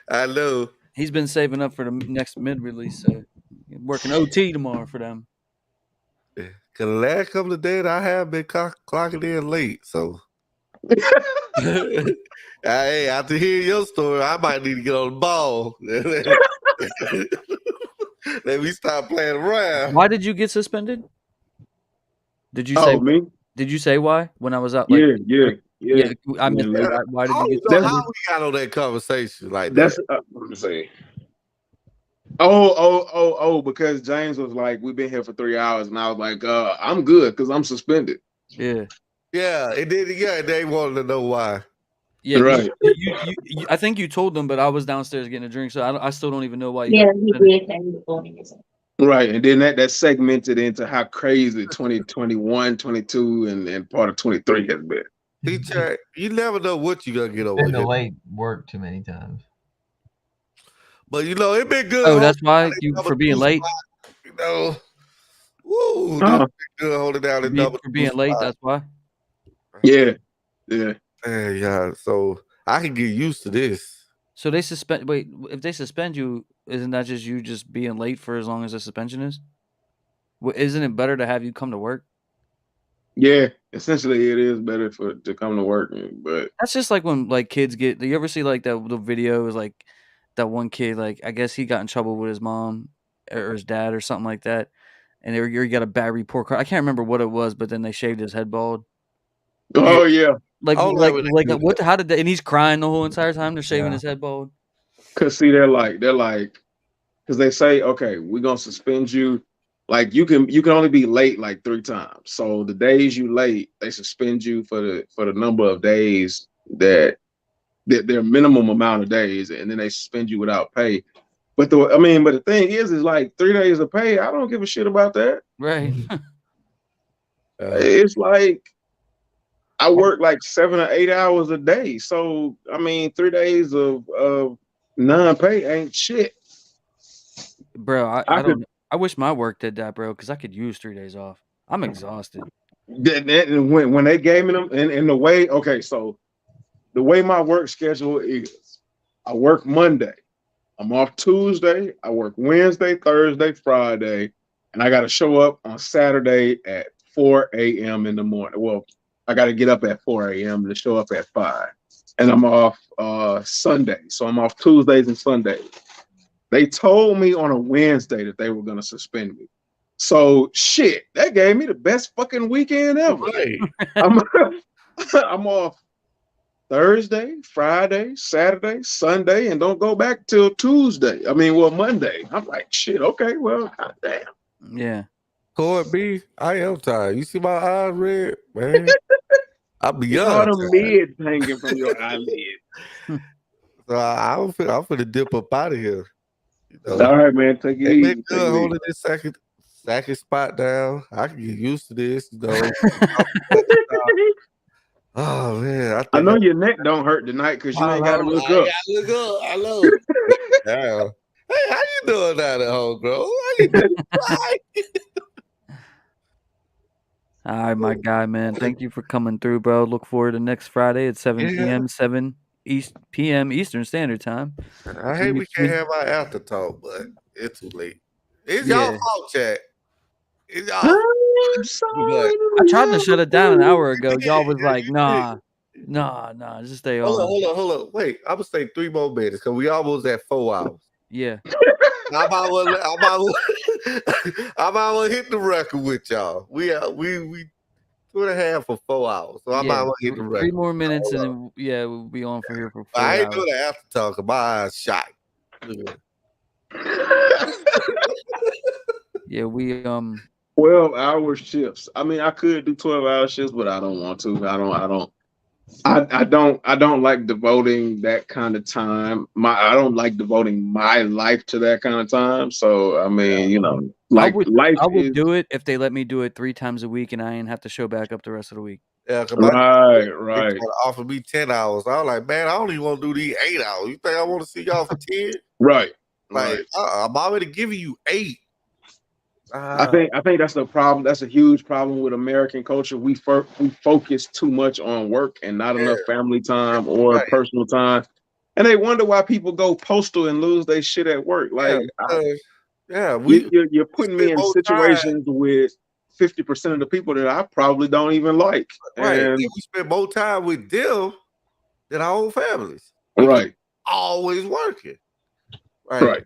I know. He's been saving up for the next mid-release, so working OT tomorrow for them. Cause the last couple of days I have been clocking in late, so. Hey, after hearing your story, I might need to get on the ball. Let me stop playing around. Why did you get suspended? Did you say me? Did you say why when I was out? Yeah. I missed that. Why did you get suspended? How we got on that conversation like that? Let me see. Oh, because James was like, we've been here for 3 hours, and I was like, I'm good because I'm suspended. Yeah. Yeah, and then they wanted to know why. Yeah, right. You, I think you told them, but I was downstairs getting a drink, so I still don't even know why. Right, and then that segmented into how crazy 2021, 22, and part of 23 has been. DJ, you never know what you're gonna get over. Been delayed work too many times. But you know, it been good. Oh, that's why you for being late. You know, woo, Uh-huh. this been good holding down the number For being late. That's why. Yeah, yeah. Yeah. So I can get used to this. So they suspend. Wait, if they suspend you, isn't that just you just being late for as long as the suspension is? Isn't it better to have you come to work? Yeah, essentially, it is better to come to work, but That's just like when like kids get. Do you ever see like the video is like that one kid, like I guess he got in trouble with his mom or his dad or something like that, and he got a bad report card. I can't remember what it was, but then they shaved his head bald. oh yeah, Like I don't like when they do what? that. How did that? And he's crying the whole entire time. They're shaving Yeah. his head bald. because see, they're like, because they say, okay, we're gonna suspend you. Like you can only be late like 3 times. So the days you late, they suspend you for the number of days that their minimum amount of days, and then they suspend you without pay. But the thing is like 3 days of pay. I don't give a shit about that. Right. It's like I work like 7 or 8 hours a day. So 3 days of non-pay ain't shit. Bro, I wish my work did that, bro, because I could use 3 days off. I'm exhausted. And when they gave me them, and the way, okay, so the way my work schedule is, I work Monday, I'm off Tuesday, I work Wednesday, Thursday, Friday, and I got to show up on Saturday at 4 a.m. in the morning. Well, I got to get up at 4 a.m. to show up at 5, and I'm off Sunday, so I'm off Tuesdays and Sundays. They told me on a Wednesday that they were going to suspend me. So shit, that gave me the best fucking weekend ever. Right. I'm off Thursday, Friday, Saturday, Sunday, and don't go back till Tuesday. Monday. I'm like, shit, okay, well, goddamn. Yeah. Court B, I am tired. You see my eyes red, man. I'm All beyond the mids hanging from your eyelid. So I'm finna dip up out of here. You know? All right, man, take it It easy. been good holding this second spot down. I can get used to this, you know. Oh man, I know your neck don't hurt tonight because you ain't got to look up. Look up. I know. Damn. Hey, how you doing down at home, bro? How you doing? All right, my guy, man. Thank you for coming through, bro. Look forward to next Friday at 7 p.m. 7 p.m. Eastern Standard Time. I hate we can't have our after talk, but it's too late. It's y'all fault, chat. It's y'all fault. I tried to shut it down an hour ago. Y'all was like, nah, just stay on. Hold on. Wait, I'm gonna stay 3 more minutes because we almost at 4 hours. Yeah. I'm about to hit the record with y'all. We 2.5 for 4 hours. So I'm about to hit the record. 3 more minutes and then we'll be on for here for 4 I ain't hours. doing the after talk. My eyes shot. Yeah, we 12-hour shifts. I could do 12-hour shifts, but I don't want to. I don't like devoting that kind of time. I don't like devoting my life to that kind of time. So I would do it if they let me do it 3 times a week and I ain't have to show back up the rest of the week. Yeah, right. They offered me 10 hours. I was like, man, I don't even want to do these 8 hours. You think I want to see y'all for 10? Right. Like, I'm already giving you 8. I think that's the problem. That's a huge problem with American culture. We focus too much on work and not enough family time or personal time, and they wonder why people go postal and lose their shit at work. Like, you're putting me in situations with 50% of the people that I probably don't even like. Right, and we spend more time with them than our own families. Right, always working. Right.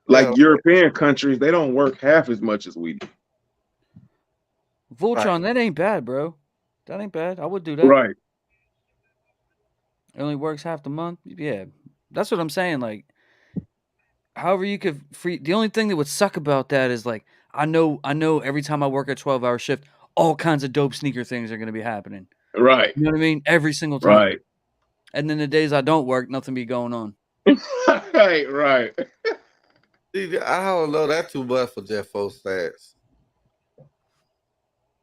Like European countries, they don't work half as much as we do. Voltron, that ain't bad, bro. That ain't bad. I would do that. Right. It only works half the month. Yeah. That's what I'm saying. Like, however you could the only thing that would suck about that is like, I know every time I work a 12-hour shift, all kinds of dope sneaker things are going to be happening. Right. You know what I mean? Every single time. Right. And then the days I don't work, nothing be going on. Right. I don't know that too much for Jeff stats.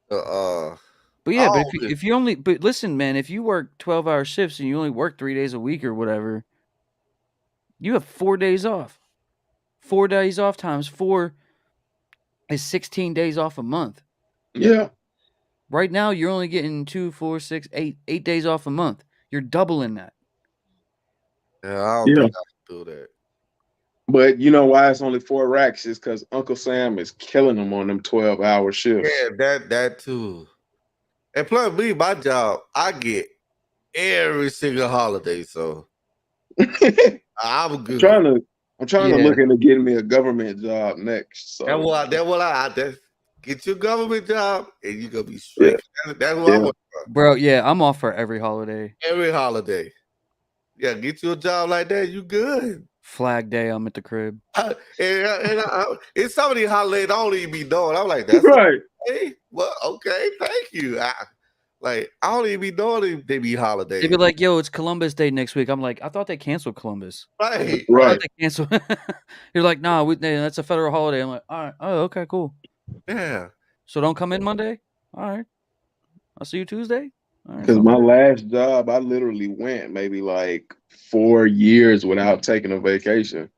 But yeah, if you only listen, man, if you work 12-hour shifts and you only work 3 days a week or whatever, You have 4 days off. 4 days off times 4 is 16 days off a month. Yeah. Right now, you're only getting 2, 4, 6, 8 days off a month. You're doubling that. Yeah, I don't think I can do that. But you know why it's only 4 racks is because Uncle Sam is killing them on them 12-hour shifts. Yeah, that too. And plus, me, my job, I get every single holiday, so I'm good. I'm trying to look into getting me a government job next. So that's what I get your government job and you're gonna be straight. Yeah. That's what I want. Bro, yeah, I'm off for every holiday. Every holiday. Yeah, get you a job like that, you good. Flag Day, I'm at the crib. It's some of these holidays I don't even be doing. I'm like, that's right. Okay. Well, okay, thank you. I don't even be knowing they be holidays. They'd be like, yo, it's Columbus Day next week. I'm like, I thought they canceled Columbus. Right. I thought they canceled. You're like, nah, that's a federal holiday. I'm like, all right. Oh, okay, cool. Yeah. So don't come in Monday? All right. I'll see you Tuesday? Because my last job, I literally went maybe like 4 years without taking a vacation.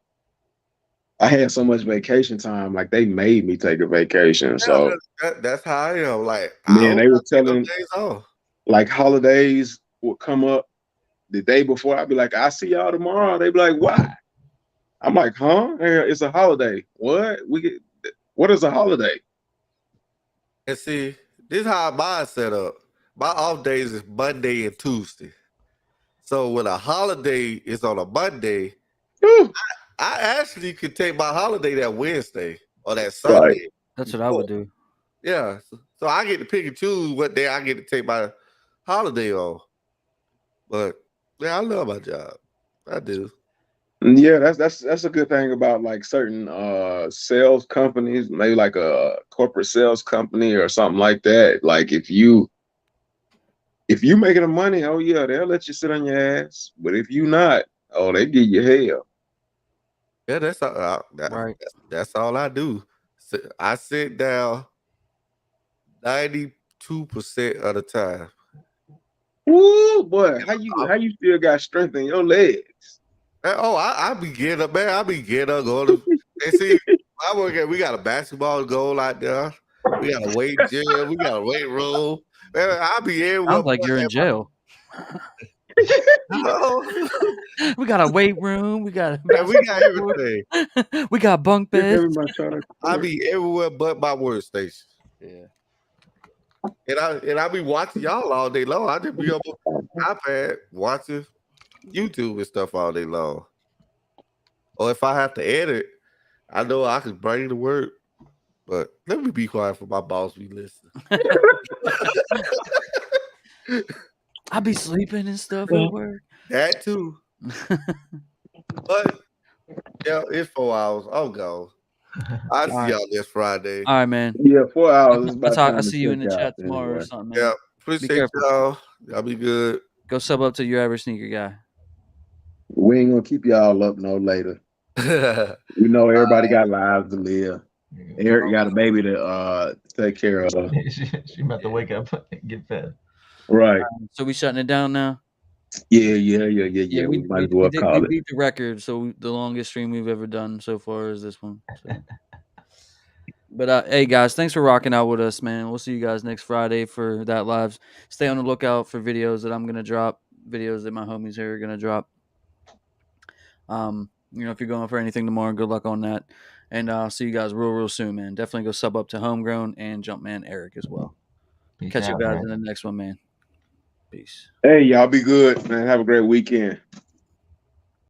I had so much vacation time, like they made me take a vacation. So that's how I am. Like, man, they were telling like holidays would come up the day before. I'd be like, I'll see y'all tomorrow. They'd be like, why? I'm like, huh? It's a holiday. What? What is a holiday? And see, this is how mine set up. My off days is Monday and Tuesday. So when a holiday is on a Monday, I actually could take my holiday that Wednesday or that Sunday. Right. That's what I would do. Yeah. So I get to pick and choose what day I get to take my holiday on. But yeah, I love my job. I do. Yeah, that's a good thing about like certain sales companies, maybe like a corporate sales company or something like that. Like if you making the money, oh yeah, they'll let you sit on your ass. But if you not, oh, they give you hell. Yeah, that's all. Right. That's all I do. I sit down 92% of the time. Ooh, boy, how you still got strength in your legs? Oh, I be getting up, man. I be getting up, going to and see. I work at. We got a basketball goal out there. We got a weight gym. We got a weight room. Man, I be everywhere. Sounds like you're in jail. No. We got a weight room. We got everything. We got bunk beds. I be everywhere but my workstation. Yeah. And I be watching y'all all day long. I just be on my iPad watching YouTube and stuff all day long. Or if I have to edit, I know I can bring it to work. But let me be quiet for my boss be listening. I be sleeping and stuff at work. That too. But yeah, it's 4 hours. I'm gone. I'll see y'all this Friday. All right, man. Yeah, 4 hours. I'll see you in the chat tomorrow or something, man. Yeah, appreciate y'all. Y'all be good. Go sub up to your average sneaker guy. We ain't gonna keep y'all up no later. You know, everybody got lives to live. Eric got a baby to take care of. She about to wake up and get fed. Right. So we shutting it down now? Yeah. We might as well call it. We beat the record, so the longest stream we've ever done so far is this one. So. But hey guys, thanks for rocking out with us, man. We'll see you guys next Friday for that live. Stay on the lookout for videos that I'm gonna drop, videos that my homies here are gonna drop. You know, if you're going for anything tomorrow, good luck on that. And I'll see you guys real soon, man. Definitely go sub up to Homegrown and Jumpman Eric as well. Catch you guys in the next one, man. Peace. Hey, y'all be good, man. Have a great weekend.